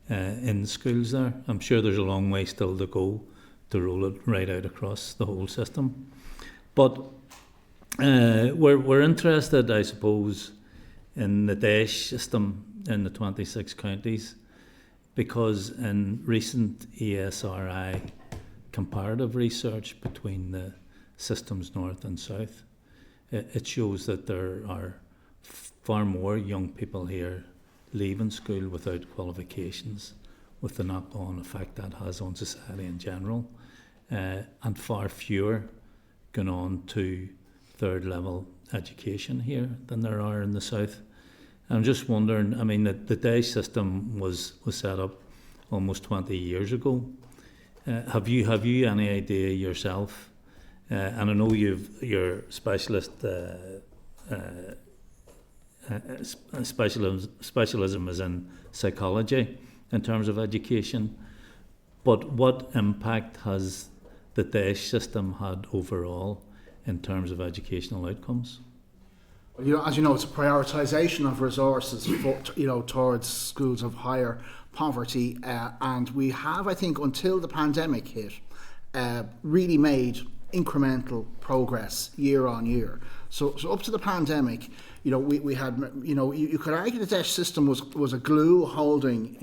in schools there. I'm sure there's a long way still to go to roll it right out across the whole system. But we're interested, I suppose, in the DAESH system in the 26 counties, because in recent ESRI comparative research between the systems north and south, it shows that there are far more young people here leaving school without qualifications, with the knock-on effect that has on society in general, and far fewer going on to third level education here than there are in the south. I'm just wondering, I mean, the DAESH system was set up almost 20 years ago. Have you any idea yourself? And I know your specialism is in psychology in terms of education, but what impact has the DAESH system had overall in terms of educational outcomes? As you know, it's a prioritisation of resources for, towards schools of higher poverty, and we have, I think, until the pandemic hit, really made incremental progress year on year. So up to the pandemic, we had, you could argue the DAESH system was a glue holding,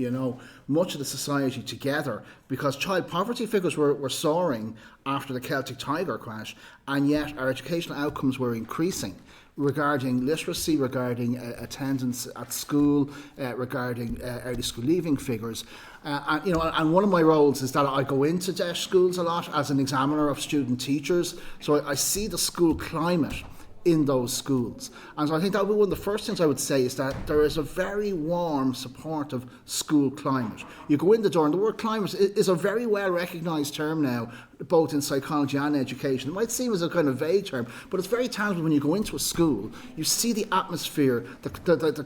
much of the society together, because child poverty figures were soaring after the Celtic Tiger crash, and yet our educational outcomes were increasing regarding literacy, regarding attendance at school, regarding early school leaving figures. And one of my roles is that I go into DAESH schools a lot as an examiner of student teachers, so I see the school climate in those schools. And so I think that would be one of the first things I would say, is that there is a very warm, supportive school climate. You go in the door, and the word climate is a very well recognised term now, both in psychology and education. It might seem as a kind of vague term, but it's very tangible. When you go into a school, you see the atmosphere, the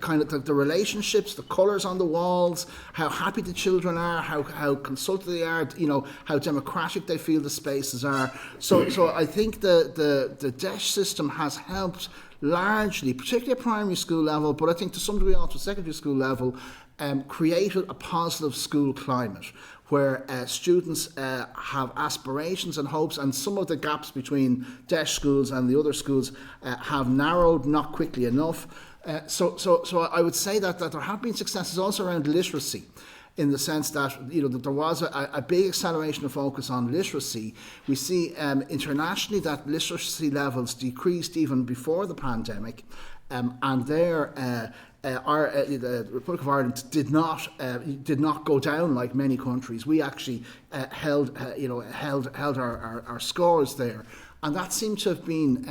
kind of the relationships, the colours on the walls, how happy the children are, how consulted they are, how democratic they feel the spaces are. So I think the DAESH system has helped largely, particularly at primary school level, but I think to some degree also secondary school level, created a positive school climate where students have aspirations and hopes, and some of the gaps between DAESH schools and the other schools have narrowed, not quickly enough. So I would say that there have been successes also around literacy, in the sense that that there was a big acceleration of focus on literacy. We see internationally that literacy levels decreased even before the pandemic, and there the Republic of Ireland did not go down like many countries. We actually held our scores there, and that seemed to have been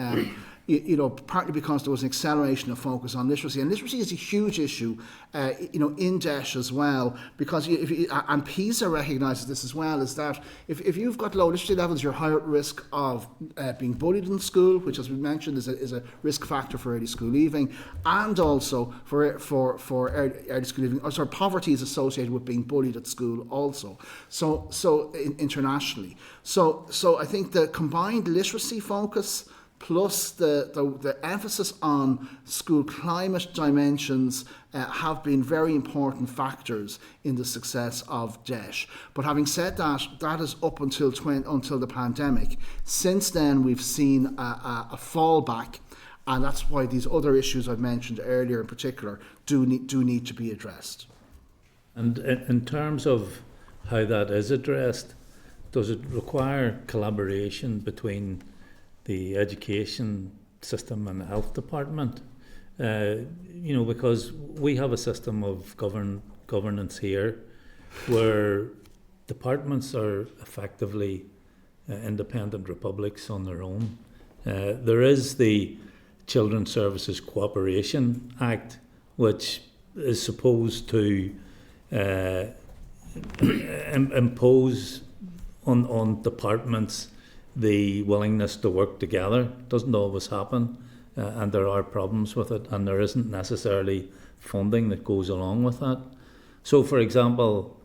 partly because there was an acceleration of focus on literacy. And literacy is a huge issue, in DEIS as well, because and PISA recognises this as well, is that if you've got low literacy levels, you're higher at risk of being bullied in school, which, as we mentioned, is a risk factor for early school leaving, and also for early school leaving. Poverty is associated with being bullied at school also. So internationally. So I think the combined literacy focus plus the emphasis on school climate dimensions have been very important factors in the success of DEIS. But having said that, that is up until the pandemic. Since then, we've seen a fallback, and that's why these other issues I've mentioned earlier in particular do need to be addressed. And in terms of how that is addressed, does it require collaboration between the education system and the health department? Because we have a system of governance here where departments are effectively independent republics on their own. There is the Children's Services Cooperation Act, which is supposed to impose on departments the willingness to work together. Doesn't always happen, and there are problems with it, and there isn't necessarily funding that goes along with that. So, for example,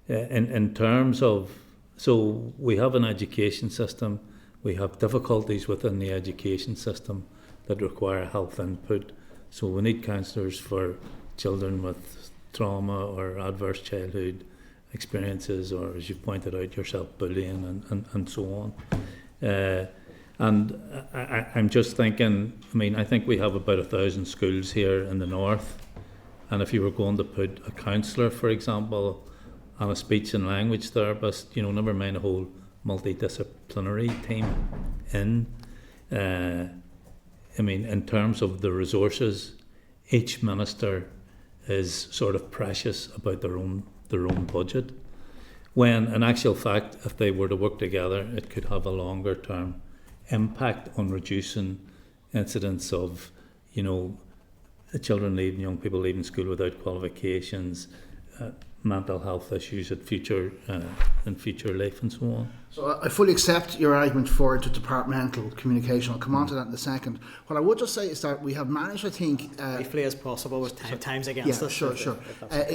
in terms of, so we have an education system, we have difficulties within the education system that require health input. So we need counsellors for children with trauma or adverse childhood experiences, or, as you pointed out yourself, bullying and so on. And I'm just thinking, I think we have about 1,000 schools here in the north, and if you were going to put a counsellor, for example, and a speech and language therapist, never mind a whole multidisciplinary team in terms of the resources, each minister is sort of precious about their own budget, when in actual fact, if they were to work together, it could have a longer term impact on reducing incidents of, children leaving, young people leaving school without qualifications, mental health issues in future life and so on. So I fully accept your argument for interdepartmental communication. I'll come on to that in a second. What I would just say is that we have managed, I think, briefly as possible, with times against us. Sure.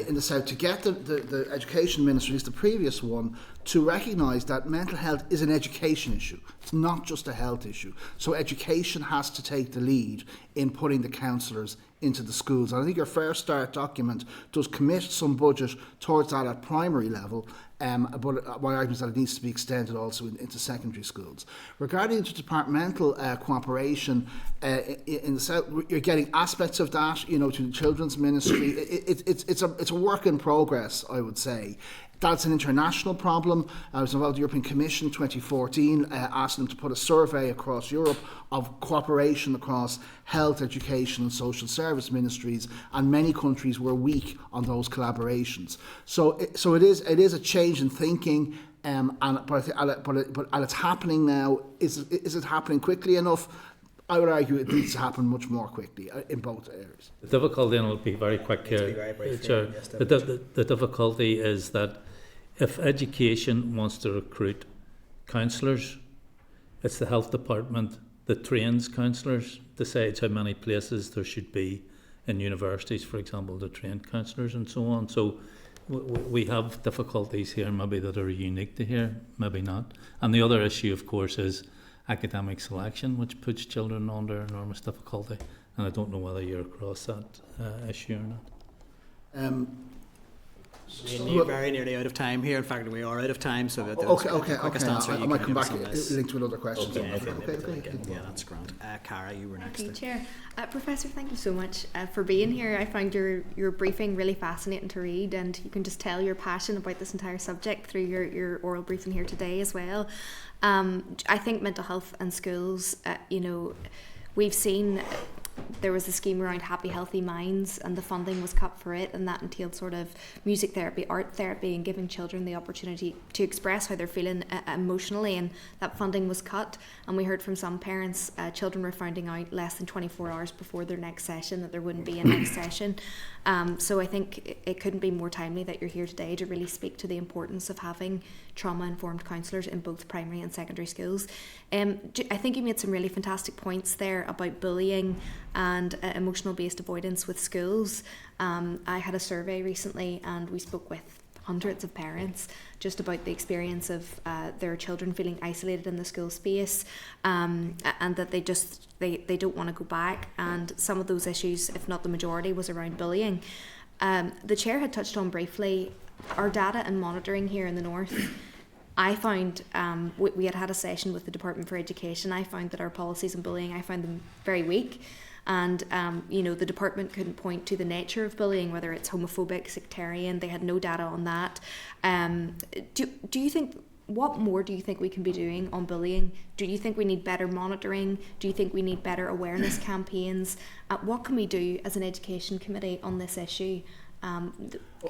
In the South, to get the education ministry, at least the previous one, to recognise that mental health is an education issue. It's not just a health issue. So education has to take the lead in putting the counsellors into the schools. And I think your Fair Start document does commit some budget towards that at primary level, but my argument is that it needs to be extended also into secondary schools. Regarding interdepartmental cooperation in the South, you're getting aspects of that, to the children's ministry. It's a work in progress, I would say. That's an international problem. I was involved in the European Commission 2014, asking them to put a survey across Europe of cooperation across health, education and social service ministries, and many countries were weak on those collaborations. So it is a change in thinking, but it's happening now. Is it happening quickly enough? I would argue it needs to happen much more quickly in both areas. The difficulty, and I'll be very quick here, Chair, the difficulty is that if education wants to recruit counsellors, it's the health department that trains counsellors, decides how many places there should be in universities, for example, to train counsellors and so on. So we have difficulties here, maybe that are unique to here, maybe not. And the other issue, of course, is academic selection, which puts children under enormous difficulty, and I don't know whether you're across that issue or not. We're very nearly out of time here. In fact, we are out of time, so okay. Answer I might come back linked to another question. Okay. Yeah, that's grand. Cara, you were next. Thank you, Chair. Professor, thank you so much for being here. I found your briefing really fascinating to read, and you can just tell your passion about this entire subject through your oral briefing here today as well. I think mental health and schools, we've seen there was a scheme around Happy Healthy Minds, and the funding was cut for it, and that entailed sort of music therapy, art therapy, and giving children the opportunity to express how they're feeling emotionally, and that funding was cut. And we heard from some parents, children were finding out less than 24 hours before their next session that there wouldn't be a next session. So I think it couldn't be more timely that you're here today to really speak to the importance of having trauma-informed counsellors in both primary and secondary schools. I think you made some really fantastic points there about bullying and emotional-based avoidance with schools. I had a survey recently, and we spoke with hundreds of parents just about the experience of their children feeling isolated in the school space, and that they don't want to go back. And some of those issues, if not the majority, was around bullying. The chair had touched on briefly our data and monitoring here in the north. I found we had a session with the Department for Education. I found that our policies on bullying, I found them very weak. And, the department couldn't point to the nature of bullying, whether it's homophobic, sectarian. They had no data on that. Do you think, what more do you think we can be doing on bullying? Do you think we need better monitoring? Do you think we need better awareness campaigns? What can we do as an education committee on this issue?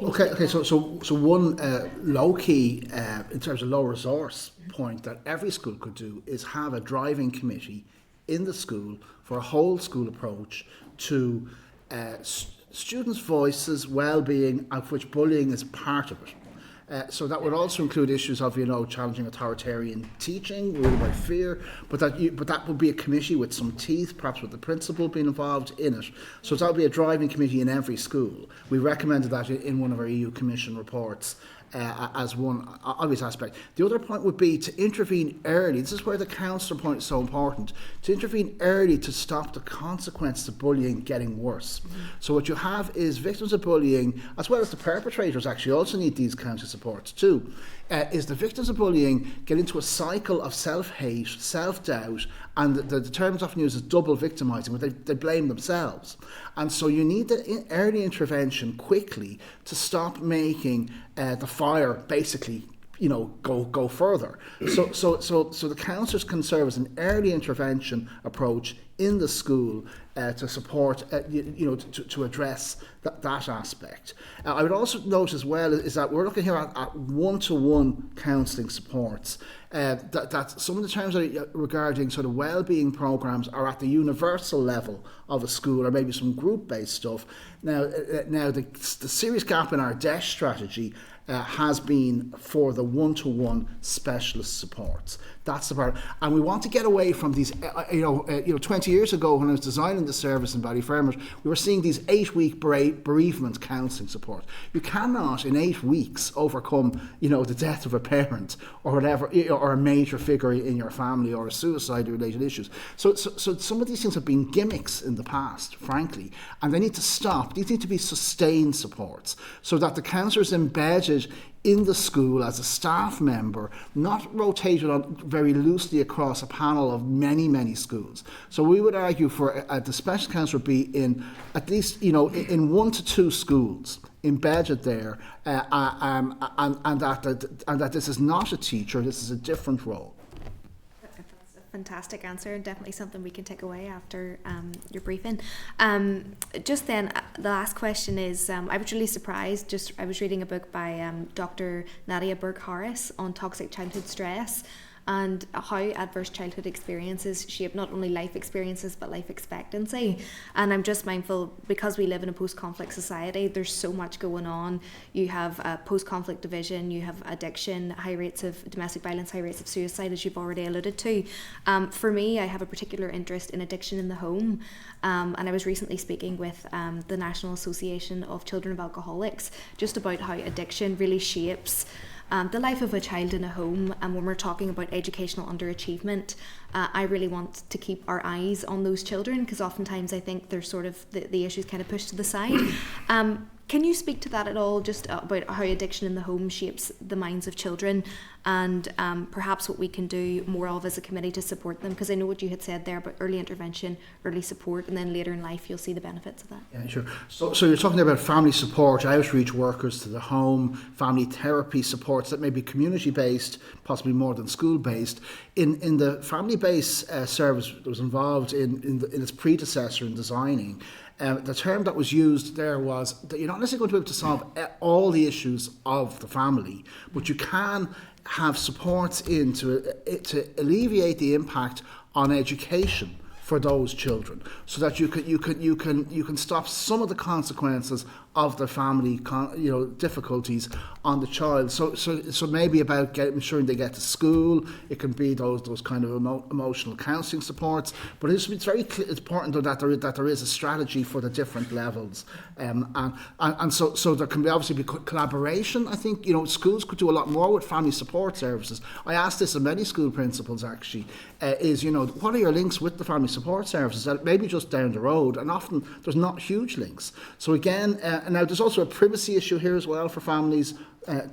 Okay. So one low key in terms of low resource point that every school could do is have a driving committee in the school for a whole school approach to students' voices, well-being, of which bullying is part of it. So that would also include issues of challenging authoritarian teaching, ruled by fear, but that would be a committee with some teeth, perhaps with the principal being involved in it. So that would be a driving committee in every school. We recommended that in one of our EU Commission reports. As one obvious aspect. The other point would be to intervene early. This is where the counsellor point is so important. To intervene early to stop the consequences of bullying getting worse. Mm-hmm. So what you have is victims of bullying, as well as the perpetrators actually also need these kinds of supports too. Is the victims of bullying get into a cycle of self-hate, self-doubt, and the terms often used as double victimising, where they blame themselves. And so you need the early intervention quickly to stop making the fire basically go further. So the counsellors can serve as an early intervention approach in the school to support, to address that aspect. I would also note as well is that we're looking here at one-to-one counselling supports. That some of the terms regarding sort of well-being programs are at the universal level of a school, or maybe some group-based stuff. Now the serious gap in our DESH strategy has been for the one-to-one specialist supports. That's the part, and we want to get away from these. 20 years ago, when I was designing the service in Ballyfermot, we were seeing these 8-week bereavement counselling support. You cannot, in 8 weeks, overcome, the death of a parent or whatever, or a major figure in your family, or a suicide-related issues. So some of these things have been gimmicks in the past, frankly, and they need to stop. These need to be sustained supports, so that the counsellor is embedded in the school as a staff member, not rotated on very loosely across a panel of many schools. So we would argue for the special counsellor be in at least in 1 to 2 schools embedded there, and that this is not a teacher, this is a different role. Fantastic answer, and definitely something we can take away after your briefing. Just then, the last question is, I was really surprised, I was reading a book by Dr. Nadia Burke-Harris on toxic childhood stress, and how adverse childhood experiences shape not only life experiences but life expectancy. And I'm just mindful, because we live in a post-conflict society, there's so much going on. You have post-conflict division, you have addiction, high rates of domestic violence, high rates of suicide, as you've already alluded to. For me, I have a particular interest in addiction in the home, and I was recently speaking with the National Association of Children of Alcoholics just about how addiction really shapes the life of a child in a home. And when we're talking about educational underachievement, I really want to keep our eyes on those children, because oftentimes I think they're sort of the issues kind of pushed to the side. Can you speak to that at all, just about how addiction in the home shapes the minds of children, and perhaps what we can do more of as a committee to support them? Because I know what you had said there about early intervention, early support, and then later in life you'll see the benefits of that. Yeah, sure. So you're talking about family support, outreach workers to the home, family therapy supports that may be community-based, possibly more than school-based. In the family-based service that was involved in its predecessor in designing, the term that was used there was that you're not necessarily going to be able to solve all the issues of the family, but you can have supports to alleviate the impact on education for those children, so that you can stop some of the consequences of the family difficulties on the child. So maybe about ensuring they get to school. It can be those kind of emotional counselling supports. But it's very important though that there is a strategy for the different levels, and so there can be obviously collaboration. I think schools could do a lot more with family support services. I asked this of many school principals actually. What are your links with the family support services? Maybe just down the road, and often there's not huge links. So again, and now there's also a privacy issue here as well for families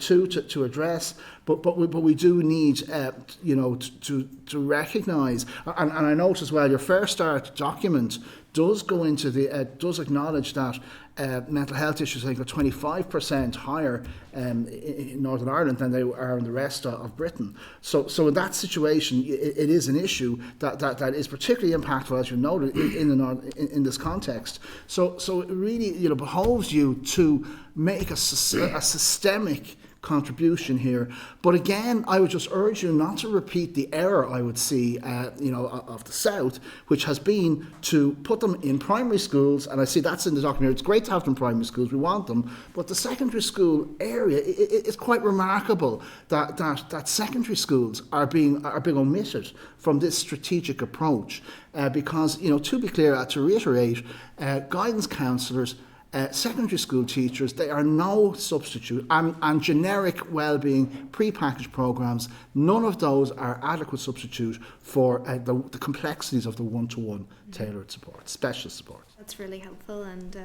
to address, but we do need to recognise, and I note as well your Fair Start document does go into does acknowledge that mental health issues, I think, are 25% higher in Northern Ireland than they are in the rest of Britain. So in that situation, it is an issue that is particularly impactful, as you noted, in this context. So it really behoves you to make a systemic contribution here. But again, I would just urge you not to repeat the error I would see, of the South, which has been to put them in primary schools, and I see that's in the document. It's great to have them in primary schools, we want them, but the secondary school area, it's quite remarkable that secondary schools are being omitted from this strategic approach, because, to be clear, to reiterate, guidance counsellors, secondary school teachers, they are no substitute, and generic wellbeing pre-packaged programs, none of those are adequate substitute for the complexities of the one-to-one tailored support, specialist support. That's really helpful, and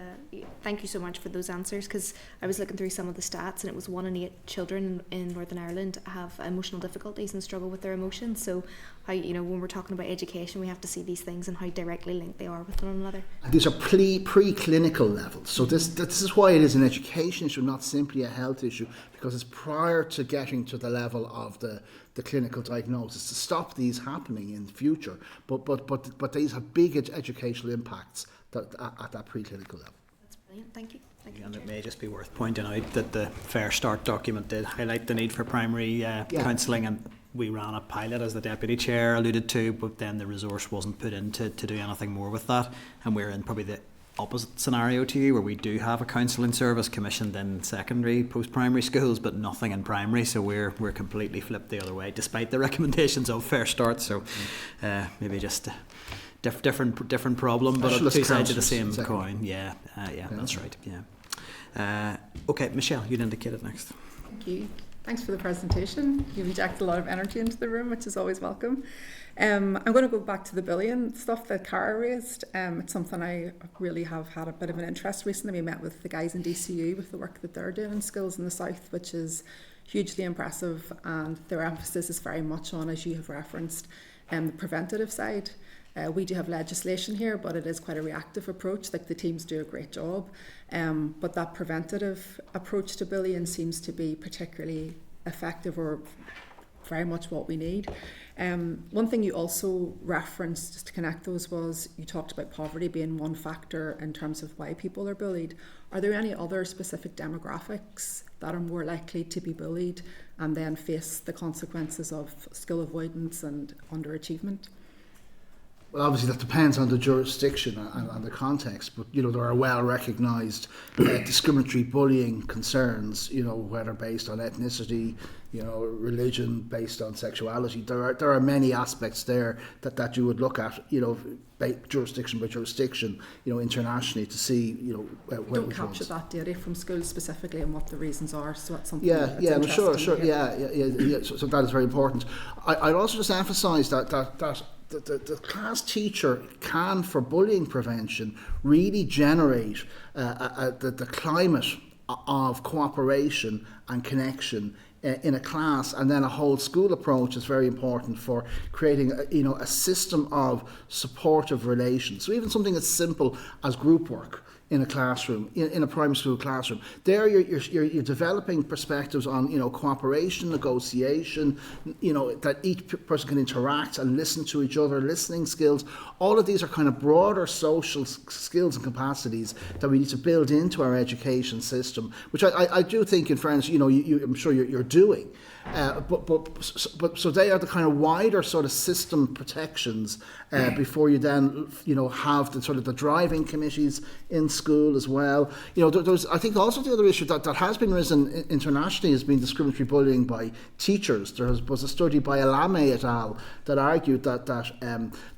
thank you so much for those answers, because I was looking through some of the stats, and it was 1 in 8 children in Northern Ireland have emotional difficulties and struggle with their emotions. So how, when we're talking about education, we have to see these things and how directly linked they are with one another. And these are pre-clinical levels, so this is why it is an education issue, not simply a health issue, because it's prior to getting to the level of the clinical diagnosis to stop these happening in the future. But these have big educational impacts at that preclinical level. That's brilliant. Thank you. And it may just be worth pointing out that the Fair Start document did highlight the need for primary counselling, and we ran a pilot, as the Deputy Chair alluded to, but then the resource wasn't put in to do anything more with that, and we're in probably the opposite scenario to you, where we do have a counselling service commissioned in secondary post-primary schools but nothing in primary, so we're completely flipped the other way despite the recommendations of Fair Start. So maybe just different problem, but two sides of the same coin. Yeah, that's right. Okay, Michelle, you'd indicated next. Thank you. Thanks for the presentation. You inject a lot of energy into the room, which is always welcome. I'm going to go back to the bullying stuff that Cara raised. It's something I really have had a bit of an interest recently. We met with the guys in DCU with the work that they're doing in schools in the South, which is hugely impressive, and their emphasis is very much on, as you have referenced, the preventative side. We do have legislation here, but it is quite a reactive approach. Like, the teams do a great job, but that preventative approach to bullying seems to be particularly effective, or very much what we need. One thing you also referenced, just to connect those, was you talked about poverty being one factor in terms of why people are bullied. Are there any other specific demographics that are more likely to be bullied and then face the consequences of school avoidance and underachievement? Well, obviously that depends on the jurisdiction and the context, but there are well recognised discriminatory bullying concerns, whether based on ethnicity, religion, based on sexuality. There are many aspects there that you would look at, jurisdiction by jurisdiction, internationally, to see, don't capture that data from schools specifically and what the reasons are. So that's something. Sure. So that is very important. I'd also just emphasise that the class teacher can, for bullying prevention, really generate the climate of cooperation and connection in a class, and then a whole school approach is very important for creating a system of supportive relations. So even something as simple as group work in a classroom, in a primary school classroom, there you're developing perspectives on cooperation, negotiation, that each person can interact and listen to each other, listening skills. All of these are kind of broader social skills and capacities that we need to build into our education system, which I do think, in fairness, I'm sure you're doing. But so they are the kind of wider sort of system protections before you then have the sort of the driving committees in school as well. There's, I think, also the other issue that has been risen internationally has been discriminatory bullying by teachers. There was a study by Alame et al. That argued that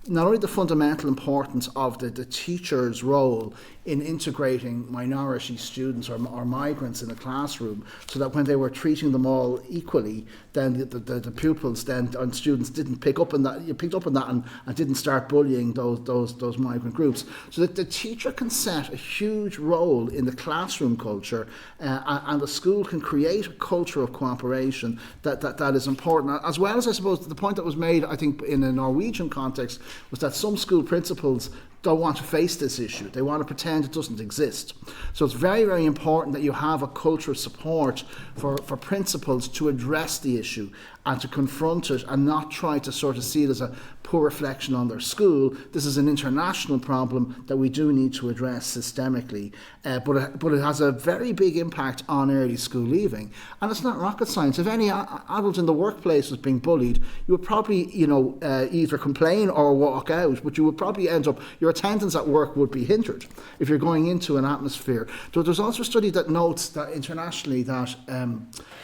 not only the fundamental importance of the teacher's role in integrating minority students or migrants in a classroom, so that when they were treating them all equally, then the pupils and students picked up on that and didn't start bullying those migrant groups. So that the teacher can set a huge role in the classroom culture, and the school can create a culture of cooperation that is important. As well as, I suppose, the point that was made, I think, in a Norwegian context, was that some school principals don't want to face this issue. They want to pretend it doesn't exist. So it's very, very important that you have a culture of support for principals to address the issue and to confront it, and not try to sort of see it as a poor reflection on their school. This is an international problem that we do need to address systemically, but it has a very big impact on early school leaving. And it's not rocket science. If any adult in the workplace was being bullied, you would probably either complain or walk out, but you would probably end up, your attendance at work would be hindered if you're going into an atmosphere. So there's also a study that notes that internationally that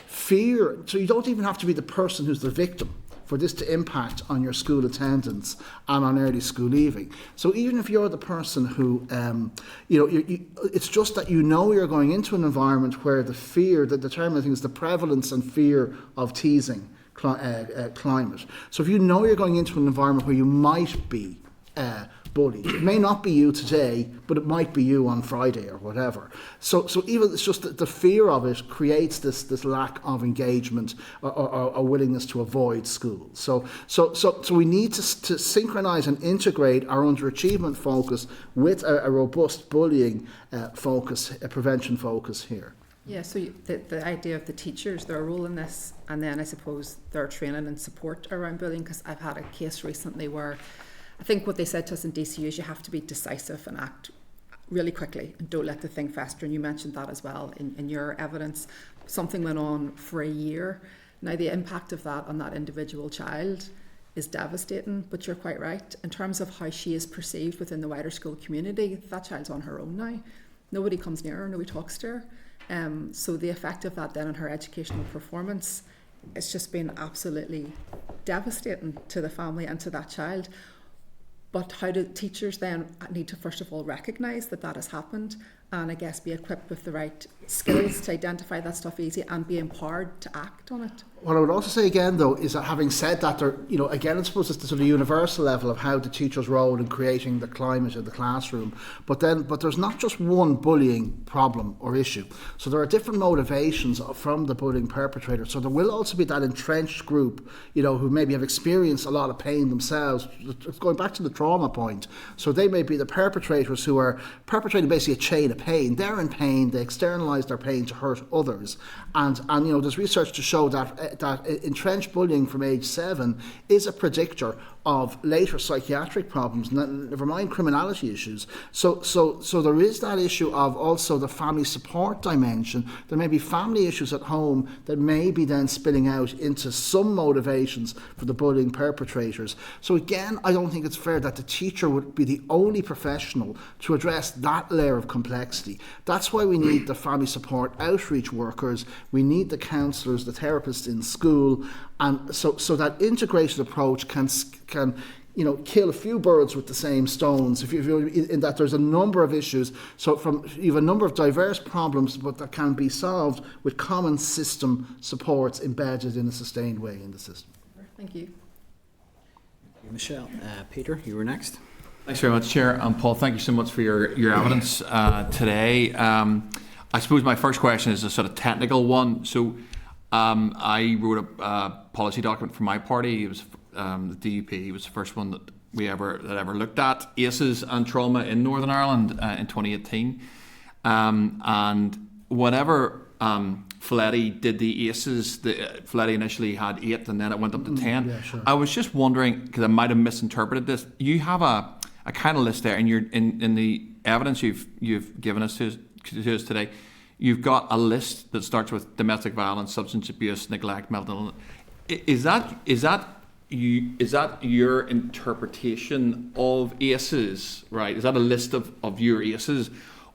fear, so you don't even have to be the person who's the victim for this to impact on your school attendance and on early school leaving. So even if you're the person who, it's just that you're going into an environment where the fear, the term I think is the prevalence and fear of teasing climate. So if you're going into an environment where you might be bullied, it may not be you today, but it might be you on Friday or whatever. So even it's just that the fear of it creates this lack of engagement or a willingness to avoid school. So we need to synchronise and integrate our underachievement focus with a robust bullying focus, a prevention focus here. Yeah, so the idea of the teachers, their role in this, and then I suppose their training and support around bullying, because I've had a case recently where I think what they said to us in DCU is you have to be decisive and act really quickly and don't let the thing fester. And you mentioned that as well in your evidence. Something went on for a year. Now the impact of that on that individual child is devastating, but you're quite right. In terms of how she is perceived within the wider school community, that child's on her own now. Nobody comes near her, nobody talks to her. So the effect of that then on her educational performance, it's just been absolutely devastating to the family and to that child. But how do teachers then need to first of all recognise that has happened, and I guess be equipped with the right skills to identify that stuff easy and be empowered to act on it? What I would also say again, though, is that having said that, again, I suppose it's the sort of universal level of how the teacher's role in creating the climate of the classroom. But there's not just one bullying problem or issue. So there are different motivations from the bullying perpetrator. So there will also be that entrenched group, who maybe have experienced a lot of pain themselves. Going back to the trauma point, so they may be the perpetrators who are perpetrating basically a chain of pain. They're in pain. They externalise their pain to hurt others. And there's research to show that entrenched bullying from age 7 is a predictor of later psychiatric problems, never mind criminality issues. So there is that issue of also the family support dimension. There may be family issues at home that may be then spilling out into some motivations for the bullying perpetrators. So again, I don't think it's fair that the teacher would be the only professional to address that layer of complexity. That's why we need the family support outreach workers, we need the counsellors, the therapists in school, and so that integrated approach can kill a few birds with the same stones. If you in that there's a number of issues, so you have a number of diverse problems, but that can be solved with common system supports embedded in a sustained way in the system. Thank you. Michelle. Peter, you were next. Thanks very much, Chair. Paul, thank you so much for your evidence today. I suppose my first question is a sort of technical one. So I wrote a policy document for my party. It was the DUP. It was the first one that ever looked at ACEs and trauma in Northern Ireland in 2018. And whenever Fletty did the ACEs, Fletty initially had 8 and then it went up to 10. Yeah, sure. I was just wondering, because I might have misinterpreted this, you have a kind of list there in the evidence you've given us to us today. You've got a list that starts with domestic violence, substance abuse, neglect, mental illness. Is that your interpretation of ACEs, right? Is that a list of your ACEs,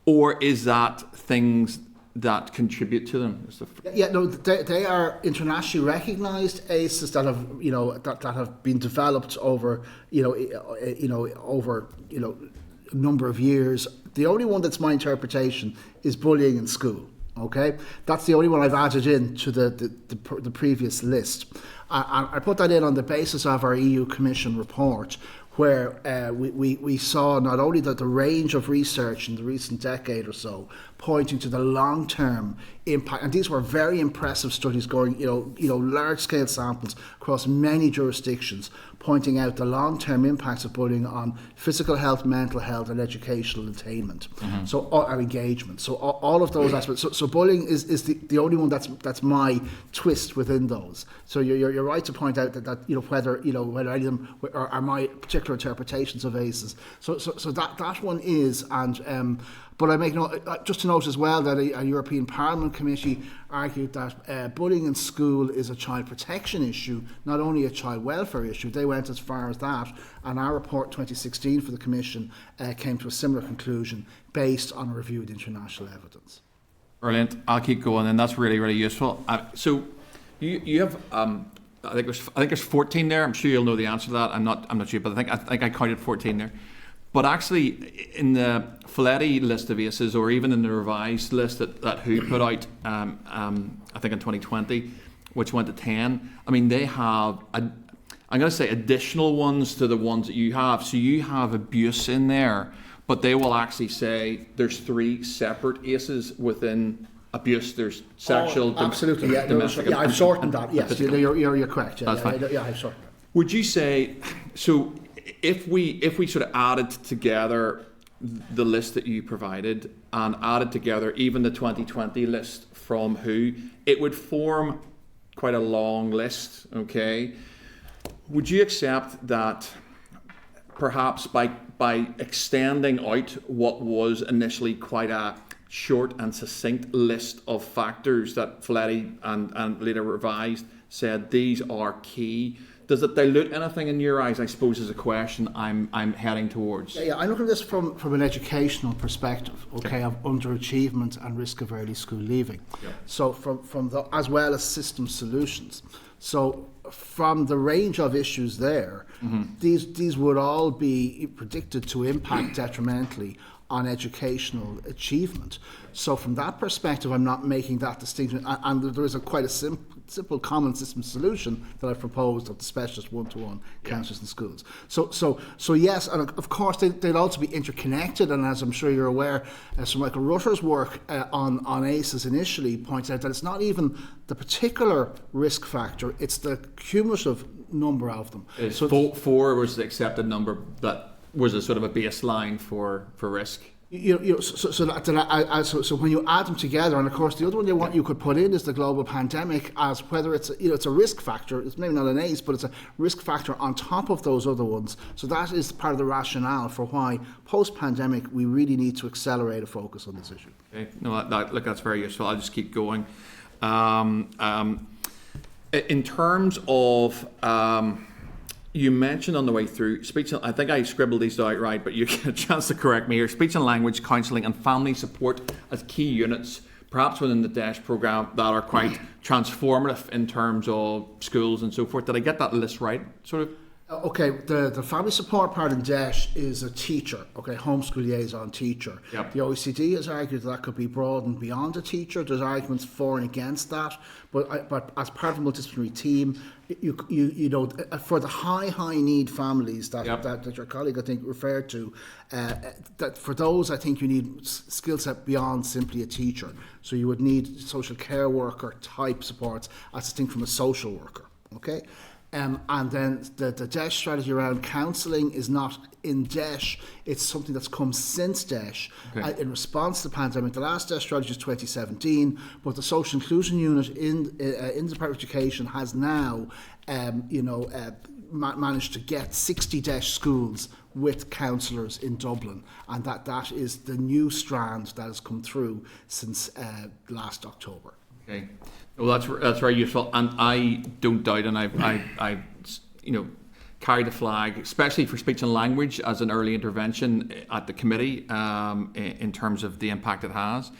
or is that things that contribute to them? Yeah, no, they are internationally recognised ACEs that have, that have been developed over, over a number of years. The only one that's my interpretation is bullying in school. Okay, that's the only one I've added in to the previous list. I put that in on the basis of our EU Commission report, where we saw not only that the range of research in the recent decade or so pointing to the long-term impact, and these were very impressive studies going, large-scale samples across many jurisdictions, pointing out the long-term impacts of bullying on physical health, mental health, and educational attainment. Mm-hmm. So our engagement. So all of those aspects. So bullying is the only one that's my twist within those. So you're right to point out that whether any of them are my particular interpretations of ACEs. So that one is, and but I make note, just to note as well, that a European Parliament committee argued that bullying in school is a child protection issue, not only a child welfare issue. They went as far as that, and our report 2016 for the Commission came to a similar conclusion based on reviewed international evidence. Brilliant. I'll keep going, and that's really, really useful. So you have I think there's 14 there. I'm sure you'll know the answer to that. I'm not sure, but I think I counted 14 there. But actually, in the Fletty list of ACEs, or even in the revised list that WHO put out, I think in 2020, which went to 10, I mean, they have, I'm going to say, additional ones to the ones that you have. So you have abuse in there, but they will actually say there's 3 separate ACEs within abuse. There's sexual, absolutely, domestic. I've shortened that. Yes, you're correct. That's fine. I've shortened that. Would you say so? If we sort of added together the list that you provided and added together even the 2020 list from WHO, it would form quite a long list. Okay, would you accept that perhaps by extending out what was initially quite a short and succinct list of factors that Fletty and later revised said these are key, does it dilute anything in your eyes, I suppose, is a question I'm heading towards? Yeah, I look at this from an educational perspective, okay, of underachievement and risk of early school leaving. Yep. So from the, as well as system solutions. So from the range of issues there, mm-hmm. these would all be predicted to impact detrimentally on educational achievement. So from that perspective, I'm not making that distinction. And there is quite a simple common system solution that I've proposed of the specialist one-to-one counsellors in schools. So yes, and of course they'd also be interconnected. And as I'm sure you're aware, Sir Michael Rutter's work on ACEs initially points out that it's not even the particular risk factor, it's the cumulative number of them. So 4 was the accepted number that was a sort of a baseline for risk. So when you add them together, and of course the other one you could put in is the global pandemic, as whether it's it's a risk factor. It's maybe not an ACE, but it's a risk factor on top of those other ones. So that is part of the rationale for why post-pandemic we really need to accelerate a focus on this issue. Okay, no, look, that's very useful. I'll just keep going. In terms of you mentioned on the way through speech, I think I scribbled these out right, but you get a chance to correct me here. Speech and language counselling and family support as key units, perhaps within the DASH programme, that are quite transformative in terms of schools and so forth. Did I get that list right, sort of? Okay, the family support part in DESH is a teacher, okay, homeschool liaison teacher. Yep. The OECD has argued that could be broadened beyond a teacher. There's arguments for and against that, but as part of a multidisciplinary team, you know, for the high need families that, Yep. that your colleague I think referred to, that for those I think you need skill set beyond simply a teacher. So you would need social care worker type supports as distinct from a social worker. Okay. And then the DESH strategy around counselling is not in DESH, it's something that's come since DESH in response to the pandemic. The last DESH strategy is 2017, but the social inclusion unit in the Department of Education has now managed to get 60 DESH schools with counsellors in Dublin, and that is the new strand that has come through since last October. Okay. Well, that's very useful, and I don't doubt, and I carry the flag, especially for speech and language as an early intervention at the committee in terms of the impact it has.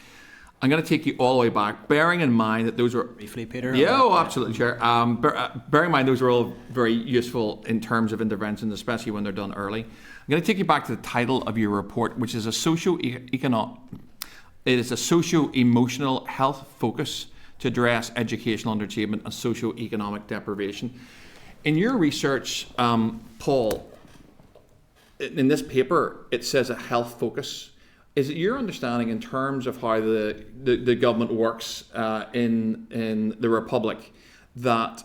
I'm going to take you all the way back, bearing in mind that those were Briefly, Peter. Yeah, oh, absolutely, Chair. Bearing in mind those are all very useful in terms of interventions, especially when they're done early. I'm going to take you back to the title of your report, which is a socio-emotional health focus to address educational underachievement and socio-economic deprivation. In your research, Paul, in this paper, it says a health focus. Is it your understanding in terms of how the government works in the Republic that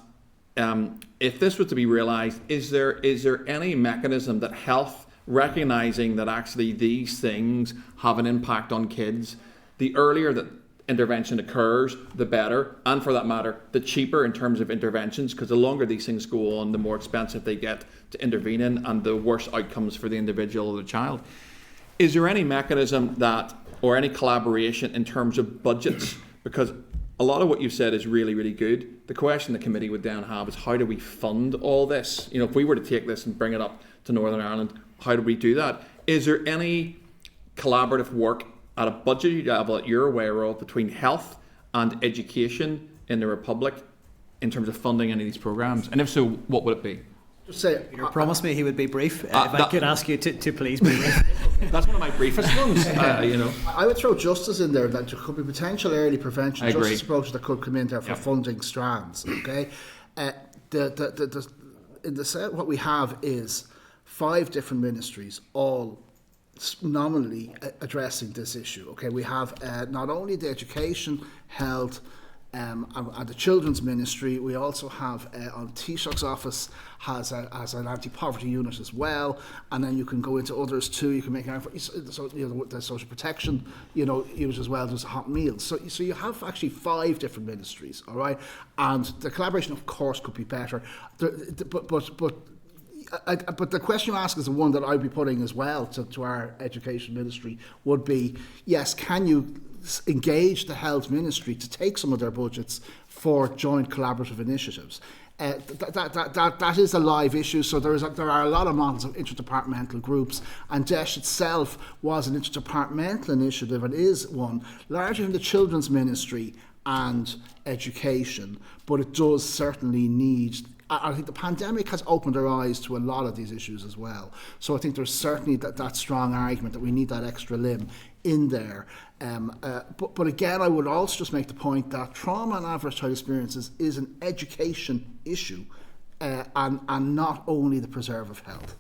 if this was to be realised, is there any mechanism that health, recognising that actually these things have an impact on kids, the earlier that intervention occurs, the better, and for that matter, the cheaper in terms of interventions, because the longer these things go on, the more expensive they get to intervene in, and the worse outcomes for the individual or the child. Is there any mechanism that, or any collaboration in terms of budgets? Because a lot of what you've said is really, really good. The question the committee would then have is how do we fund all this? You know, if we were to take this and bring it up to Northern Ireland, how do we do that? Is there any collaborative work at a budget level that you're aware of between health and education in the Republic in terms of funding any of these programmes? And if so, what would it be? Just say, Peter promised me he would be brief. If I could ask you to please be brief. That's one of my briefest ones, I would throw justice in there, that there could be potential early prevention justice approaches that could come in there for funding strands. Okay, in the set, what we have is 5 different ministries, all nominally addressing this issue. Okay, we have not only the education, health, and the children's ministry. We also have Taoiseach's office has an anti-poverty unit as well, and then you can go into others too. You can make the social protection unit as well. There's hot meals. So you have actually 5 different ministries. All right, and the collaboration, of course, could be better. But the question you ask is the one that I'd be putting as well to our education ministry would be, yes, can you engage the health ministry to take some of their budgets for joint collaborative initiatives? That is a live issue. So there are a lot of models of interdepartmental groups, and DESH itself was an interdepartmental initiative and is one largely in the children's ministry and education, but it does certainly need. I think the pandemic has opened our eyes to a lot of these issues as well. So I think there's certainly that strong argument that we need that extra limb in there. But again, I would also just make the point that trauma and adverse child experiences is an education issue and not only the preserve of health.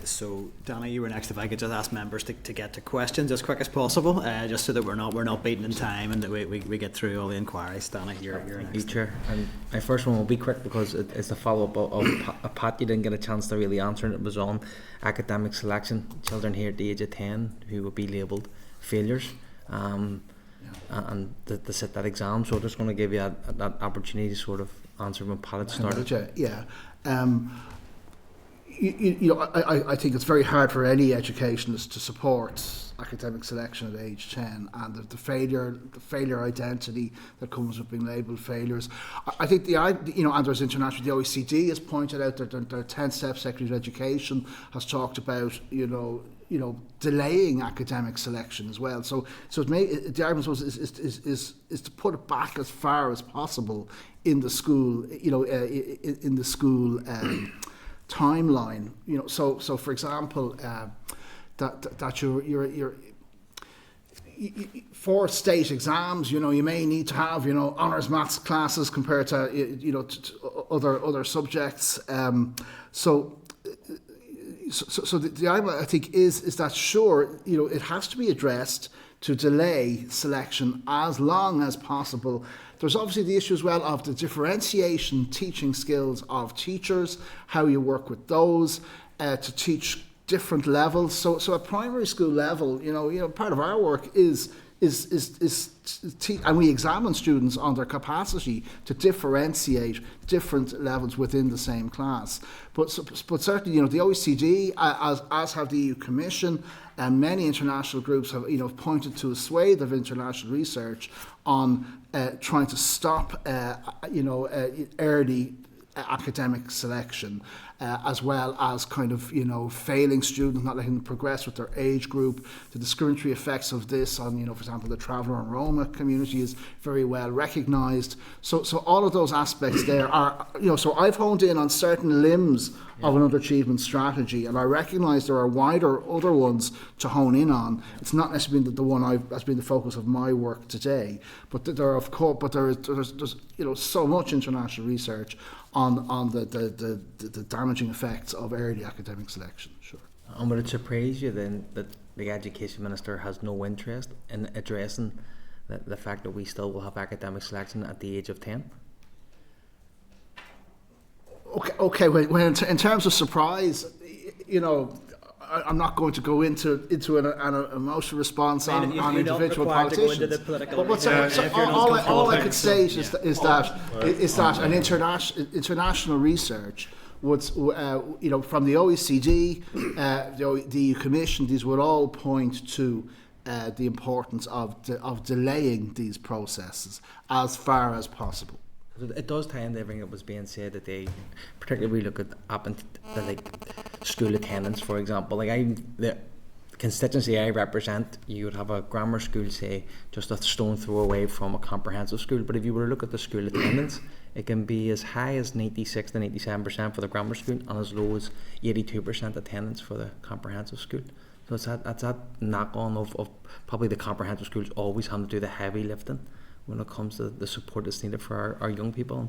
So Dana, you were next. If I could just ask members to get to questions as quick as possible, just so that we're not beaten in time and that we get through all the inquiries. Dana, you're next. Thank you, Chair. And my first one will be quick because it's a follow-up of a Pat you didn't get a chance to really answer, and it was on academic selection. Children here at the age of 10 who will be labelled failures and to sit that exam. So I'm just going to give you that opportunity to sort of answer when Pat had started. Yeah. I think it's very hard for any educationalist to support academic selection at age 10 and the failure identity that comes with being labelled failures. I think and there's international, the OECD has pointed out that their 10-step Secretary of Education has talked about delaying academic selection as well. So the argument is to put it back as far as possible in the school, in the school timeline. So for example, that you're for state exams, you may need to have, honours maths classes compared to, to other subjects. So the idea, I think, is that sure, it has to be addressed to delay selection as long as possible. There's obviously the issue as well of the differentiation teaching skills of teachers, how you work with those to teach different levels. So at primary school level, part of our work is and we examine students on their capacity to differentiate different levels within the same class. But certainly, the OECD, as have the EU Commission, and many international groups have, pointed to a swathe of international research on trying to stop, early academic selection, as well as kind of, failing students, not letting them progress with their age group. The discriminatory effects of this on, for example, the traveller and Roma community is very well recognised. So all of those aspects there are, so I've honed in on certain limbs of an underachievement strategy, and I recognise there are wider other ones to hone in on. It's not necessarily the one that's been the focus of my work today, but there's so much international research on the damaging effects of early academic selection. Sure. And would it surprise you then that the Education Minister has no interest in addressing the fact that we still will have academic selection at the age of 10? Okay. When in terms of surprise, I'm not going to go into an emotional response on individual politicians. All I could say is that an international research would, from the OECD, the EU Commission, these would all point to the importance of delaying these processes as far as possible. It does tie into everything that was being said that they, particularly we look at school attendance, for example. The constituency I represent, you would have a grammar school, say, just a stone throw away from a comprehensive school. But if you were to look at the school attendance, it can be as high as 96 to 97% for the grammar school and as low as 82% attendance for the comprehensive school. So it's that knock-on of probably the comprehensive schools always having to do the heavy lifting when it comes to the support that's needed for our young people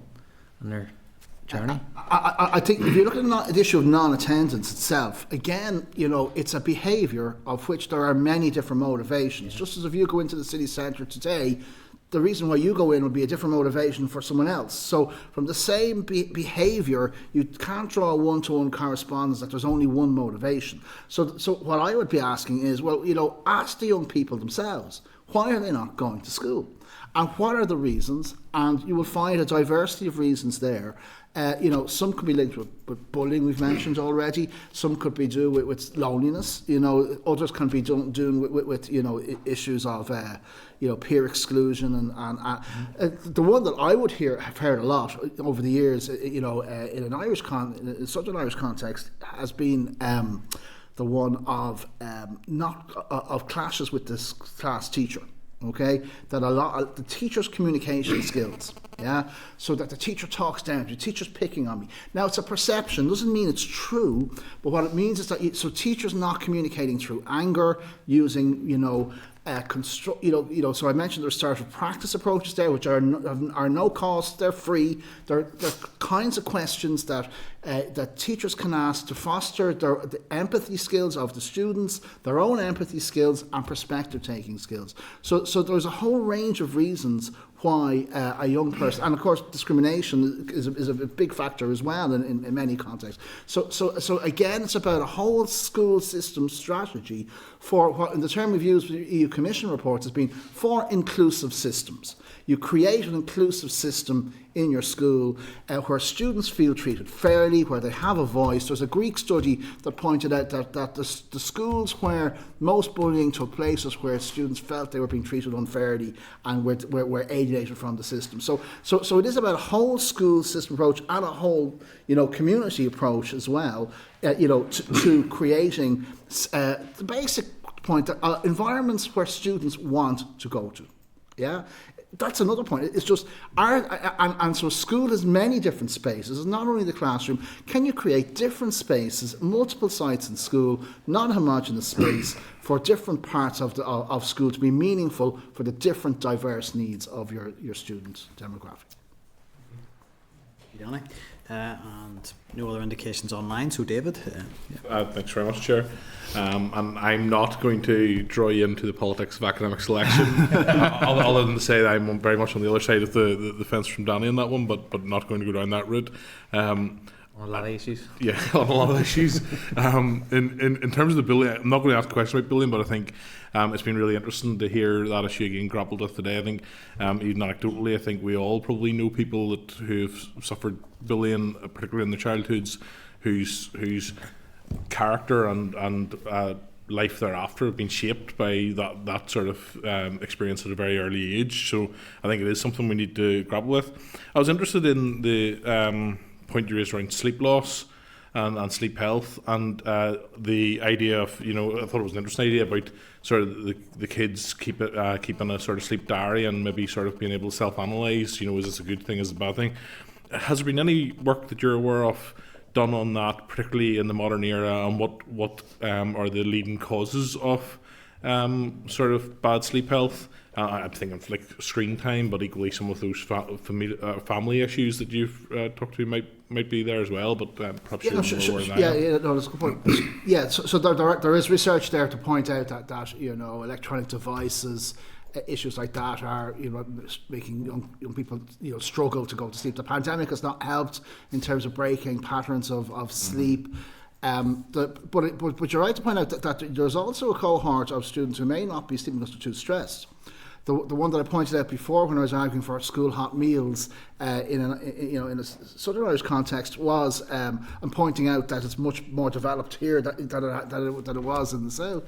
and their journey. I think if you look at the issue of non-attendance itself, again, it's a behaviour of which there are many different motivations. Just as if you go into the city centre today, the reason why you go in would be a different motivation for someone else. So from the same behaviour, you can't draw a one-to-one correspondence that there's only one motivation. So what I would be asking is, ask the young people themselves, why are they not going to school? And what are the reasons? And you will find a diversity of reasons there. Some could be linked with bullying, we've mentioned already. Some could be due with loneliness. Others can be doing with issues of peer exclusion and the one that I would have heard a lot over the years, in an such an Irish context, has been the one of of clashes with this class teacher. Okay, that a lot of the teacher's communication skills, so that the teacher talks down to the teacher's picking on me. Now it's a perception, doesn't mean it's true, but what it means is that so teachers not communicating through anger, using so I mentioned there's sort of practice approaches there, which are no cost, they're free. They're kinds of questions that teachers can ask to foster the empathy skills of the students, their own empathy skills and perspective taking skills. So there's a whole range of reasons why a young person, and of course discrimination is a big factor as well in many contexts. So again, it's about a whole school system strategy for what, in the term we've used with the EU Commission reports, has been for inclusive systems. You create an inclusive system in your school where students feel treated fairly, where they have a voice. There's a Greek study that pointed out that the schools where most bullying took place was where students felt they were being treated unfairly and were alienated from the system. So it is about a whole school system approach and a whole community approach as well, to creating the basic point that environments where students want to go to. Yeah. that's another point. It's just and so school has many different spaces. It's not only the classroom. Can you create different spaces, multiple sites in school, non-homogeneous space for different parts of school to be meaningful for the different diverse needs of your student demographic? Danny. And no other indications online. So, David. Thanks very much, Chair. And I'm not going to draw you into the politics of academic selection, other than to say that I'm very much on the other side of the fence from Danny on that one, but not going to go down that route. On a lot of issues. Yeah, on a lot of issues. In terms of the bullying, I'm not going to ask a question about bullying, but I think it's been really interesting to hear that issue again grappled with today. I think even anecdotally, I think we all probably know people who have suffered bullying, particularly in their childhoods, whose character and life thereafter have been shaped by that sort of experience at a very early age. So I think it is something we need to grapple with. I was interested in the point you raised around sleep loss and sleep health, and the idea of, I thought it was an interesting idea about sort of the kids keeping a sort of sleep diary and maybe sort of being able to self-analyse, is this a good thing, is it a bad thing? Has there been any work that you're aware of done on that, particularly in the modern era, and what are the leading causes of sort of bad sleep health? I'm thinking of like screen time, but equally some of those family issues that you've talked to might be there as well. But perhaps you're more aware than I am. No, that's a good point. Yeah, so there is research there to point out that electronic devices, issues like that are making young people struggle to go to sleep. The pandemic has not helped in terms of breaking patterns of sleep. But you're right to point out that there's also a cohort of students who may not be sleeping because they're too stressed. The one that I pointed out before when I was arguing for school hot meals in a Southern Irish context was I'm pointing out that it's much more developed here than it was in the South.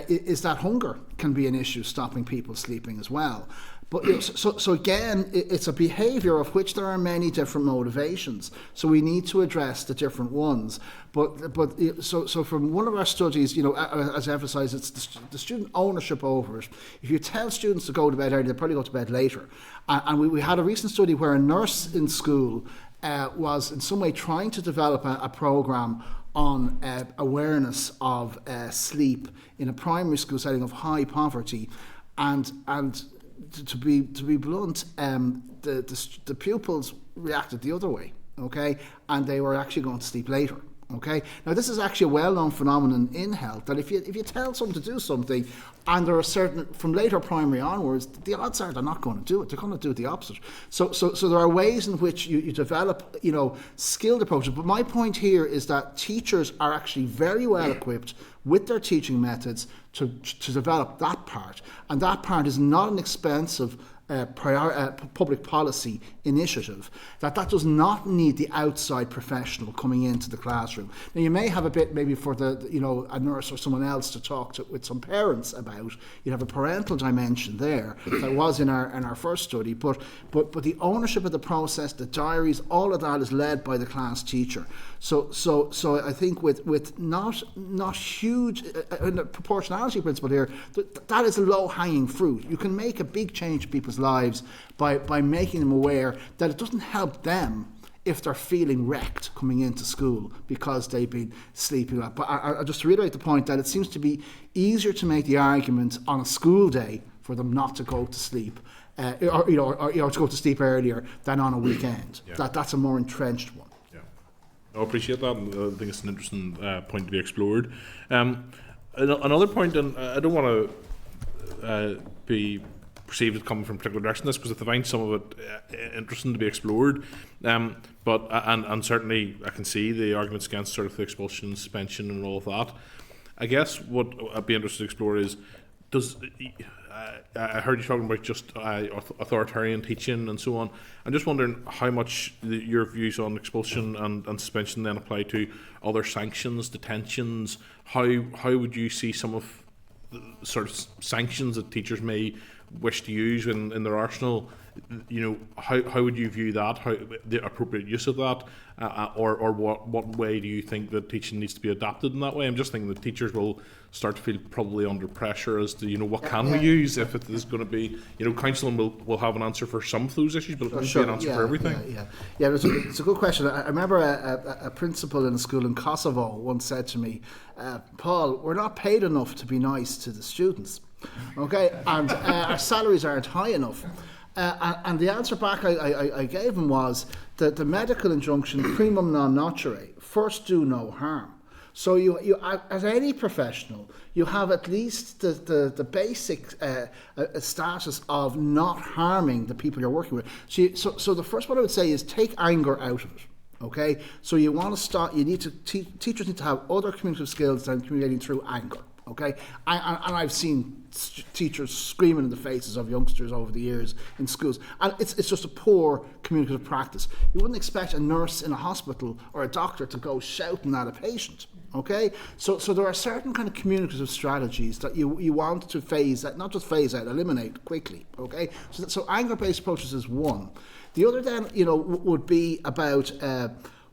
Is that hunger can be an issue stopping people sleeping as well. But so again, it's a behaviour of which there are many different motivations. So we need to address the different ones. So from one of our studies, as emphasised, it's the student ownership over it. If you tell students to go to bed early, they'll probably go to bed later. And we had a recent study where a nurse in school was in some way trying to develop a programme on awareness of sleep in a primary school setting of high poverty, and to be blunt, the pupils reacted the other way, okay, and they were actually going to sleep later. Okay. Now this is actually a well-known phenomenon in health that if you tell someone to do something, and there are certain from later primary onwards, the odds are they're not going to do it. They're going to do the opposite. So there are ways in which you develop skilled approaches. But my point here is that teachers are actually very well equipped with their teaching methods to develop that part, and that part is not an expensive public policy initiative, that does not need the outside professional coming into the classroom. Now you may have a bit maybe for a nurse or someone else to talk to with some parents about. You have a parental dimension there that was in our first study, but the ownership of the process, the diaries, all of that is led by the class teacher. So I think with not huge proportionality principle here, that is a low hanging fruit. You can make a big change in people's lives by making them aware that it doesn't help them if they're feeling wrecked coming into school because they've been sleeping up. But I just to reiterate the point that it seems to be easier to make the argument on a school day for them not to go to sleep, or to go to sleep earlier than on a weekend. Yeah. That's a more entrenched one. Yeah, I appreciate that. I think it's an interesting point to be explored. Another point, and I don't want to be perceived as coming from a particular direction this, because I find some of it interesting to be explored, but certainly I can see the arguments against sort of the expulsion, suspension and all of that. I guess what I'd be interested to explore is, I heard you talking about just authoritarian teaching and so on. I'm just wondering how much your views on expulsion and suspension then apply to other sanctions, detentions. How would you see some of the sort of sanctions that teachers may wish to use in their arsenal, you know, how would you view that? How the appropriate use of that, or what way do you think that teaching needs to be adapted in that way? I'm just thinking that teachers will start to feel probably under pressure as to, you know, what can we use if it is going to be, you know, counselling will have an answer for some of those issues, but it won't be an answer for everything. It's a good question. I remember a principal in a school in Kosovo once said to me, Paul, we're not paid enough to be nice to the students, okay, and our salaries aren't high enough. And the answer back I gave him was that the medical injunction, primum non nocere, first do no harm. So you as any professional, you have at least the basic status of not harming the people you're working with. So the first one I would say is take anger out of it. Okay, so you want to start. You need to teachers need to have other communicative skills than communicating through anger. Okay, and I've seen teachers screaming in the faces of youngsters over the years in schools, and it's just a poor communicative practice. You wouldn't expect a nurse in a hospital or a doctor to go shouting at a patient. Okay, so there are certain kind of communicative strategies that you want to phase out, not just phase out, eliminate quickly. Okay, so anger-based approaches is one. The other then, you know, would be about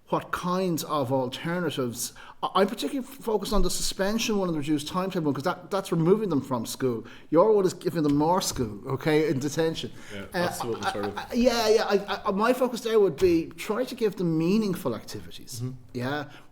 what kinds of alternatives. I'm particularly focused on the suspension one and the reduced timetable because that's removing them from school. Your one is giving them more school, okay, in detention. Yeah, that's sort of. My focus there would be try to give them meaningful activities,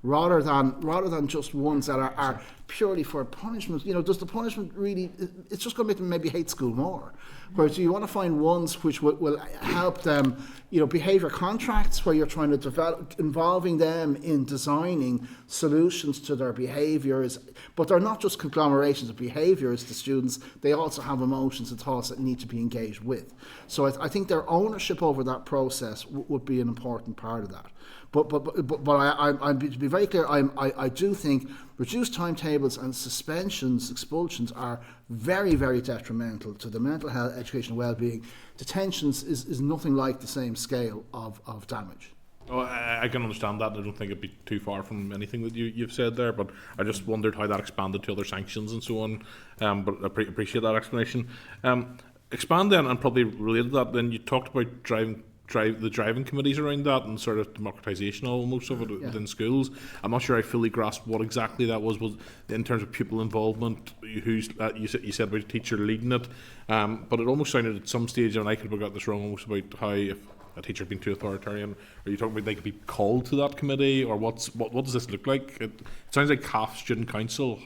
rather than just ones that are purely for punishment. You know, does the punishment really? It's just going to make them maybe hate school more. Whereas you want to find ones which will help them, you know, behaviour contracts where you're trying to develop, involving them in designing solutions to their behaviours, but they're not just conglomerations of behaviours to students, they also have emotions and thoughts that need to be engaged with. So I think their ownership over that process would be an important part of that. But to be very clear, I do think reduced timetables and suspensions, expulsions are very, very detrimental to the mental health, educational well-being. Detentions is nothing like the same scale of damage. Oh, I can understand that. I don't think it'd be too far from anything that you've said there, but I just wondered how that expanded to other sanctions and so on. But I appreciate that explanation. Expand then, and probably related to that, then you talked about the driving committees around that and sort of democratisation almost of it within schools. I'm not sure I fully grasped what exactly that was in terms of pupil involvement. You said about a teacher leading it, but it almost sounded at some stage, and I could have got this wrong, almost about how if a teacher being too authoritarian, are you talking about they could be called to that committee, or what does this look like? It sounds like CAF Student Council,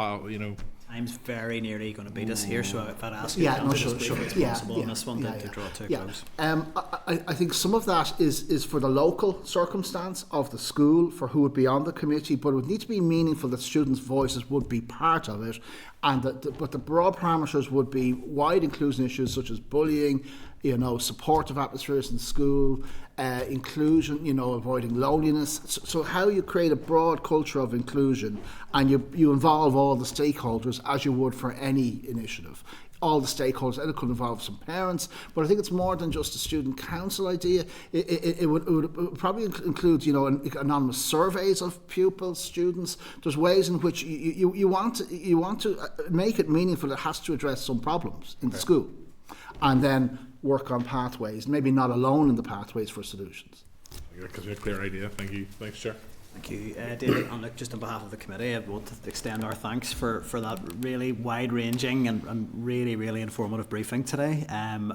Time's very nearly going to beat us here, so if I'd ask you to just brief as possible on this one to draw to a close. I think some of that is for the local circumstance of the school, for who would be on the committee, but it would need to be meaningful that students' voices would be part of it, and but the broad parameters would be wide inclusion issues such as bullying, you know, supportive atmospheres in school, inclusion, you know, avoiding loneliness. So how you create a broad culture of inclusion, and you involve all the stakeholders as you would for any initiative. All the stakeholders, and it could involve some parents, but I think it's more than just a student council idea. It would probably include, you know, anonymous surveys of pupils, students. There's ways in which you want to make it meaningful. It has to address some problems in the school, and then work on pathways, maybe not alone in the pathways for solutions. Because you have a clear idea. Thank you. Thanks, Chair. Thank you, David. And look, just on behalf of the committee, I want to extend our thanks for that really wide-ranging and really, really informative briefing today. And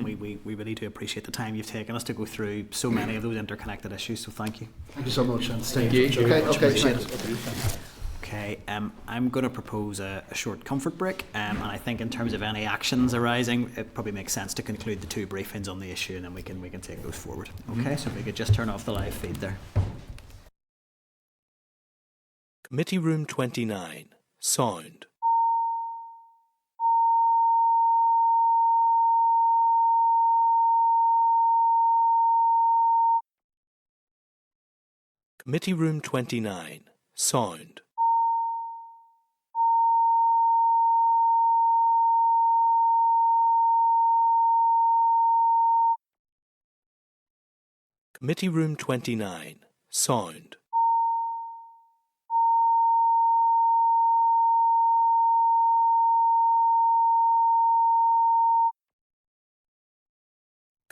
we really do appreciate the time you've taken us to go through so many of those interconnected issues, so thank you. Thank you so much, and stay in touch. Okay. Okay, I'm going to propose a short comfort break, and I think in terms of any actions arising, it probably makes sense to conclude the two briefings on the issue, and then we can take those forward. Okay, so if we could just turn off the live feed there. Committee Room 29. Sound. Committee Room 29. Sound. Committee Room 29. Sound.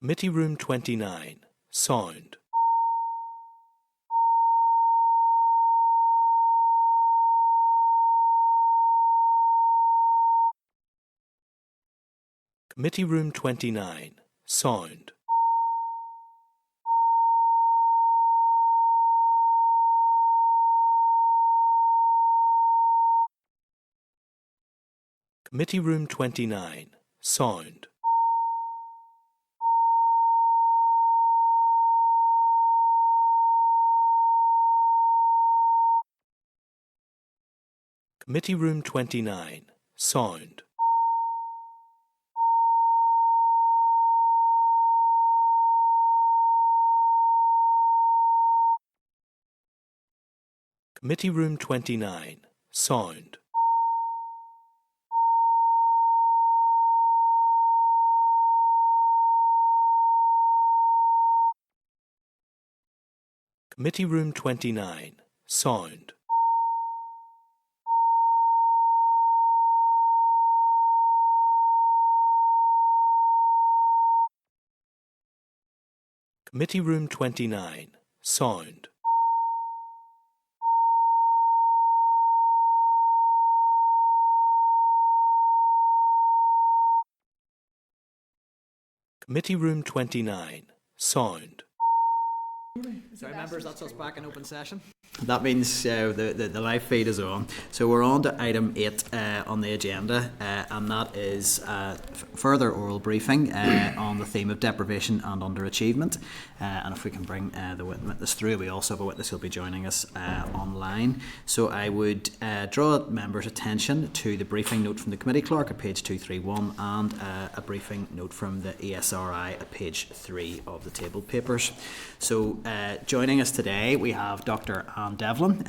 Committee Room 29, Sound. Committee Room 29, Sound. Committee Room 29, Sound. Committee Room 29, Sound. Committee Room 29, Sound. Committee Room 29, Sound. Committee Room 29, Sound. Committee Room 29, Sound. Sorry, members, that's us back in open session. That means the live feed is on. So we're on to item 8 on the agenda, and that is further oral briefing on the theme of deprivation and underachievement. And if we can bring the witness through, we also have a witness who'll be joining us online. So I would draw members' attention to the briefing note from the committee clerk at page 231 and a briefing note from the ESRI at page 3 of the tabled papers. So joining us today, we have Dr. Anne Devlin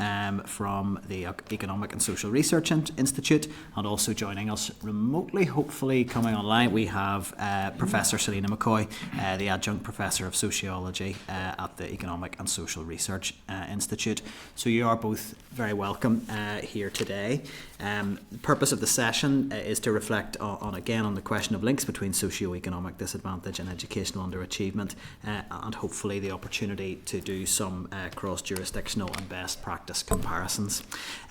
from the Economic and Social Research Institute, and also joining us remotely, hopefully coming online, we have Professor Selina McCoy, the Adjunct Professor of Sociology at the Economic and Social Research Institute. So you are both very welcome here today. The purpose of the session is to reflect on the question of links between socio-economic disadvantage and educational underachievement, and hopefully the opportunity to do some cross-jurisdictional and best practice comparisons.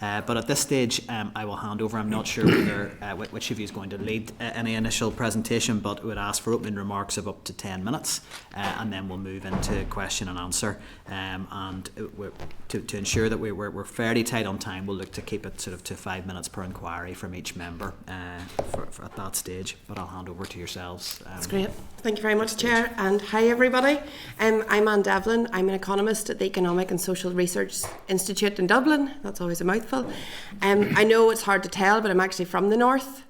But at this stage, I will hand over. I'm not sure whether which of you is going to lead any initial presentation, but would ask for opening remarks of up to 10 minutes, and then we'll move into question and answer. And to ensure that we're fairly tight on time, we'll look to keep it sort of to 5 minutes per inquiry from each member for at that stage. But I'll hand over to yourselves. That's great. Thank you very much, Chair, and hi everybody. I'm Anne Devlin. I'm an economist at the Economic and Social Research Institute in Dublin. That's always a mouthful. I know it's hard to tell, but I'm actually from the north.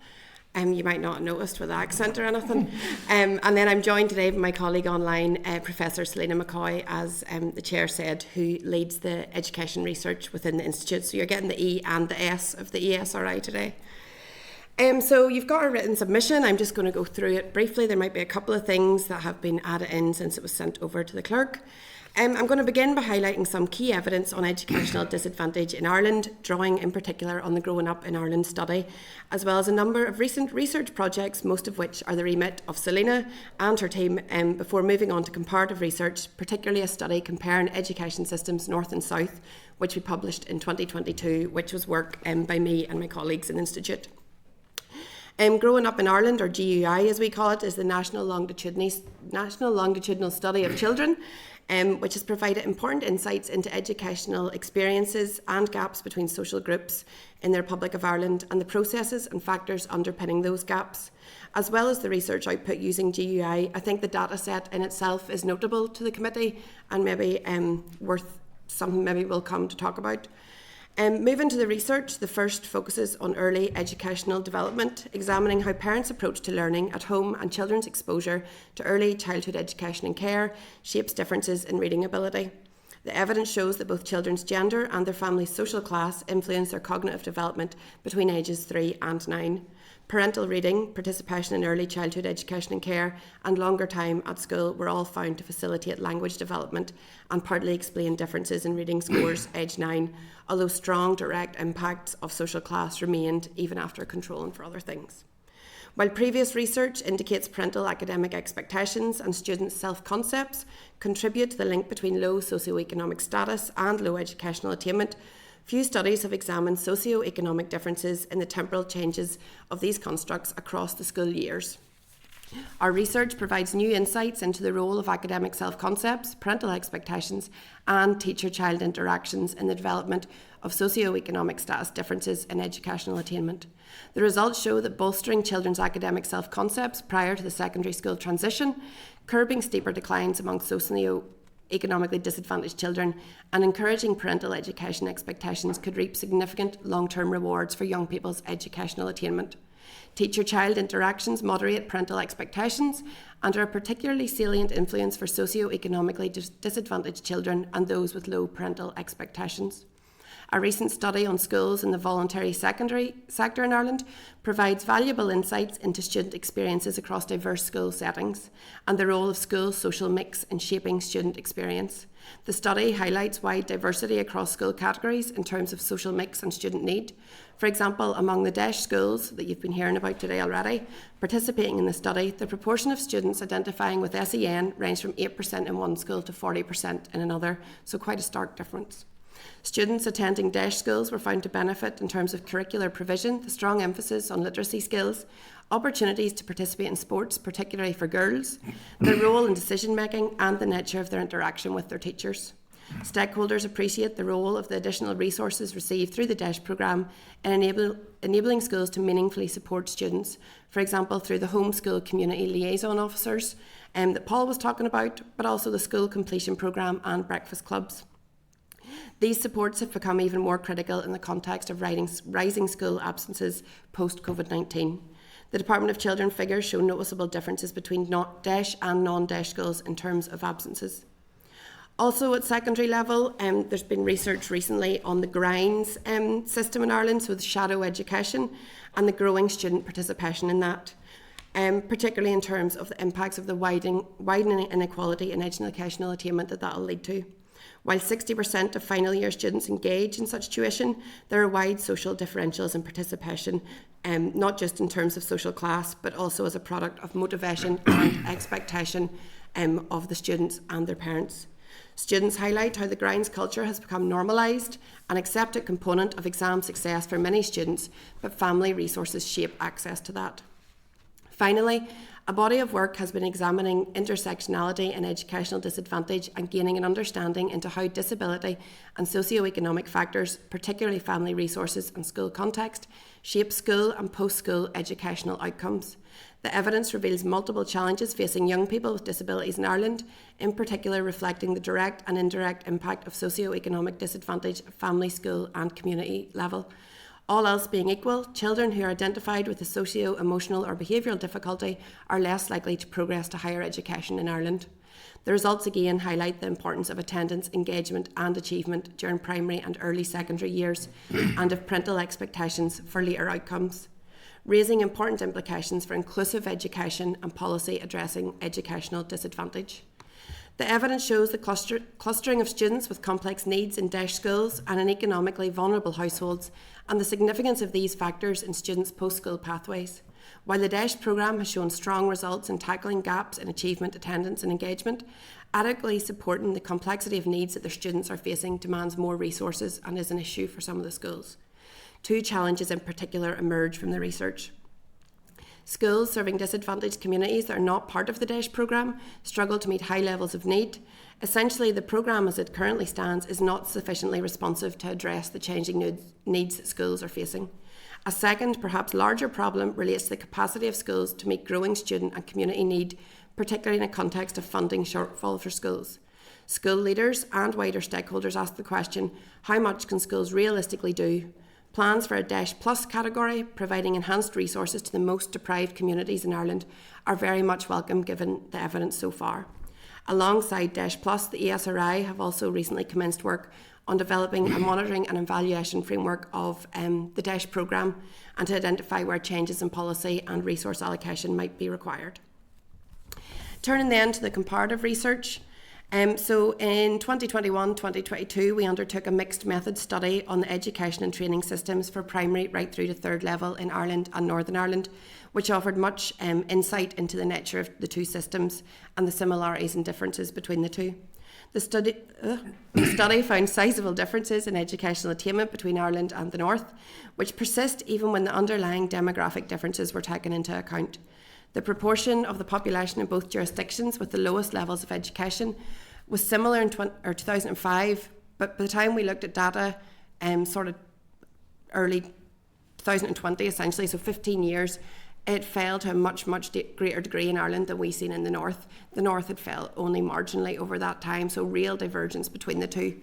You might not have noticed with the accent or anything. And then I'm joined today by my colleague online, Professor Selina McCoy, as the Chair said, who leads the education research within the Institute. So you're getting the E and the S of the ESRI today. So you've got a written submission. I'm just going to go through it briefly. There might be a couple of things that have been added in since it was sent over to the clerk. I'm going to begin by highlighting some key evidence on educational disadvantage in Ireland, drawing in particular on the Growing Up in Ireland study, as well as a number of recent research projects, most of which are the remit of Selina and her team, before moving on to comparative research, particularly a study comparing education systems north and south, which we published in 2022, which was work by me and my colleagues in the Institute. Growing Up in Ireland, or GUI as we call it, is the National Longitudinal Study of Children, which has provided important insights into educational experiences and gaps between social groups in the Republic of Ireland and the processes and factors underpinning those gaps. As well as the research output using GUI, I think the data set in itself is notable to the committee and maybe worth something maybe we'll come to talk about. Moving to the research, the first focuses on early educational development, examining how parents' approach to learning at home and children's exposure to early childhood education and care shapes differences in reading ability. The evidence shows that both children's gender and their family's social class influence their cognitive development between ages 3 and 9. Parental reading, participation in early childhood education and care, and longer time at school were all found to facilitate language development and partly explain differences in reading scores aged 9, although strong direct impacts of social class remained even after controlling for other things. While previous research indicates parental academic expectations and students' self-concepts contribute to the link between low socioeconomic status and low educational attainment, few studies have examined socioeconomic differences in the temporal changes of these constructs across the school years. Our research provides new insights into the role of academic self-concepts, parental expectations, and teacher-child interactions in the development of socioeconomic status differences in educational attainment. The results show that bolstering children's academic self-concepts prior to the secondary school transition, curbing steeper declines among socioeconomically disadvantaged children, and encouraging parental education expectations could reap significant long-term rewards for young people's educational attainment. Teacher-child interactions moderate parental expectations and are a particularly salient influence for socioeconomically disadvantaged children and those with low parental expectations. A recent study on schools in the voluntary secondary sector in Ireland provides valuable insights into student experiences across diverse school settings and the role of school social mix in shaping student experience. The study highlights wide diversity across school categories in terms of social mix and student need. For example, among the DEIS schools that you've been hearing about today already, participating in the study, the proportion of students identifying with SEN ranged from 8% in one school to 40% in another, so quite a stark difference. Students attending DEIS schools were found to benefit in terms of curricular provision, the strong emphasis on literacy skills, opportunities to participate in sports, particularly for girls, their role in decision making, and the nature of their interaction with their teachers. Stakeholders appreciate the role of the additional resources received through the DEIS programme in enabling schools to meaningfully support students, for example through the homeschool community liaison officers that Paul was talking about, but also the school completion programme and breakfast clubs. These supports have become even more critical in the context of rising school absences post-COVID-19. The Department of Children figures show noticeable differences between DEIS and non-DEIS schools in terms of absences. Also at secondary level, there's been research recently on the Grinds system in Ireland, so the shadow education and the growing student participation in that, particularly in terms of the impacts of the widening inequality in educational attainment that will lead to. While 60% of final year students engage in such tuition, there are wide social differentials in participation, not just in terms of social class, but also as a product of motivation and expectation of the students and their parents. Students highlight how the Grinds culture has become normalised, an accepted component of exam success for many students, but family resources shape access to that. Finally, a body of work has been examining intersectionality and educational disadvantage and gaining an understanding into how disability and socioeconomic factors, particularly family resources and school context, shape school and post-school educational outcomes. The evidence reveals multiple challenges facing young people with disabilities in Ireland, in particular reflecting the direct and indirect impact of socioeconomic disadvantage at family, school and community level. All else being equal, children who are identified with a socio-emotional or behavioural difficulty are less likely to progress to higher education in Ireland. The results again highlight the importance of attendance, engagement and achievement during primary and early secondary years and of parental expectations for later outcomes, raising important implications for inclusive education and policy addressing educational disadvantage. The evidence shows the clustering of students with complex needs in DEIS schools and in economically vulnerable households and the significance of these factors in students' post-school pathways. While the DEIS programme has shown strong results in tackling gaps in achievement, attendance and engagement, adequately supporting the complexity of needs that their students are facing demands more resources and is an issue for some of the schools. Two challenges in particular emerge from the research. Schools serving disadvantaged communities that are not part of the DEIS programme struggle to meet high levels of need. Essentially, the programme as it currently stands is not sufficiently responsive to address the changing needs that schools are facing. A second, perhaps larger problem relates to the capacity of schools to meet growing student and community need, particularly in a context of funding shortfall for schools. School leaders and wider stakeholders ask the question, how much can schools realistically do? Plans for a DEIS Plus category, providing enhanced resources to the most deprived communities in Ireland, are very much welcome given the evidence so far. Alongside DEIS Plus, the ESRI have also recently commenced work on developing a monitoring and evaluation framework of the DEIS programme and to identify where changes in policy and resource allocation might be required. Turning then to the comparative research, So in 2021-2022, we undertook a mixed method study on the education and training systems for primary right through to third level in Ireland and Northern Ireland, which offered much insight into the nature of the two systems and the similarities and differences between the two. The study found sizable differences in educational attainment between Ireland and the North, which persist even when the underlying demographic differences were taken into account. The proportion of the population in both jurisdictions with the lowest levels of education was similar in 2005, but by the time we looked at data, sort of early 2020 essentially, so 15 years, it fell to a much greater degree in Ireland than we've seen in the North. The North had fell only marginally over that time, so real divergence between the two.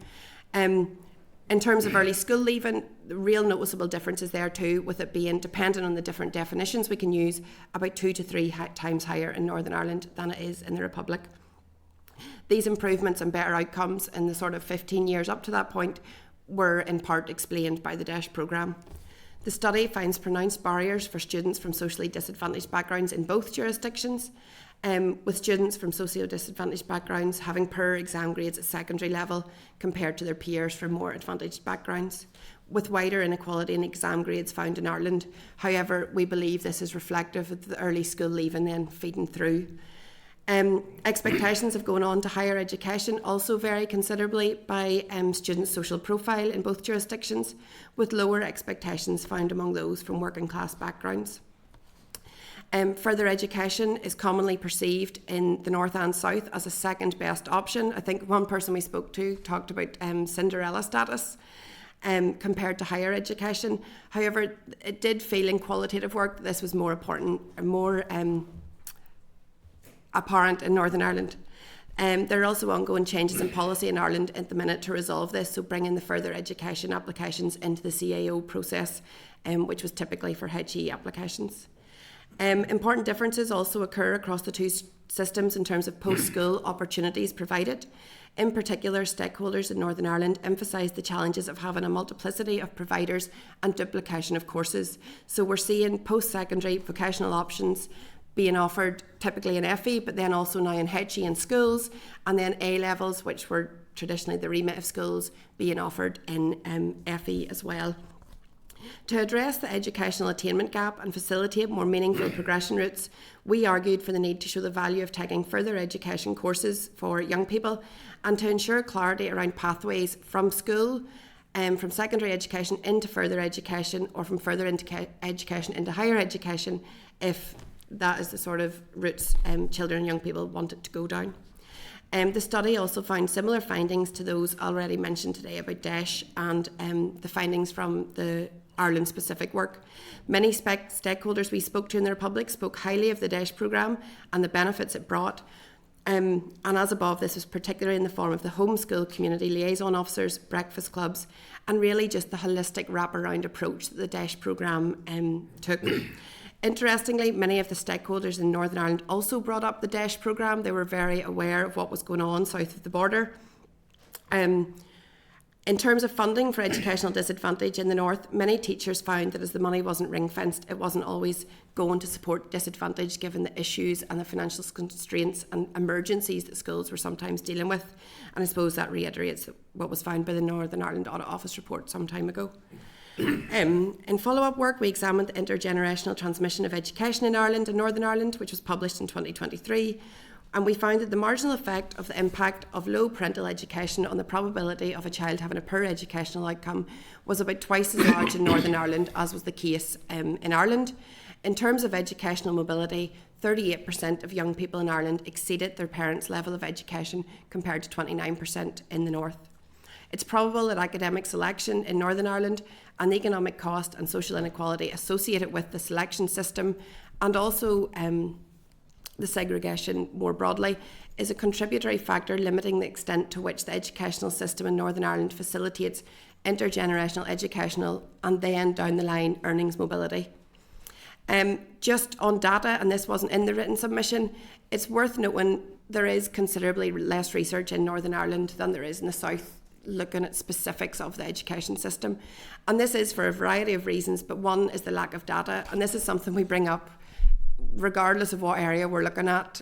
In terms of early school leaving, the real noticeable differences there too, with it being dependent on the different definitions we can use, about 2 to 3 times higher in Northern Ireland than it is in the Republic. These improvements and better outcomes in the sort of 15 years up to that point were in part explained by the DEIS programme. The study finds pronounced barriers for students from socially disadvantaged backgrounds in both jurisdictions, with students from socio-disadvantaged backgrounds having poorer exam grades at secondary level compared to their peers from more advantaged backgrounds, with wider inequality in exam grades found in Ireland. However, we believe this is reflective of the early school leaving then feeding through. Expectations of going on to higher education also vary considerably by students' social profile in both jurisdictions, with lower expectations found among those from working class backgrounds. Further education is commonly perceived in the North and South as a second best option. I think one person we spoke to talked about Cinderella status compared to higher education. However, it did feel in qualitative work that this was more important, more apparent in Northern Ireland. There are also ongoing changes in policy in Ireland at the minute to resolve this, so bringing the further education applications into the CAO process, which was typically for HE applications. Important differences also occur across the two systems in terms of post-school opportunities provided. In particular, stakeholders in Northern Ireland emphasised the challenges of having a multiplicity of providers and duplication of courses. So we're seeing post-secondary vocational options being offered typically in FE, but then also now in HE in schools, and then A-levels, which were traditionally the remit of schools, being offered in FE as well. To address the educational attainment gap and facilitate more meaningful progression routes, we argued for the need to show the value of taking further education courses for young people and to ensure clarity around pathways from school, from secondary education into further education, or from further education into higher education, if that is the sort of routes children and young people wanted to go down. The study also found similar findings to those already mentioned today about DEIS and the findings from the Ireland-specific work. Many stakeholders we spoke to in the Republic spoke highly of the DEIS programme and the benefits it brought. And as above, this was particularly in the form of the homeschool community liaison officers, breakfast clubs, and really just the holistic wraparound approach that the DEIS programme took. Interestingly, many of the stakeholders in Northern Ireland also brought up the DEIS programme. They were very aware of what was going on south of the border. In terms of funding for educational disadvantage in the North, many teachers found that as the money wasn't ring-fenced, it wasn't always going to support disadvantage given the issues and the financial constraints and emergencies that schools were sometimes dealing with. And I suppose that reiterates what was found by the Northern Ireland Audit Office report some time ago. In follow-up work, we examined the intergenerational transmission of education in Ireland and Northern Ireland, which was published in 2023. And we found that the marginal effect of the impact of low parental education on the probability of a child having a poor educational outcome was about twice as large in Northern Ireland as was the case in Ireland. In terms of educational mobility, 38% of young people in Ireland exceeded their parents' level of education compared to 29% in the North. It's probable that academic selection in Northern Ireland and the economic cost and social inequality associated with the selection system and also the segregation more broadly is a contributory factor limiting the extent to which the educational system in Northern Ireland facilitates intergenerational educational and then down the line earnings mobility. Just on data, and this wasn't in the written submission, it's worth noting there is considerably less research in Northern Ireland than there is in the South looking at specifics of the education system. And this is for a variety of reasons, but one is the lack of data, and this is something we bring up regardless of what area we're looking at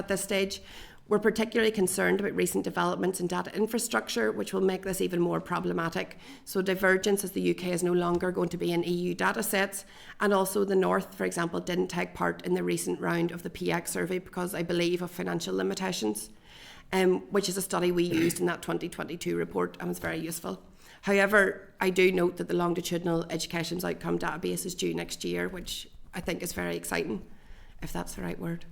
this stage. We're particularly concerned about recent developments in data infrastructure, which will make this even more problematic. So divergence, as the UK is no longer going to be in EU data sets, and also the North, for example, didn't take part in the recent round of the PX survey because I believe of financial limitations, which is a study we used in that 2022 report and was very useful. However, I do note that the longitudinal education's outcome database is due next year, which I think is very exciting, if that's the right word.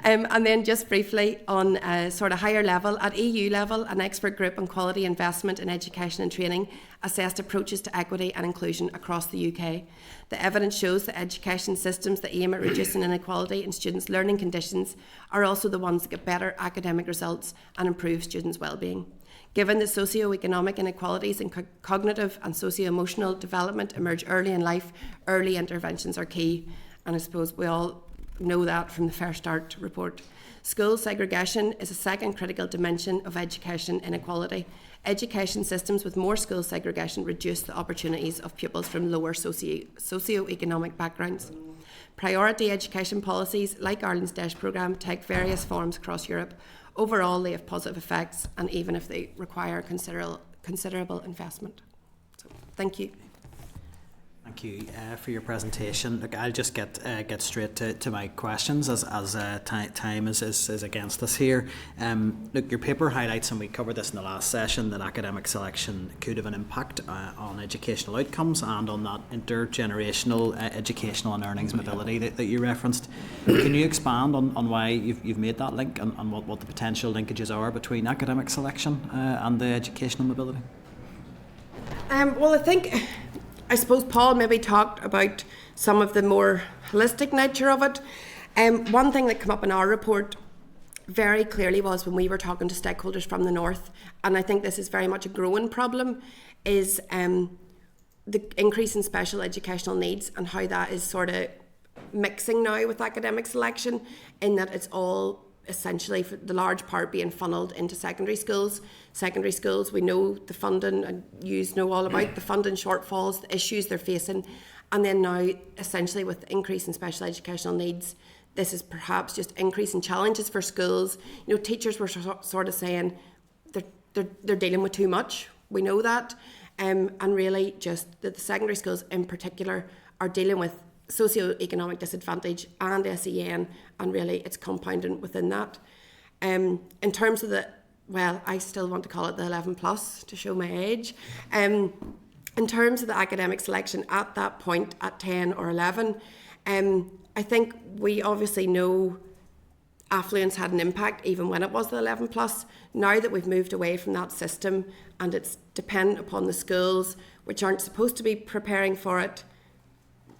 And then just briefly on a sort of higher level, at EU level, an expert group on quality investment in education and training assessed approaches to equity and inclusion across the UK. The evidence shows that education systems that aim at reducing inequality in students' learning conditions are also the ones that get better academic results and improve students' well-being. Given that socio-economic inequalities in cognitive and socio-emotional development emerge early in life, early interventions are key. And I suppose we all know that from the Fair Start report. School segregation is a second critical dimension of education inequality. Education systems with more school segregation reduce the opportunities of pupils from lower socio-economic backgrounds. Priority education policies, like Ireland's DEIS programme, take various forms across Europe. Overall, they have positive effects, and even if they require considerable investment. So, thank you. Thank you for your presentation. Look, I'll just get straight to my questions as time is against us here. Look, your paper highlights, and we covered this in the last session, that academic selection could have an impact on educational outcomes and on that intergenerational educational and earnings mobility that you referenced. Can you expand on why you've made that link and what the potential linkages are between academic selection and the educational mobility? Well, I suppose Paul maybe talked about some of the more holistic nature of it. One thing that came up in our report very clearly was when we were talking to stakeholders from the North, and I think this is very much a growing problem, is the increase in special educational needs and how that is sort of mixing now with academic selection, in that it's all essentially for the large part being funnelled into secondary schools. Secondary schools, we know the funding, and you know all about the funding shortfalls, the issues they're facing, and then now essentially with the increase in special educational needs, this is perhaps just increasing challenges for schools. You know, teachers were sort of saying they're dealing with too much. We know that, and really just that the secondary schools in particular are dealing with socio-economic disadvantage and SEN, and really it's compounding within that. In terms of I still want to call it the 11 plus to show my age. In terms of the academic selection at that point at 10 or 11, I think we obviously know affluence had an impact even when it was the 11 plus. Now that we've moved away from that system and it's dependent upon the schools, which aren't supposed to be preparing for it,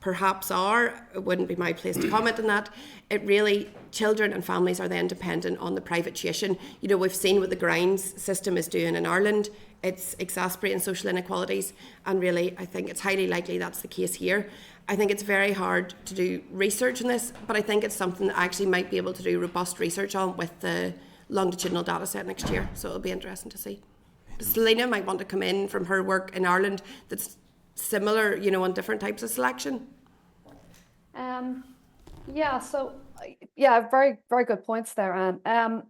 perhaps are, it wouldn't be my place to comment on that. It really, children and families are then dependent on the private tuition. You know, we've seen what the Grinds system is doing in Ireland. It's exacerbating social inequalities, and really I think it's highly likely that's the case here. I think it's very hard to do research on this, but I think it's something that I actually might be able to do robust research on with the longitudinal data set next year, so it'll be interesting to see. Selena might want to come in from her work in Ireland that's similar, you know, on different types of selection. Very, very good points there, Anne.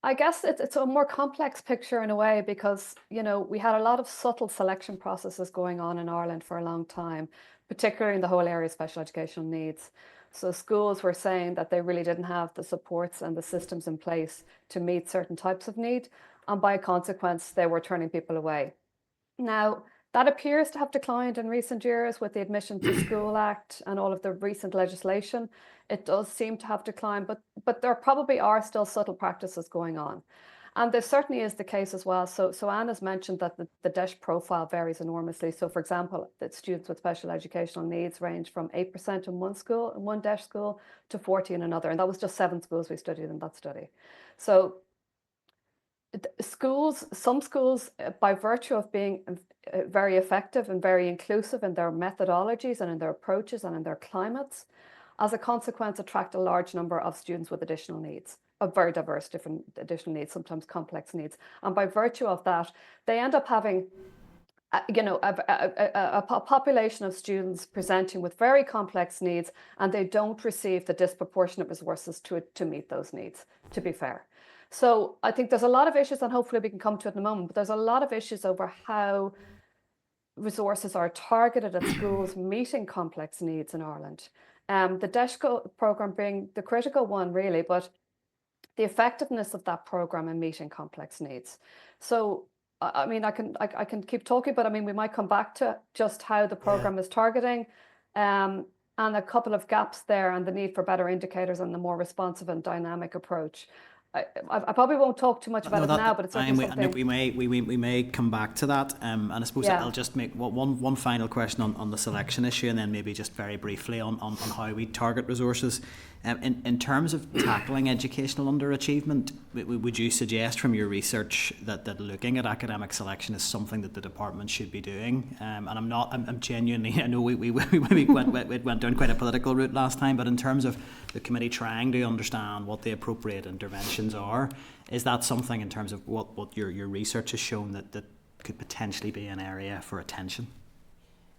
I guess it's a more complex picture in a way because, you know, we had a lot of subtle selection processes going on in Ireland for a long time, particularly in the whole area of special educational needs. So schools were saying that they really didn't have the supports and the systems in place to meet certain types of need, and by consequence, they were turning people away. Now, that appears to have declined in recent years with the Admission to School Act and all of the recent legislation. It does seem to have declined, but there probably are still subtle practices going on. And this certainly is the case as well. So Anne has mentioned that the DEIS profile varies enormously. So for example, that students with special educational needs range from 8% in one school, in one DEIS school, to 40% in another. And that was just 7 schools we studied in that study. So some schools, by virtue of being very effective and very inclusive in their methodologies and in their approaches and in their climates, as a consequence attract a large number of students with additional needs, of very diverse different additional needs, sometimes complex needs. And by virtue of that, they end up having a population of students presenting with very complex needs, and they don't receive the disproportionate resources to meet those needs, to be fair. So I think there's a lot of issues, and hopefully we can come to it in a moment, but there's a lot of issues over how resources are targeted at schools meeting complex needs in Ireland. The DESH programme being the critical one really, but the effectiveness of that programme in meeting complex needs. So I mean, I can keep talking, but I mean, we might come back to just how the programme is targeting, and a couple of gaps there, and the need for better indicators and the more responsive and dynamic approach. I probably won't talk too much about it now, but it's certainly something. We may come back to that, and I suppose I'll just make one final question on the selection issue, and then maybe just very briefly on how we target resources. In terms of tackling educational underachievement, would you suggest from your research that looking at academic selection is something that the department should be doing? And I'm genuinely, I know we went down quite a political route last time, but in terms of the committee trying to understand what the appropriate interventions are, is that something in terms of what your research has shown that could potentially be an area for attention?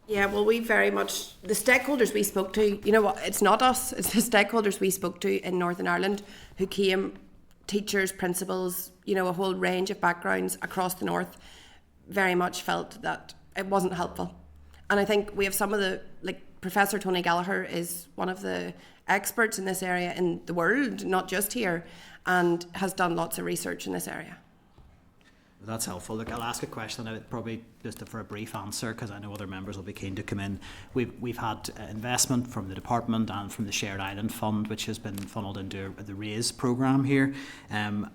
Yeah, well, we very much, the stakeholders we spoke to, you know what, it's not us, it's the stakeholders we spoke to in Northern Ireland who came, teachers, principals, you know, a whole range of backgrounds across the north, very much felt that it wasn't helpful. And I think we have some of the, like Professor Tony Gallagher is one of the experts in this area in the world, not just here, and has done lots of research in this area. That's helpful. Look, I'll ask a question, probably just for a brief answer, because I know other members will be keen to come in. We've had investment from the department and from the Shared Island Fund, which has been funnelled into the RAISE programme here. And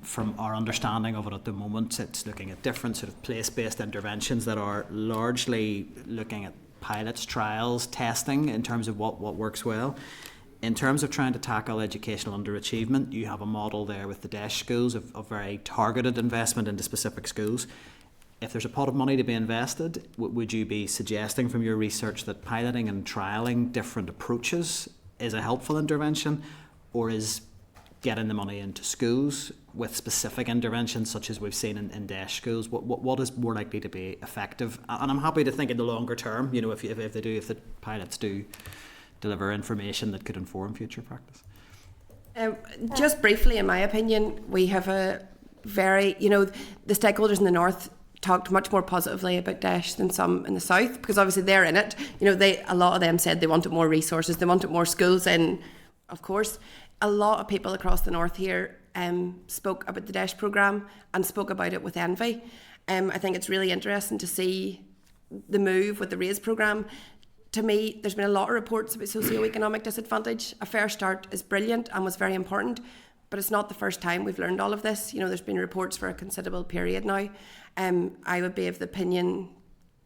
from our understanding of it at the moment, it's looking at different sort of place-based interventions that are largely looking at pilots, trials, testing in terms of what works well. In terms of trying to tackle educational underachievement, you have a model there with the DESH schools of very targeted investment into specific schools. If there's a pot of money to be invested, would you be suggesting from your research that piloting and trialling different approaches is a helpful intervention, or is getting the money into schools with specific interventions such as we've seen in DESH schools, what is more likely to be effective? And I'm happy to think in the longer term, you know, if the pilots do deliver information that could inform future practice. Just briefly, in my opinion, we have a very, you know, the stakeholders in the north talked much more positively about DESH than some in the south, because obviously they're in it. You know, a lot of them said they wanted more resources, they wanted more schools in. Of course, a lot of people across the north here spoke about the DESH programme and spoke about it with envy. I think it's really interesting to see the move with the RAISE programme. To me, there's been a lot of reports about socioeconomic disadvantage. A Fair Start is brilliant and was very important, but it's not the first time we've learned all of this. You know, there's been reports for a considerable period now. I would be of the opinion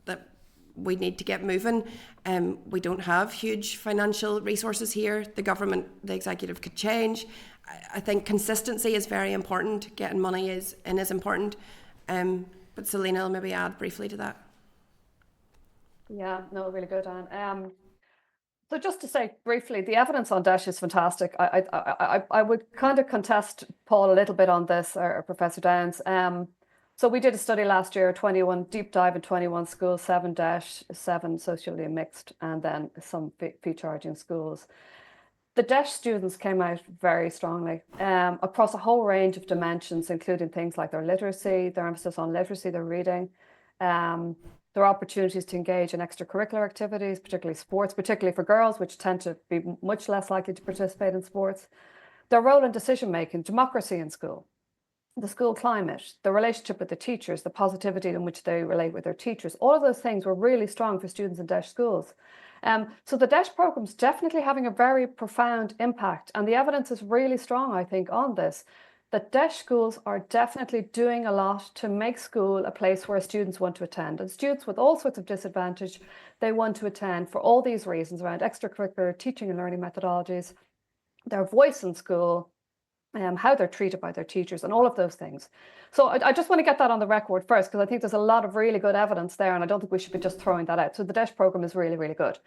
that we need to get moving. We don't have huge financial resources here. The government, the executive could change. I think consistency is very important. Getting money is important. But Selena will maybe add briefly to that. Yeah, no, really good, Anne. So just to say briefly, the evidence on DESH is fantastic. I would kind of contest Paul a little bit on this, or Professor Downs. So we did a study last year, 21 deep dive in 21 schools, 7 DESH, 7 socially mixed, and then some fee charging schools. The DESH students came out very strongly across a whole range of dimensions, including things like their literacy, their emphasis on literacy, their reading, their opportunities to engage in extracurricular activities, particularly sports, particularly for girls, which tend to be much less likely to participate in sports, their role in decision making, democracy in school, the school climate, the relationship with the teachers, the positivity in which they relate with their teachers. All of those things were really strong for students in DESH schools. So the DESH programme is definitely having a very profound impact, and the evidence is really strong, I think, on this, that DESH schools are definitely doing a lot to make school a place where students want to attend. And students with all sorts of disadvantage, they want to attend for all these reasons around extracurricular teaching and learning methodologies, their voice in school, how they're treated by their teachers, and all of those things. So I just want to get that on the record first, because I think there's a lot of really good evidence there, and I don't think we should be just throwing that out. So the DESH programme is really, really good.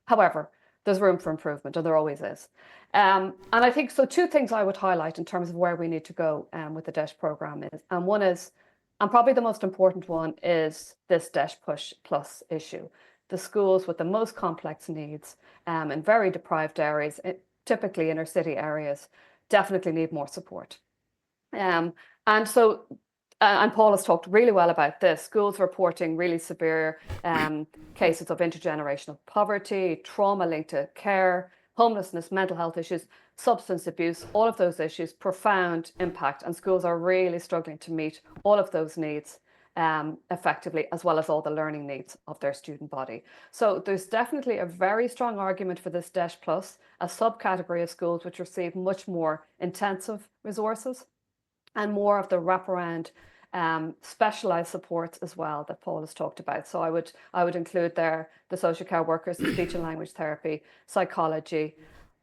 However, there's room for improvement, and there always is. And I think, so 2 things I would highlight in terms of where we need to go with the DESH programme is, and one is, and probably the most important one, is this DESH Push Plus issue. The schools with the most complex needs in very deprived areas, typically inner city areas, definitely need more support. And so, and Paul has talked really well about this. Schools reporting really severe cases of intergenerational poverty, trauma linked to care, homelessness, mental health issues, substance abuse, all of those issues, profound impact. And schools are really struggling to meet all of those needs effectively, as well as all the learning needs of their student body. So there's definitely a very strong argument for this DESH Plus, a subcategory of schools which receive much more intensive resources and more of the wraparound specialised supports as well that Paul has talked about. So I would include there the social care workers, the speech and language therapy, psychology,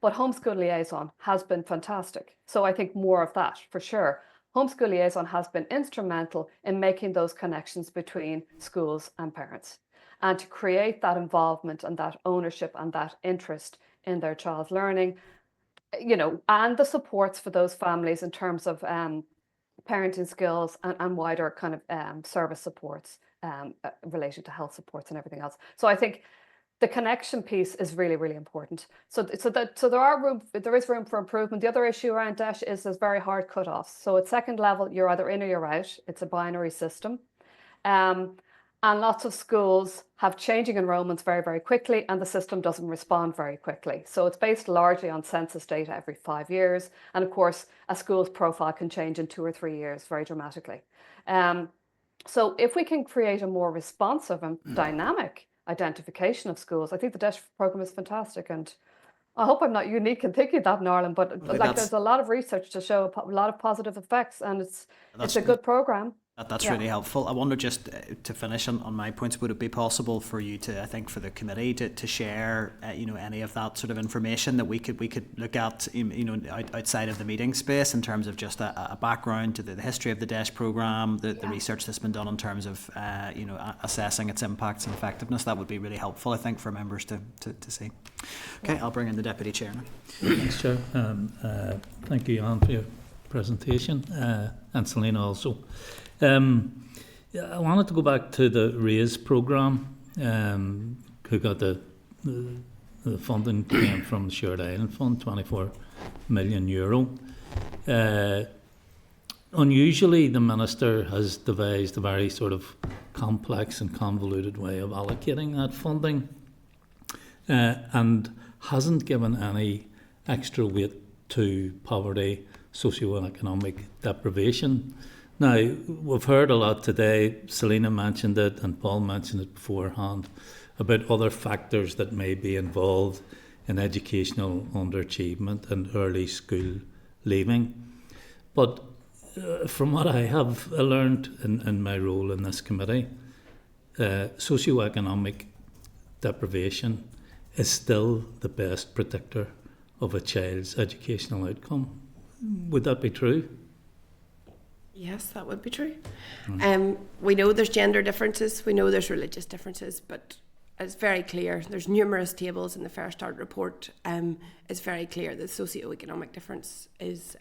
but homeschool liaison has been fantastic. So I think more of that for sure. Homeschool liaison has been instrumental in making those connections between schools and parents, and to create that involvement and that ownership and that interest in their child's learning, and the supports for those families in terms of parenting skills and wider kind of service supports related to health supports and everything else. So I think the connection piece is really, really important. So there is room for improvement. The other issue around DESH is there's very hard cutoffs. So at second level, you're either in or you're out. It's a binary system. And lots of schools have changing enrollments very, very quickly, and the system doesn't respond very quickly. So it's based largely on census data every 5 years. And of course, a school's profile can change in 2 or 3 years very dramatically. So if we can create a more responsive and dynamic identification of schools, I think the DESH program is fantastic. And I hope I'm not unique in thinking that in Ireland, but there's a lot of research to show a lot of positive effects, and it's a good program. That's really helpful. I wonder, just to finish on my points, would it be possible for you to, I think for the committee to share any of that sort of information that we could look at outside of the meeting space in terms of just a background to the history of the DESH programme, the research that's been done in terms of assessing its impacts and effectiveness? That would be really helpful, I think, for members to see. Okay, I'll bring in the Deputy Chair now. Thanks, Chair. Thank you, Anne, for your presentation, and Selena also. I wanted to go back to the RAISE programme, who got the funding came from the Shared Island Fund, €24 million. Unusually, the Minister has devised a very sort of complex and convoluted way of allocating that funding, and hasn't given any extra weight to poverty, socioeconomic deprivation. Now, we've heard a lot today, Selena mentioned it and Paul mentioned it beforehand, about other factors that may be involved in educational underachievement and early school leaving. But from what I have learned in my role in this committee, socioeconomic deprivation is still the best predictor of a child's educational outcome. Would that be true? Yes, that would be true. We know there's gender differences, we know there's religious differences, but it's very clear, there's numerous tables in the Fair Start report, it's very clear that socioeconomic difference is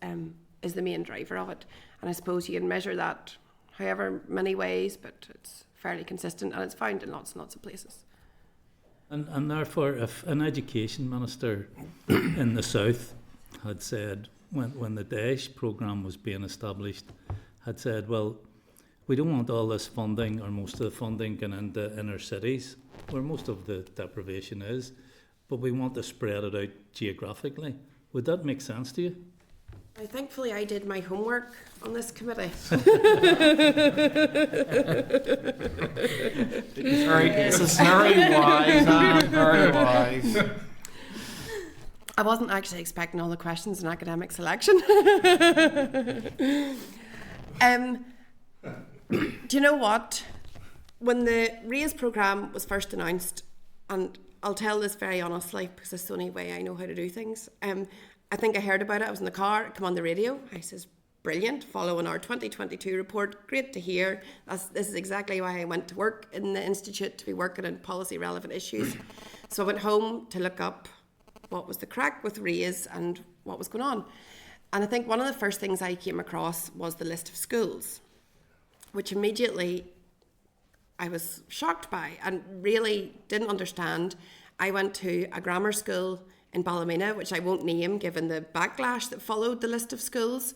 the main driver of it. And I suppose you can measure that however many ways, but it's fairly consistent and it's found in lots and lots of places. And therefore, if an education minister in the South had said, when the DESH programme was being established, had said, well, we don't want all this funding or most of the funding going into inner cities, where most of the deprivation is, but we want to spread it out geographically. Would that make sense to you? Thankfully, I did my homework on this committee. This is very wise, Anne, very wise. I wasn't actually expecting all the questions in academic selection. Do you know what? When the RAISE programme was first announced, and I'll tell this very honestly because it's the only way I know how to do things, I think I heard about it. I was in the car, it came on the radio. I says, brilliant, following our 2022 report, great to hear. This is exactly why I went to work in the Institute, to be working on policy relevant issues. So I went home to look up what was the crack with RAISE and what was going on. And I think one of the first things I came across was the list of schools, which immediately I was shocked by and really didn't understand. I went to a grammar school in Ballymena, which I won't name given the backlash that followed the list of schools.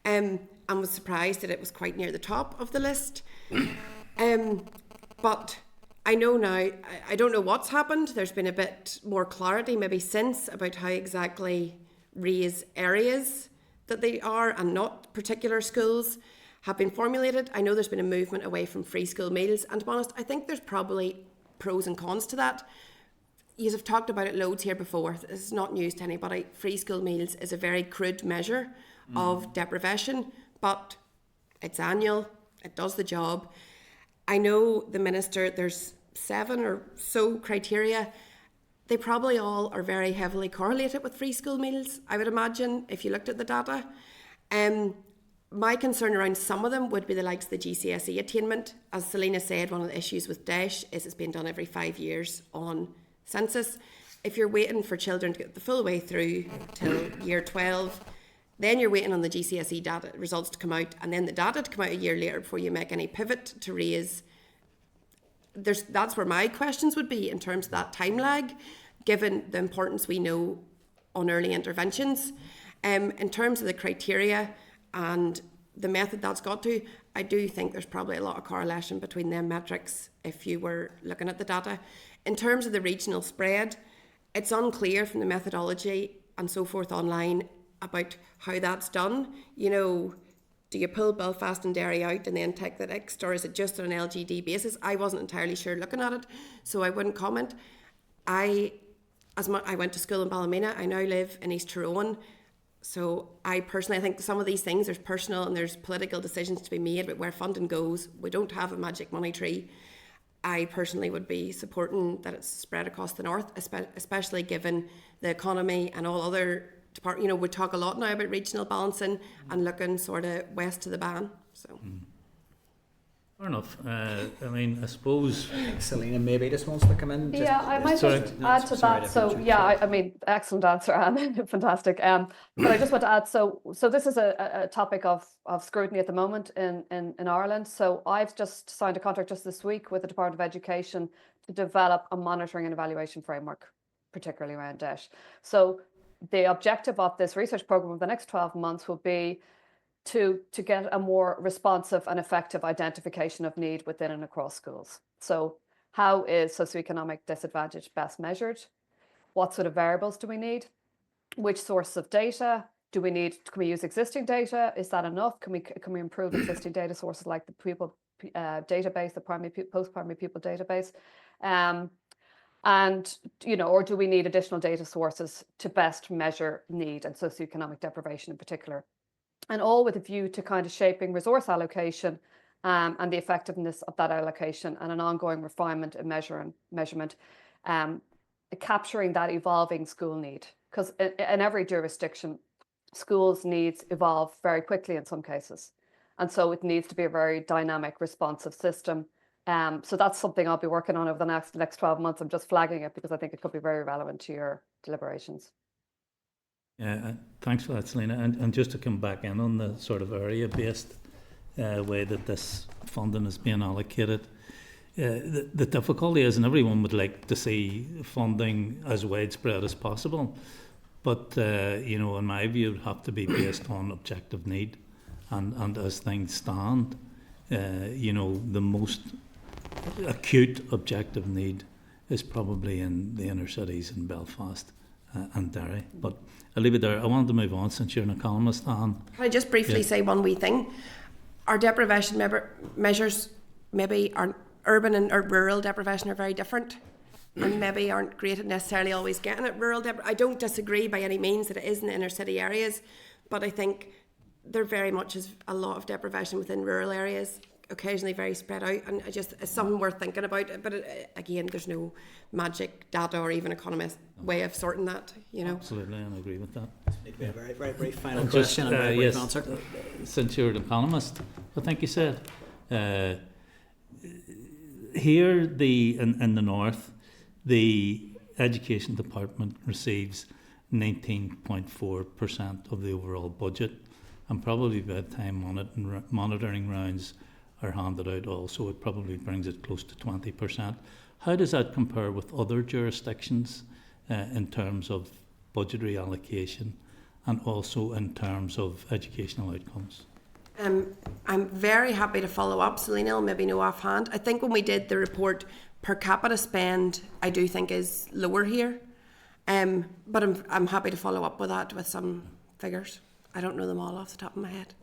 and was surprised that it was quite near the top of the list. But I know now, I don't know what's happened. There's been a bit more clarity maybe since about how exactly raise areas that they are and not particular schools have been formulated. I know there's been a movement away from free school meals, and to be honest, I think there's probably pros and cons to that. You have talked about it loads here before. This is not news to anybody. Free school meals is a very crude measure of deprivation, but it's annual, it does the job. I know the minister, there's 7 or so criteria. They probably all are very heavily correlated with free school meals, I would imagine, if you looked at the data. My concern around some of them would be the likes of the GCSE attainment. As Selena said, one of the issues with DEIS is it's being done every 5 years on census. If you're waiting for children to get the full way through till year 12, then you're waiting on the GCSE data results to come out, and then the data to come out a year later before you make any pivot to raise. That's where my questions would be in terms of that time lag, given the importance we know on early interventions. In terms of the criteria and the method that's got to, I do think there's probably a lot of correlation between them metrics if you were looking at the data. In terms of the regional spread, it's unclear from the methodology and so forth online about how that's done. You know, do you pull Belfast and Derry out and then take the next, or is it just on an LGD basis? I wasn't entirely sure looking at it, so I wouldn't comment. I went to school in Ballymena. I now live in East Tyrone. So I personally, I think some of these things, there's personal and there's political decisions to be made about where funding goes. We don't have a magic money tree. I personally would be supporting that it's spread across the north, especially given the economy and all other departments. You know, we talk a lot now about regional balancing and looking sort of west to the Ban. So. Fair enough. I mean, I suppose Selena maybe just wants to come in. Yeah, I might just add to that. So yeah, I mean, excellent answer, Anne. Fantastic. But I just want to add, so this is a topic of scrutiny at the moment in Ireland. So I've just signed a contract just this week with the Department of Education to develop a monitoring and evaluation framework, particularly around DEIS. So the objective of this research program of the next 12 months will be to get a more responsive and effective identification of need within and across schools. So how is socioeconomic disadvantage best measured? What sort of variables do we need? Which sources of data do we need? Can we use existing data? Is that enough? Can we improve existing data sources like the pupil database, the post-primary pupil database? And, you know, or do we need additional data sources to best measure need and socioeconomic deprivation in particular? And all with a view to kind of shaping resource allocation and the effectiveness of that allocation and an ongoing refinement and measurement, capturing that evolving school need. Because in every jurisdiction, schools' needs evolve very quickly in some cases. And so it needs to be a very dynamic, responsive system. So that's something I'll be working on over the next 12 months. I'm just flagging it because I think it could be very relevant to your deliberations. Yeah, thanks for that, Selena. And just to come back in on the sort of area-based way that this funding is being allocated, the difficulty is, and everyone would like to see funding as widespread as possible, but you know, in my view, it would have to be based on objective need, and as things stand, you know, the most acute objective need is probably in the inner cities in Belfast and Derry. But I'll leave it there. I wanted to move on since you're an economist, Anne. Can I just briefly say one wee thing? Our deprivation measures maybe aren't urban and rural deprivation are very different, and maybe aren't great at necessarily always getting at rural I don't disagree by any means that it is in the inner city areas, but I think there very much is a lot of deprivation within rural areas, occasionally very spread out, and it's something worth thinking about. But again, there's no magic data or even economist way of sorting that, you know. Absolutely, and I agree with that. A very, very brief final question and a very brief answer. Since you're an economist, I think you said here in the north, the education department receives 19.4% of the overall budget, and probably by the time monitoring rounds are handed out also, it probably brings it close to 20%. How does that compare with other jurisdictions in terms of budgetary allocation and also in terms of educational outcomes? I'm very happy to follow up. Selena will maybe know offhand. I think when we did the report, per capita spend, I do think is lower here. But I'm happy to follow up with that with some figures. I don't know them all off the top of my head.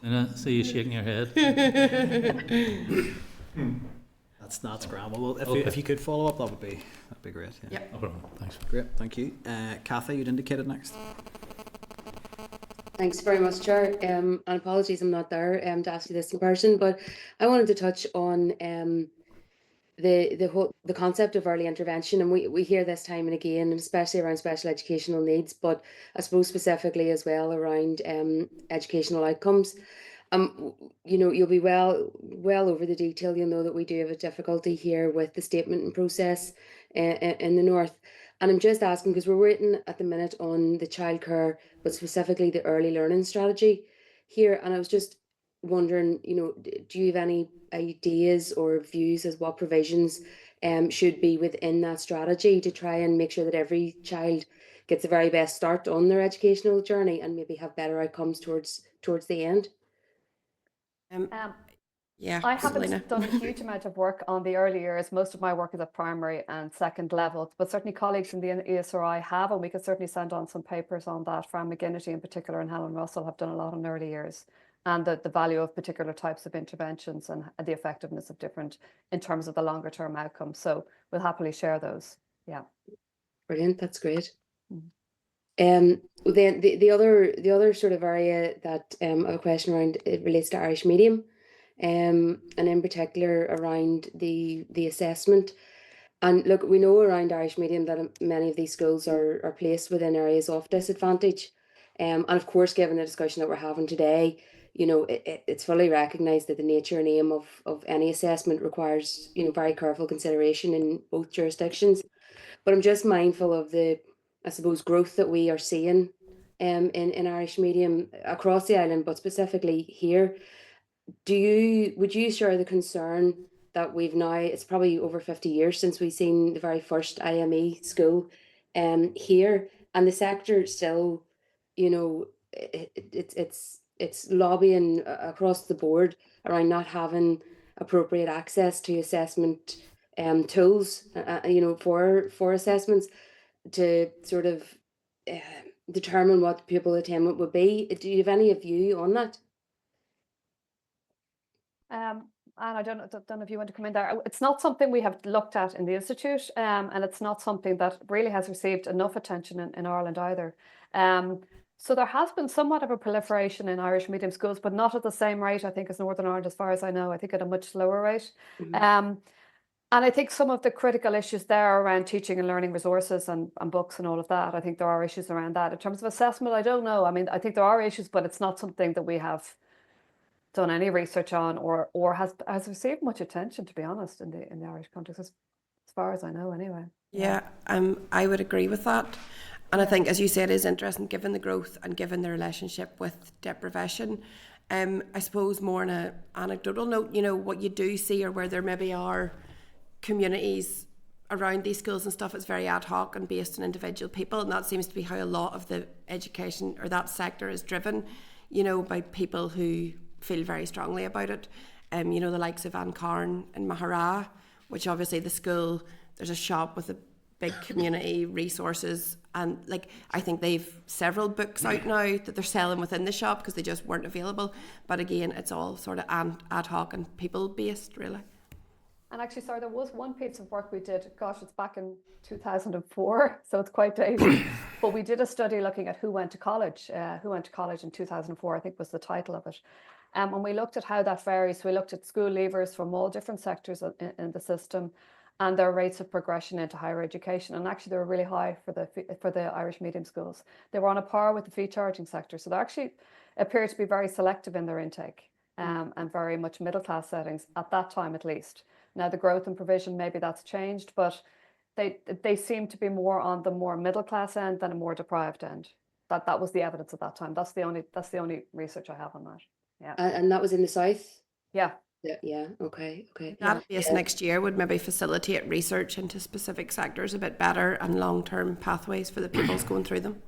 And I see you shaking your head. That's grand. Well, Okay. if you could follow up, that'd be great. Yeah. Yep. No problem. Thanks. Great, thank you. Kathy, you'd indicated next. Thanks very much, Chair. And apologies I'm not there to ask you this in person, but I wanted to touch on the concept of early intervention, and we hear this time and again, and especially around special educational needs, but I suppose specifically as well around educational outcomes. You'll be well over the detail. You'll know that we do have a difficulty here with the statement process in the north. And I'm just asking because we're waiting at the minute on the childcare, but specifically the early learning strategy here. And I was just wondering, do you have any ideas or views as what provisions should be within that strategy to try and make sure that every child gets the very best start on their educational journey and maybe have better outcomes towards the end? Yeah, I haven't Selena. done a huge amount of work on the early years. Most of my work is at primary and second levels, but certainly colleagues in the ESRI have, and we could certainly send on some papers on that. Fran McGinnity in particular and Helen Russell have done a lot on early years and the value of particular types of interventions and the effectiveness of different in terms of the longer term outcomes. So we'll happily share those. Yeah. Brilliant, that's great. Then the other sort of area that a question around it relates to Irish medium. And in particular around the assessment. And look, we know around Irish medium that many of these schools are placed within areas of disadvantage. And of course, given the discussion that we're having today, it's fully recognised that the nature and aim of any assessment requires, very careful consideration in both jurisdictions. But I'm just mindful of the, I suppose, growth that we are seeing in Irish medium across the island, but specifically here. Would you share the concern that we've now, it's probably over 50 years since we've seen the very first IME school here, and the sector still, it's lobbying across the board around not having appropriate access to assessment tools, for assessments to sort of determine what the pupil attainment would be. Do you have any view on that? And I don't know if you want to come in there. It's not something we have looked at in the Institute, and it's not something that really has received enough attention in Ireland either. So there has been somewhat of a proliferation in Irish medium schools, but not at the same rate, I think, as Northern Ireland, as far as I know. I think at a much slower rate. And I think some of the critical issues there around teaching and learning resources and books and all of that, I think there are issues around that. In terms of assessment, I don't know. I mean, I think there are issues, but it's not something that we have done any research on or has received much attention, to be honest, in the Irish context, as far as I know anyway. Yeah, I would agree with that. And I think, as you said, it is interesting given the growth and given the relationship with deprivation. I suppose more on an anecdotal note, what you do see or where there maybe are communities around these schools and stuff, it's very ad hoc and based on individual people, and that seems to be how a lot of the education or that sector is driven, by people who feel very strongly about it. The likes of Anne Carn and Mahara, which obviously the school, there's a shop with a big community resources, and I think they've several books out now that they're selling within the shop because they just weren't available. But again, it's all sort of ad hoc and people based, really. And actually, sorry, there was one piece of work we did, gosh, it's back in 2004, so it's quite dated. But we did a study looking at who went to college in 2004, I think was the title of it. And we looked at how that varies. We looked at school leavers from all different sectors in the system and their rates of progression into higher education. And actually, they were really high for the Irish medium schools. They were on a par with the fee charging sector. So they actually appear to be very selective in their intake and very much middle class settings at that time, at least. Now, the growth and provision, maybe that's changed, but they seem to be more on the more middle class end than a more deprived end. That was the evidence at that time. That's the only research I have on that. Yeah. And that was in the south? Yeah. Yeah. Okay. That base next year would maybe facilitate research into specific sectors a bit better and long-term pathways for the pupils going through them.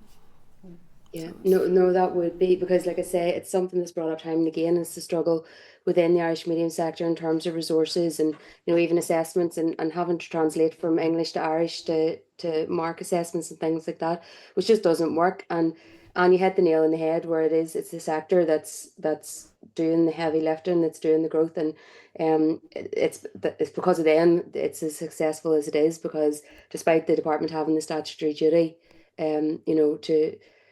Yeah, no, that would be, because, like I say, it's something that's brought up time and again. It's the struggle within the Irish medium sector in terms of resources and, even assessments, and having to translate from English to Irish to mark assessments and things like that, which just doesn't work. And you hit the nail on the head where it's the sector that's doing the heavy lifting, that's doing the growth, and it's because of them it's as successful as it is, because despite the department having the statutory duty,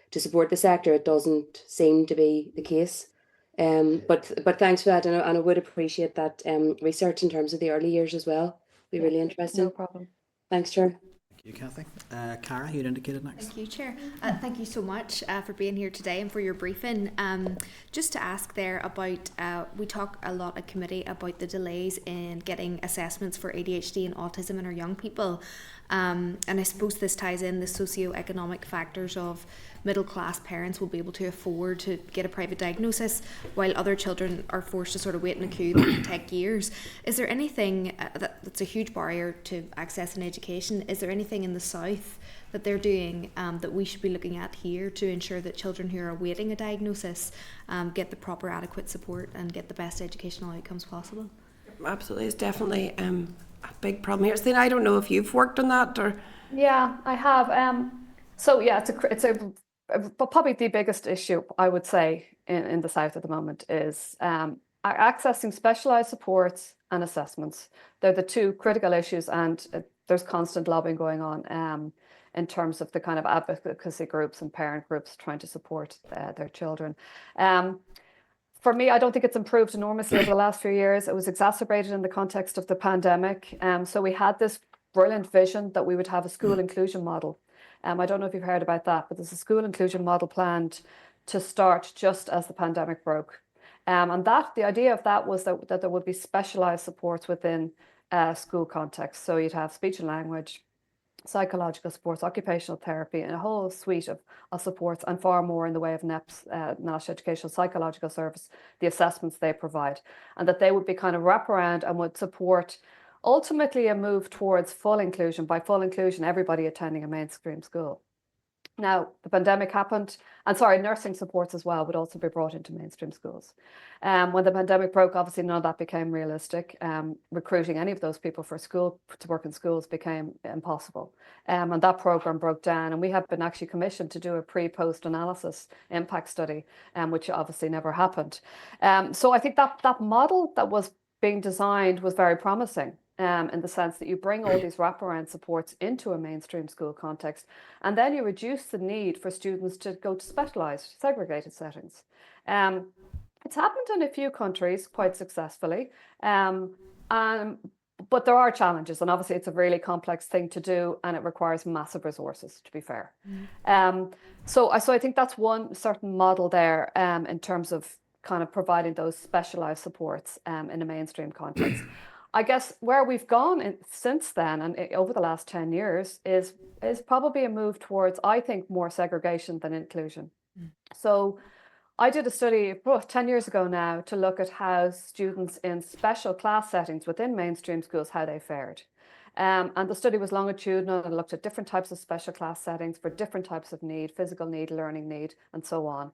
to support the sector, it doesn't seem to be the case. But thanks for that, and I would appreciate that research in terms of the early years as well. Be really interesting. No problem. Thanks, Chair. Thank you, Kathy. Cara, you'd indicated next. Thank you, Chair. Thank you so much for being here today and for your briefing. Just to ask there about, we talk a lot at committee about the delays in getting assessments for ADHD and autism in our young people. And I suppose this ties in the socio-economic factors of middle class parents will be able to afford to get a private diagnosis, while other children are forced to sort of wait in a queue that can take years. Is there anything that's a huge barrier to accessing education? Is there anything in the south that they're doing that we should be looking at here to ensure that children who are awaiting a diagnosis get the proper adequate support and get the best educational outcomes possible? Absolutely, it's definitely a big problem here. So I don't know if you've worked on that or. Yeah, I have. So yeah, but probably the biggest issue I would say in the south at the moment is accessing specialised supports and assessments. They're the two critical issues, and there's constant lobbying going on in terms of the kind of advocacy groups and parent groups trying to support their children. For me, I don't think it's improved enormously over the last few years. It was exacerbated in the context of the pandemic. So we had this brilliant vision that we would have a school inclusion model. I don't know if you've heard about that, but there's a school inclusion model planned to start just as the pandemic broke. And the idea of that was that there would be specialised supports within school context. So you'd have speech and language, psychological supports, occupational therapy, and a whole suite of supports, and far more in the way of NEPS, National Educational Psychological Service, the assessments they provide, and that they would be kind of wraparound and would support ultimately a move towards full inclusion. By full inclusion, everybody attending a mainstream school. Now, the pandemic happened, and nursing supports as well would also be brought into mainstream schools. When the pandemic broke, obviously none of that became realistic. Recruiting any of those people to work in schools became impossible. And that programme broke down, and we have been actually commissioned to do a pre-post analysis impact study, which obviously never happened. So I think that model that was being designed was very promising. In the sense that you bring all these wraparound supports into a mainstream school context, and then you reduce the need for students to go to specialised, segregated settings. It's happened in a few countries quite successfully, but there are challenges, and obviously it's a really complex thing to do, and it requires massive resources, to be fair. So I think that's one certain model there in terms of kind of providing those specialised supports in a mainstream context. I guess where we've gone since then and over the last 10 years is probably a move towards, I think, more segregation than inclusion. So I did a study 10 years ago now to look at how students in special class settings within mainstream schools, how they fared. And the study was longitudinal and looked at different types of special class settings for different types of need, physical need, learning need, and so on.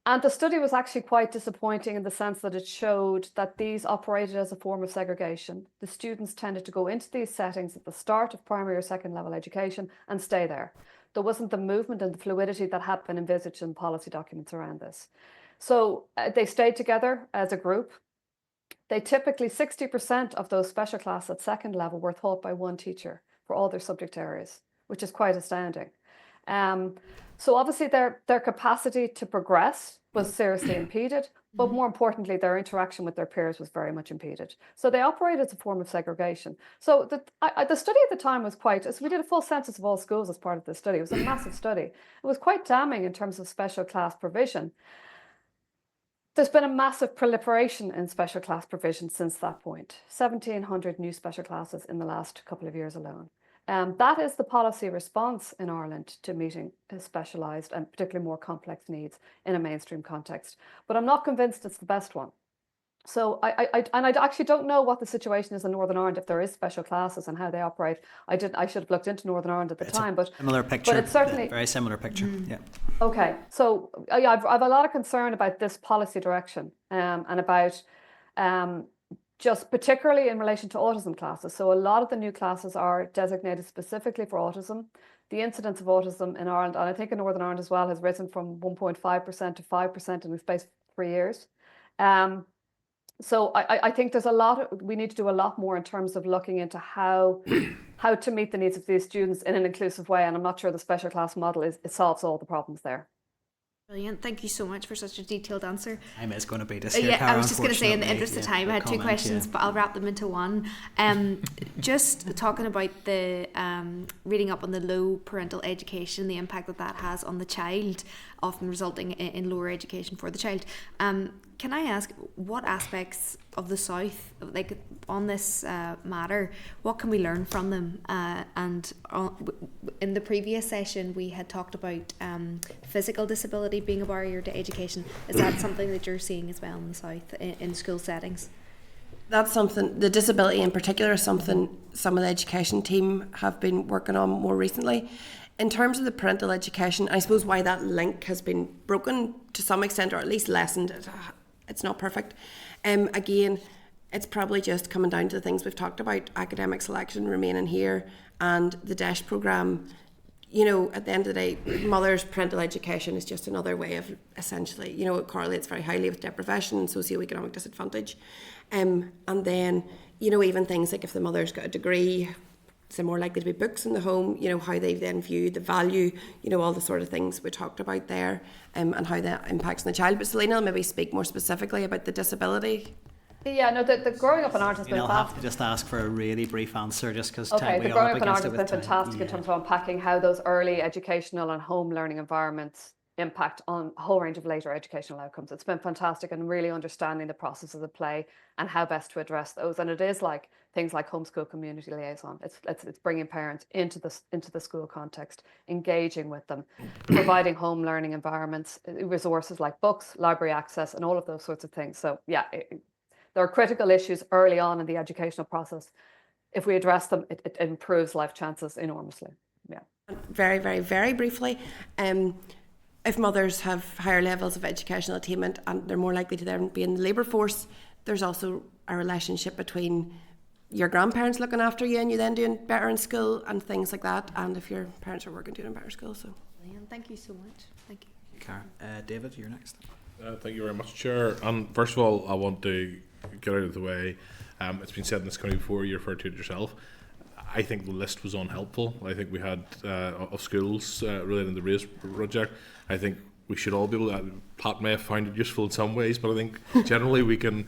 And the study was actually quite disappointing in the sense that it showed that these operated as a form of segregation. The students tended to go into these settings at the start of primary or second level education and stay there. There wasn't the movement and the fluidity that had been envisaged in policy documents around this. So they stayed together as a group. They typically, 60% of those special classes at second level were taught by one teacher for all their subject areas, which is quite astounding. So obviously their capacity to progress was seriously impeded, but more importantly, their interaction with their peers was very much impeded. So they operated as a form of segregation. So the study at the time was we did a full census of all schools as part of the study. It was a massive study. It was quite damning in terms of special class provision. There's been a massive proliferation in special class provision since that point. 1,700 new special classes in the last couple of years alone. That is the policy response in Ireland to meeting specialised and particularly more complex needs in a mainstream context. But I'm not convinced it's the best one. So I actually don't know what the situation is in Northern Ireland, if there is special classes and how they operate. I should have looked into Northern Ireland at the time, but similar picture. But it's certainly very similar picture. Yeah. Okay, so yeah, I've a lot of concern about this policy direction and about just particularly in relation to autism classes. So a lot of the new classes are designated specifically for autism. The incidence of autism in Ireland, and I think in Northern Ireland as well, has risen from 1.5% to 5% in the space of 3 years. So I think we need to do a lot more in terms of looking into how to meet the needs of these students in an inclusive way. And I'm not sure the special class model it solves all the problems there. Brilliant. Thank you so much for such a detailed answer. Time is going to beat us here, here, Cara, I was just going to say, in the interest of time, I had two questions, but I'll wrap them into one. Just talking about the reading up on the low parental education, the impact that has on the child, often resulting in lower education for the child. Can I ask, what aspects of the South, like on this matter, what can we learn from them? And in the previous session, we had talked about physical disability being a barrier to education. Is that something that you're seeing as well in the South, in school settings? That's something, the disability in particular is something some of the education team have been working on more recently. In terms of the parental education, I suppose why that link has been broken to some extent, or at least lessened. It's not perfect. Again, it's probably just coming down to the things we've talked about, academic selection remaining here, and the DESH programme. You know, at the end of the day, mother's parental education is just another way of essentially, you know, it correlates very highly with deprivation and socioeconomic disadvantage. And then, you know, even things like if the mother's got a degree, they're more likely to be books in the home, you know, how they then view the value, you know, all the sort of things we talked about there, and how that impacts on the child. But Selena will maybe speak more specifically about the disability. Yeah, no, the growing up in Ireland has been I'll have to just ask for a really brief answer, just because okay, we the are growing up up in against Ireland it has been with time. fantastic in terms of unpacking how those early educational and home learning environments impact on a whole range of later educational outcomes. It's been fantastic, and really understanding the processes of play and how best to address those. And it is like things like homeschool community liaison. It's bringing parents into the school context, engaging with them, providing home learning environments, resources like books, library access, and all of those sorts of things. So yeah, there are critical issues early on in the educational process. If we address them, it improves life chances enormously. Yeah. Very, very, very briefly, if mothers have higher levels of educational attainment and they're more likely to then be in the labour force, there's also a relationship between your grandparents looking after you and you then doing better in school and things like that, and if your parents are working, doing better school. So thank you so much. Thank you. Cara. David, you're next. Thank you very much, Chair. First of all, I want to get out of the way. It's been said in this committee before, you referred to it yourself. I think the list was unhelpful. I think we had of schools related to the RAISE project. I think we should all be able to, Pat may have found it useful in some ways, but I think generally we can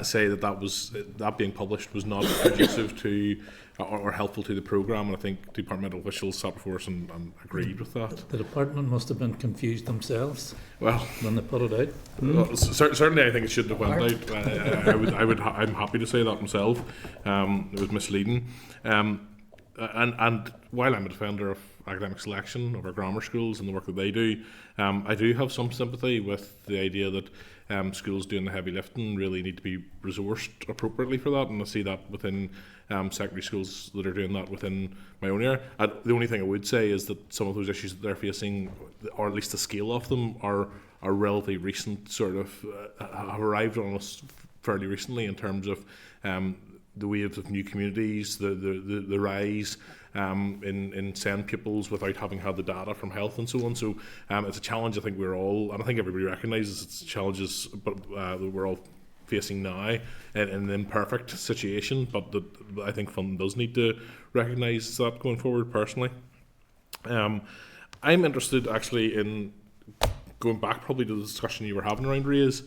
say that being published was not conducive to or helpful to the programme, and I think departmental officials sat before us and agreed with that. The department must have been confused themselves. Well, when they put it out. Well, certainly, I think it shouldn't have went out. I'm happy to say that myself. It was misleading, and while I'm a defender of academic selection of our grammar schools and the work that they do, I do have some sympathy with the idea that schools doing the heavy lifting really need to be resourced appropriately for that, and I see that within secondary schools that are doing that within my own area. The only thing I would say is that some of those issues that they're facing, or at least the scale of them, are relatively recent, sort of have arrived on us fairly recently in terms of the waves of new communities, the rise in send pupils without having had the data from health and so on. So it's a challenge I think we're all, and I think everybody recognises it's challenges, but that we're all facing now in an imperfect situation, but that I think funding does need to recognise that going forward personally. I'm interested actually in going back probably to the discussion you were having around RAISE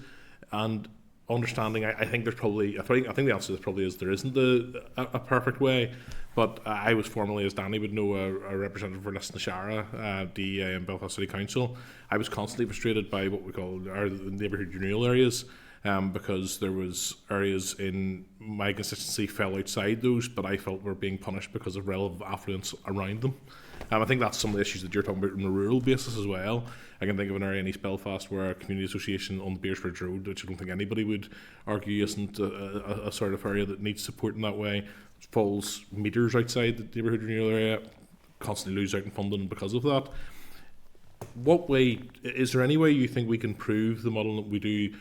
and understanding. I think there's probably, I think the answer to this probably is there isn't a perfect way, but I was formerly, as Danny would know, a representative for Lisnashara, DEA and Belfast City Council. I was constantly frustrated by what we call our neighbourhood renewal areas, because there was areas in my constituency fell outside those, but I felt were being punished because of relative affluence around them. I think that's some of the issues that you're talking about on a rural basis as well. I can think of an area in East Belfast where a community association on Beersbridge Road, which I don't think anybody would argue isn't a sort of area that needs support in that way, falls metres outside the neighbourhood renewal area, constantly lose out in funding because of that. What way, is there any way you think we can improve the model that we do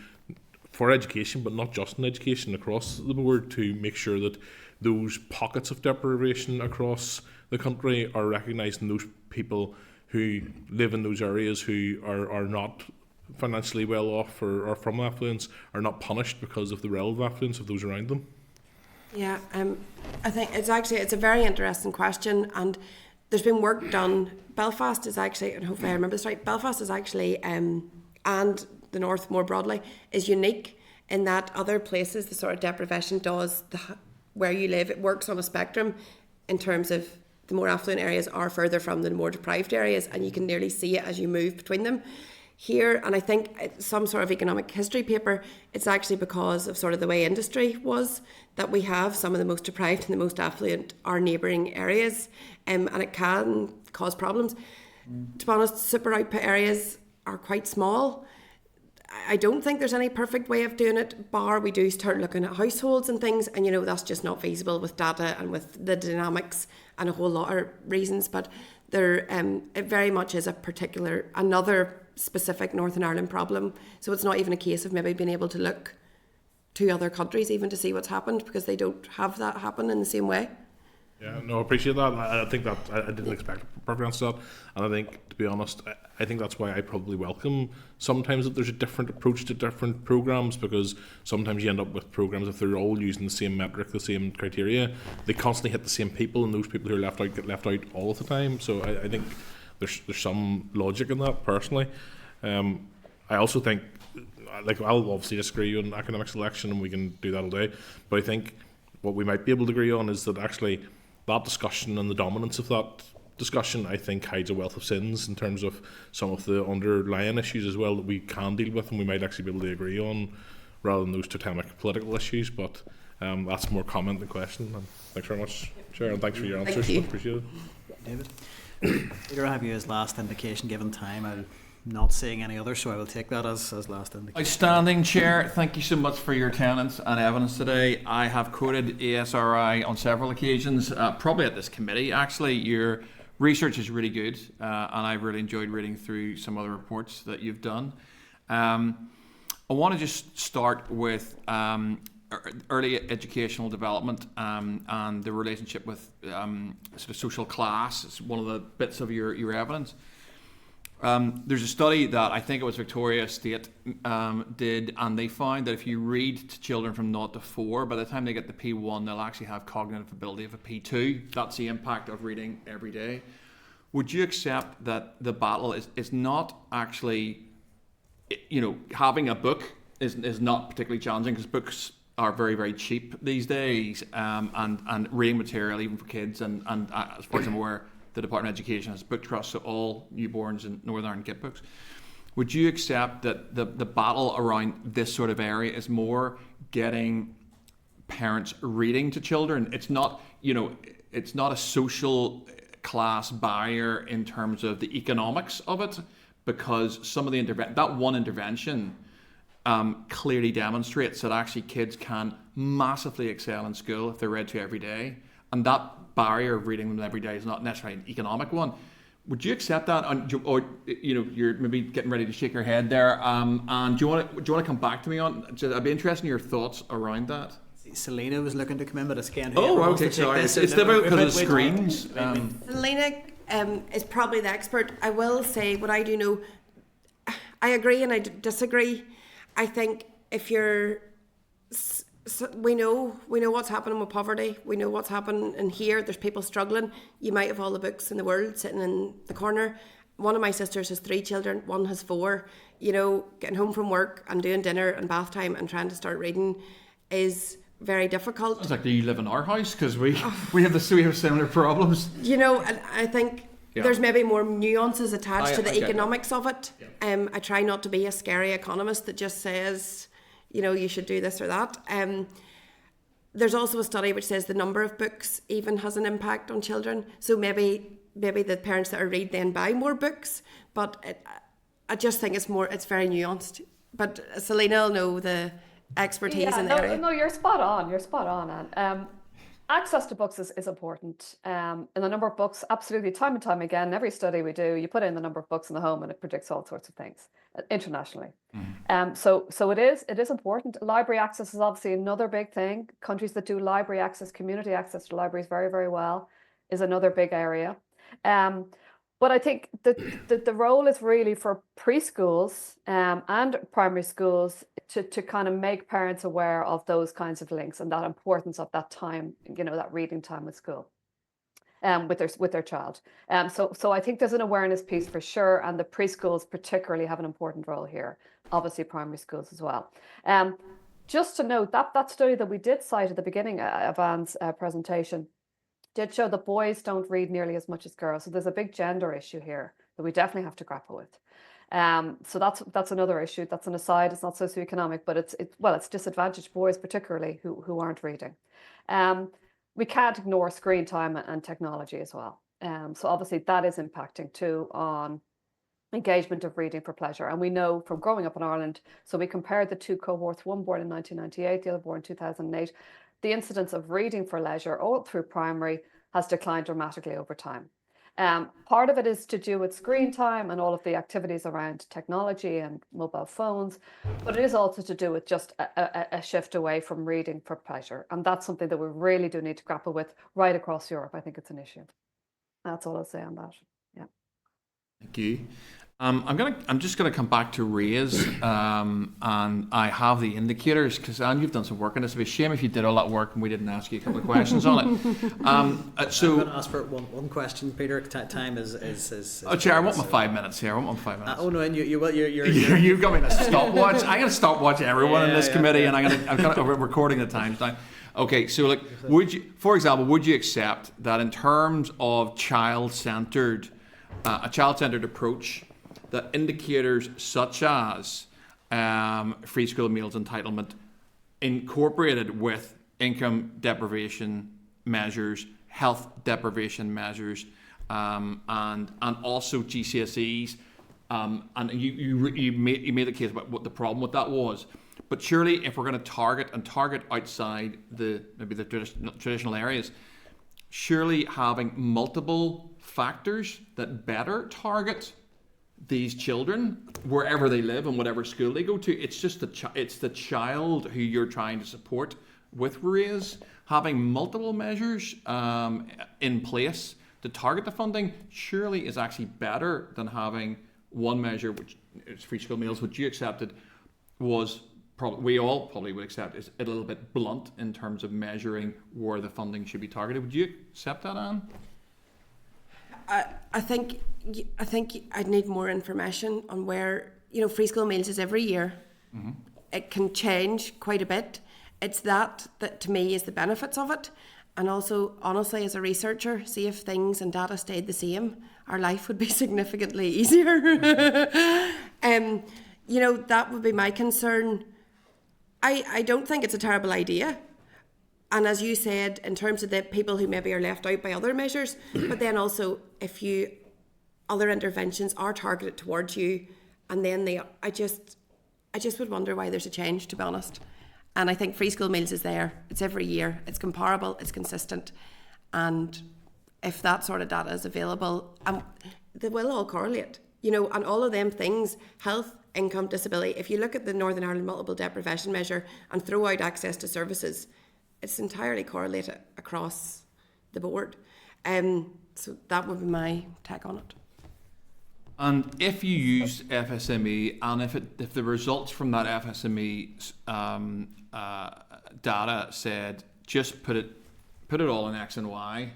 for education, but not just in education, across the board, to make sure that those pockets of deprivation across the country are recognised, and those people who live in those areas who are not financially well off or from affluence are not punished because of the relative affluence of those around them? Yeah, I think it's a very interesting question, and there's been work done. Belfast is actually, and hopefully I remember this right, Belfast is actually, and the North more broadly, is unique in that other places, the sort of deprivation does, where you live, it works on a spectrum in terms of the more affluent areas are further from the more deprived areas, and you can nearly see it as you move between them. Here, and I think some sort of economic history paper, it's actually because of sort of the way industry was, that we have some of the most deprived and the most affluent are neighbouring areas, and it can cause problems. To be honest, super output areas are quite small. I don't think there's any perfect way of doing it, bar we do start looking at households and things, and that's just not feasible with data and with the dynamics and a whole lot of reasons, but there it very much is another specific Northern Ireland problem. So it's not even a case of maybe being able to look to other countries even to see what's happened, because they don't have that happen in the same way. Yeah, no, I appreciate that. I think that I didn't expect a perfect answer to that, and I think, to be honest, I think that's why I probably welcome sometimes that there's a different approach to different programs, because sometimes you end up with programs, if they're all using the same metric, the same criteria, they constantly hit the same people, and those people who are left out get left out all of the time. So I think there's some logic in that personally. I also think, I'll obviously disagree on academic selection, and we can do that all day, but I think what we might be able to agree on is that actually that discussion and the dominance of that discussion, I think, hides a wealth of sins in terms of some of the underlying issues as well that we can deal with and we might actually be able to agree on, rather than those totemic political issues. But that's more comment than question. And thanks very much, Chair, and thanks for your answers. Appreciate it. David? Peter, I have you as last indication given time. I'm not seeing any others, so I will take that as last indication. Outstanding, Chair. Thank you so much for your attendance and evidence today. I have quoted ASRI on several occasions, probably at this committee. Actually, your research is really good, and I've really enjoyed reading through some other reports that you've done. I want to just start with early educational development and the relationship with sort of social class. It's one of the bits of your evidence. There's a study that I think it was Victoria State did, and they found that if you read to children from 0 to 4, by the time they get to P1, they'll actually have cognitive ability of a P2. That's the impact of reading every day. Would you accept that the battle is not actually, having a book is not particularly challenging, because books are very, very cheap these days, and reading material, even for kids, and as far as I'm aware, the Department of Education has book trusts, so all newborns in Northern Ireland get books. Would you accept that the battle around this sort of area is more getting parents reading to children? It's not, it's not a social class barrier in terms of the economics of it, because some of the that one intervention clearly demonstrates that actually kids can massively excel in school if they're read to every day, and that barrier of reading them every day is not necessarily an economic one. Would you accept that? Or you're maybe getting ready to shake your head there. And do you want to come back to me on? I'd be interested in your thoughts around that. Selena was looking to come in, but it's again. Oh, okay, sorry. It's difficult because of the screens. Selena is probably the expert. I will say what I do know. I agree and I disagree. I think if you're we know what's happening with poverty. We know what's happening in here. There's people struggling. You might have all the books in the world sitting in the corner. One of my sisters has 3 children. One has 4. Getting home from work and doing dinner and bath time and trying to start reading is very difficult. It's like, do you live in our house? Because we have similar problems. And I think there's maybe more nuances attached to the economics of it. Yeah. I try not to be a scary economist that just says, you should do this or that. There's also a study which says the number of books even has an impact on children. So maybe maybe the parents that are read then buy more books, but I just think it's very nuanced. But Selena will know the expertise in the area. No, you're spot on, Anne. Access to books is important. And the number of books, absolutely, time and time again, every study we do, you put in the number of books in the home and it predicts all sorts of things internationally. So it is important. Library access is obviously another big thing. Countries that do library access, community access to libraries very, very well is another big area. But I think the role is really for preschools and primary schools to kind of make parents aware of those kinds of links and that importance of that time, that reading time with school, with their child. So I think there's an awareness piece for sure, and the preschools particularly have an important role here. Obviously, primary schools as well. Just to note that study that we did cite at the beginning of Anne's presentation did show that boys don't read nearly as much as girls. So there's a big gender issue here that we definitely have to grapple with. So that's another issue. That's an aside. It's not socioeconomic, but it's disadvantaged boys particularly who aren't reading. We can't ignore screen time and technology as well. So obviously that is impacting too on engagement of reading for pleasure. And we know from growing up in Ireland, so we compared the two cohorts, one born in 1998, the other born in 2008, the incidence of reading for leisure all through primary has declined dramatically over time. Part of it is to do with screen time and all of the activities around technology and mobile phones, but it is also to do with just a shift away from reading for pleasure. And that's something that we really do need to grapple with right across Europe. I think it's an issue. That's all I'll say on that. Yeah. Thank you. I'm just gonna come back to raise, and I have the indicators because Anne, you've done some work on this. It'd be a shame if you did all that work and we didn't ask you a couple of questions on it. So I'm going to ask for one question, Peter. Time is oh, Chair, I want my 5 minutes here. I want my 5 minutes. Oh no, and you're you've got me in a stopwatch. I'm gonna stopwatch everyone in this committee, and we're recording the times now. Okay, so like, for example, would you accept that in terms of a child-centered approach, that indicators such as free school meals entitlement incorporated with income deprivation measures, health deprivation measures, and also GCSEs, and you made the case about what the problem with that was. But surely, if we're going to target outside maybe the traditional areas, surely having multiple factors that better target these children wherever they live and whatever school they go to, it's just it's the child who you're trying to support with RAISE. Having multiple measures in place to target the funding surely is actually better than having one measure, which is free school meals, which you accepted was we all probably would accept is a little bit blunt in terms of measuring where the funding should be targeted. Would you accept that, Anne? I think I'd need more information on where, free school meals is every year. Mm-hmm. It can change quite a bit. It's that to me is the benefits of it. And also, honestly, as a researcher, see if things and data stayed the same, our life would be significantly easier. That would be my concern. I don't think it's a terrible idea. And as you said, in terms of the people who maybe are left out by other measures, but then also if other interventions are targeted towards you, and then I just would wonder why there's a change, to be honest. And I think free school meals is there. It's every year. It's comparable. It's consistent. And if that sort of data is available, they will all correlate. And all of them things, health, income, disability. If you look at the Northern Ireland Multiple Deprivation Measure and throw out access to services, it's entirely correlated across the board. So that would be my take on it. And if you use FSME, and if the results from that FSME data said just put it all in X and Y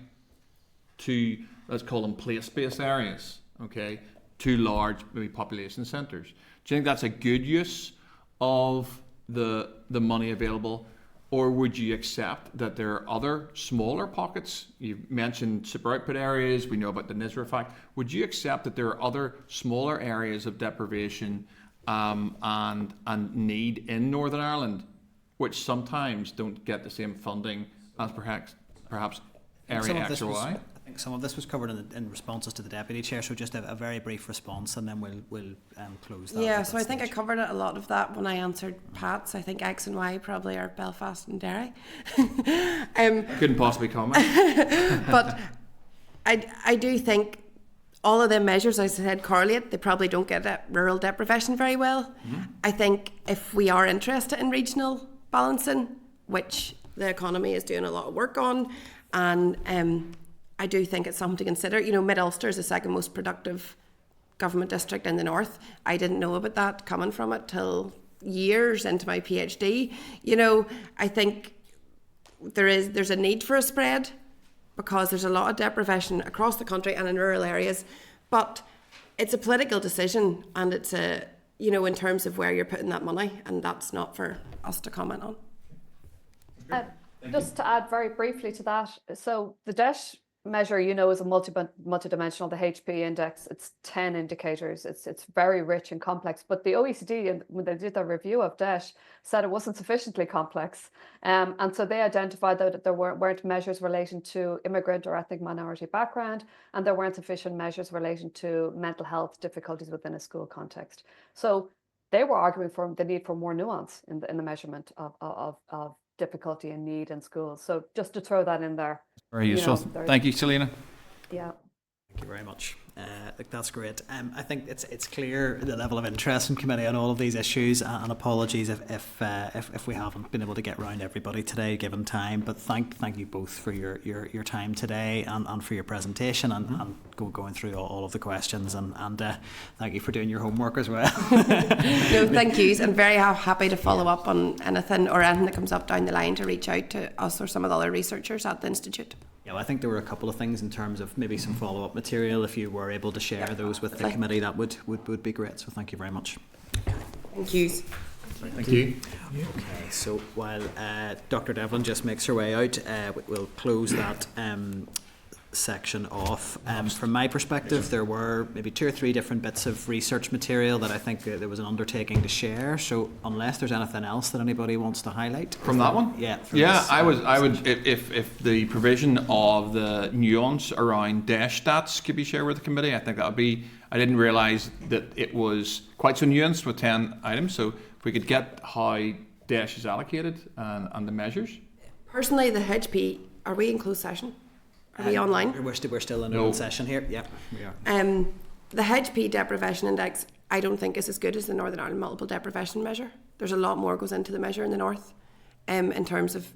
to, let's call them place-based areas, okay, to large maybe population centres, do you think that's a good use of the money available? Or would you accept that there are other smaller pockets? You've mentioned super output areas, we know about the NISRA fact. Would you accept that there are other smaller areas of deprivation and need in Northern Ireland, which sometimes don't get the same funding as perhaps area X or Y? I think some of this was covered in responses to the Deputy Chair, so just a very brief response and then we'll close that. Yeah, at so that I think I stage. covered a lot of that when I answered Pat's. I think X and Y probably are Belfast and Derry. Couldn't possibly comment. But I do think all of them measures, as I said, correlate. They probably don't get at rural deprivation very well. I think if we are interested in regional balancing, which the economy is doing a lot of work on, and I do think it's something to consider. You know, Mid-Ulster is the second most productive government district in the north. I didn't know about that coming from it till years into my PhD. You know, I think there's a need for a spread because there's a lot of deprivation across the country and in rural areas, but it's a political decision, and it's a, you know, in terms of where you're putting that money, and that's not for us to comment on. Just to add very briefly to that, so the debt measure, you know, is a multidimensional, the HP index. It's 10 indicators. It's very rich and complex. But the OECD, when they did their review of debt, said it wasn't sufficiently complex. And so they identified that there weren't measures relating to immigrant or ethnic minority background, and there weren't sufficient measures relating to mental health difficulties within a school context. So they were arguing for the need for more nuance in the measurement of difficulty and need in schools. So just to throw that in there. Very useful. Thank you, Selena. Yeah. Thank you very much. That's great. I think it's clear the level of interest in committee on all of these issues, and apologies if we haven't been able to get round everybody today given time. But thank you both for your time today and for your presentation and going through all of the questions, and thank you for doing your homework as well. No, thank you. I'm very happy to follow up on anything that comes up down the line, to reach out to us or some of the other researchers at the Institute. Yeah, well, I think there were a couple of things in terms of maybe some follow-up material. If you were able to share those with the committee, that would be great. So thank you very much. Thank you. Thank you. Okay, so while Dr. Devlin just makes her way out, we'll close that section off. From my perspective, there were maybe 2 or 3 different bits of research material that I think there was an undertaking to share. So unless there's anything else that anybody wants to highlight from that one, I would if the provision of the nuance around DASH stats could be shared with the committee, I think that would be. I didn't realise that it was quite so nuanced with 10 items. So if we could get how DASH is allocated and the measures. Personally, the HP, are we in closed session? Are we online? We're still in open session here. Yeah, we are. The HP deprivation index, I don't think is as good as the Northern Ireland multiple deprivation measure. There's a lot more goes into the measure in the north, in terms of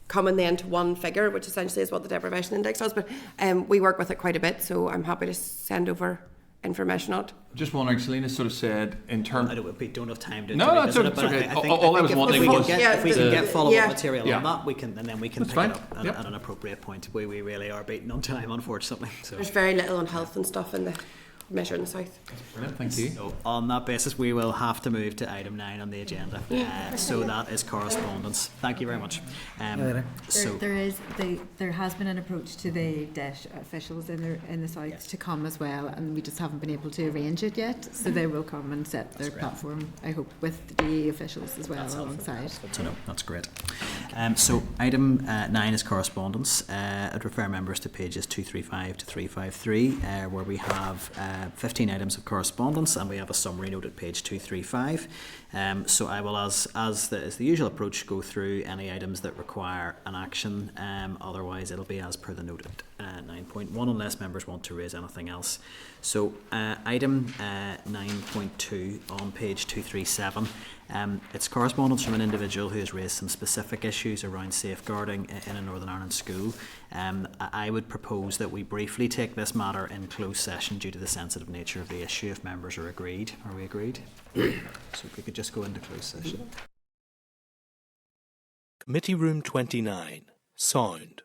coming then to one figure, which essentially is what the deprivation index does. But we work with it quite a bit, so I'm happy to send over information on it. Just wondering, Selena sort of said in terms. We don't have time to. No, that's okay. All I was wondering was if we can get follow-up material on that, we can pick that's it fine. up at an appropriate point. We really are beaten on time, unfortunately. So. There's very little on health and stuff in the measure in the south. Brilliant, thank you. So on that basis, we will have to move to item 9 on the agenda. So that is correspondence. Thank you very much. There has been an approach to the DESH officials in the south to come as well, and we just haven't been able to arrange it yet. So they will come and set their platform, I hope, with the DE officials as well alongside. That's good to know. That's great. So item 9 is correspondence. I'd refer members to pages 235 to 353, where we have 15 items of correspondence, and we have a summary note at page 235. So I will, as the usual approach, go through any items that require an action. Otherwise, it'll be as per the note at 9.1, unless members want to raise anything else. So item 9.2 on page 237. It's correspondence from an individual who has raised some specific issues around safeguarding in a Northern Ireland school. I would propose that we briefly take this matter in closed session due to the sensitive nature of the issue, if members are agreed. Are we agreed? So if we could just go into closed session. Committee Room 29, Sound.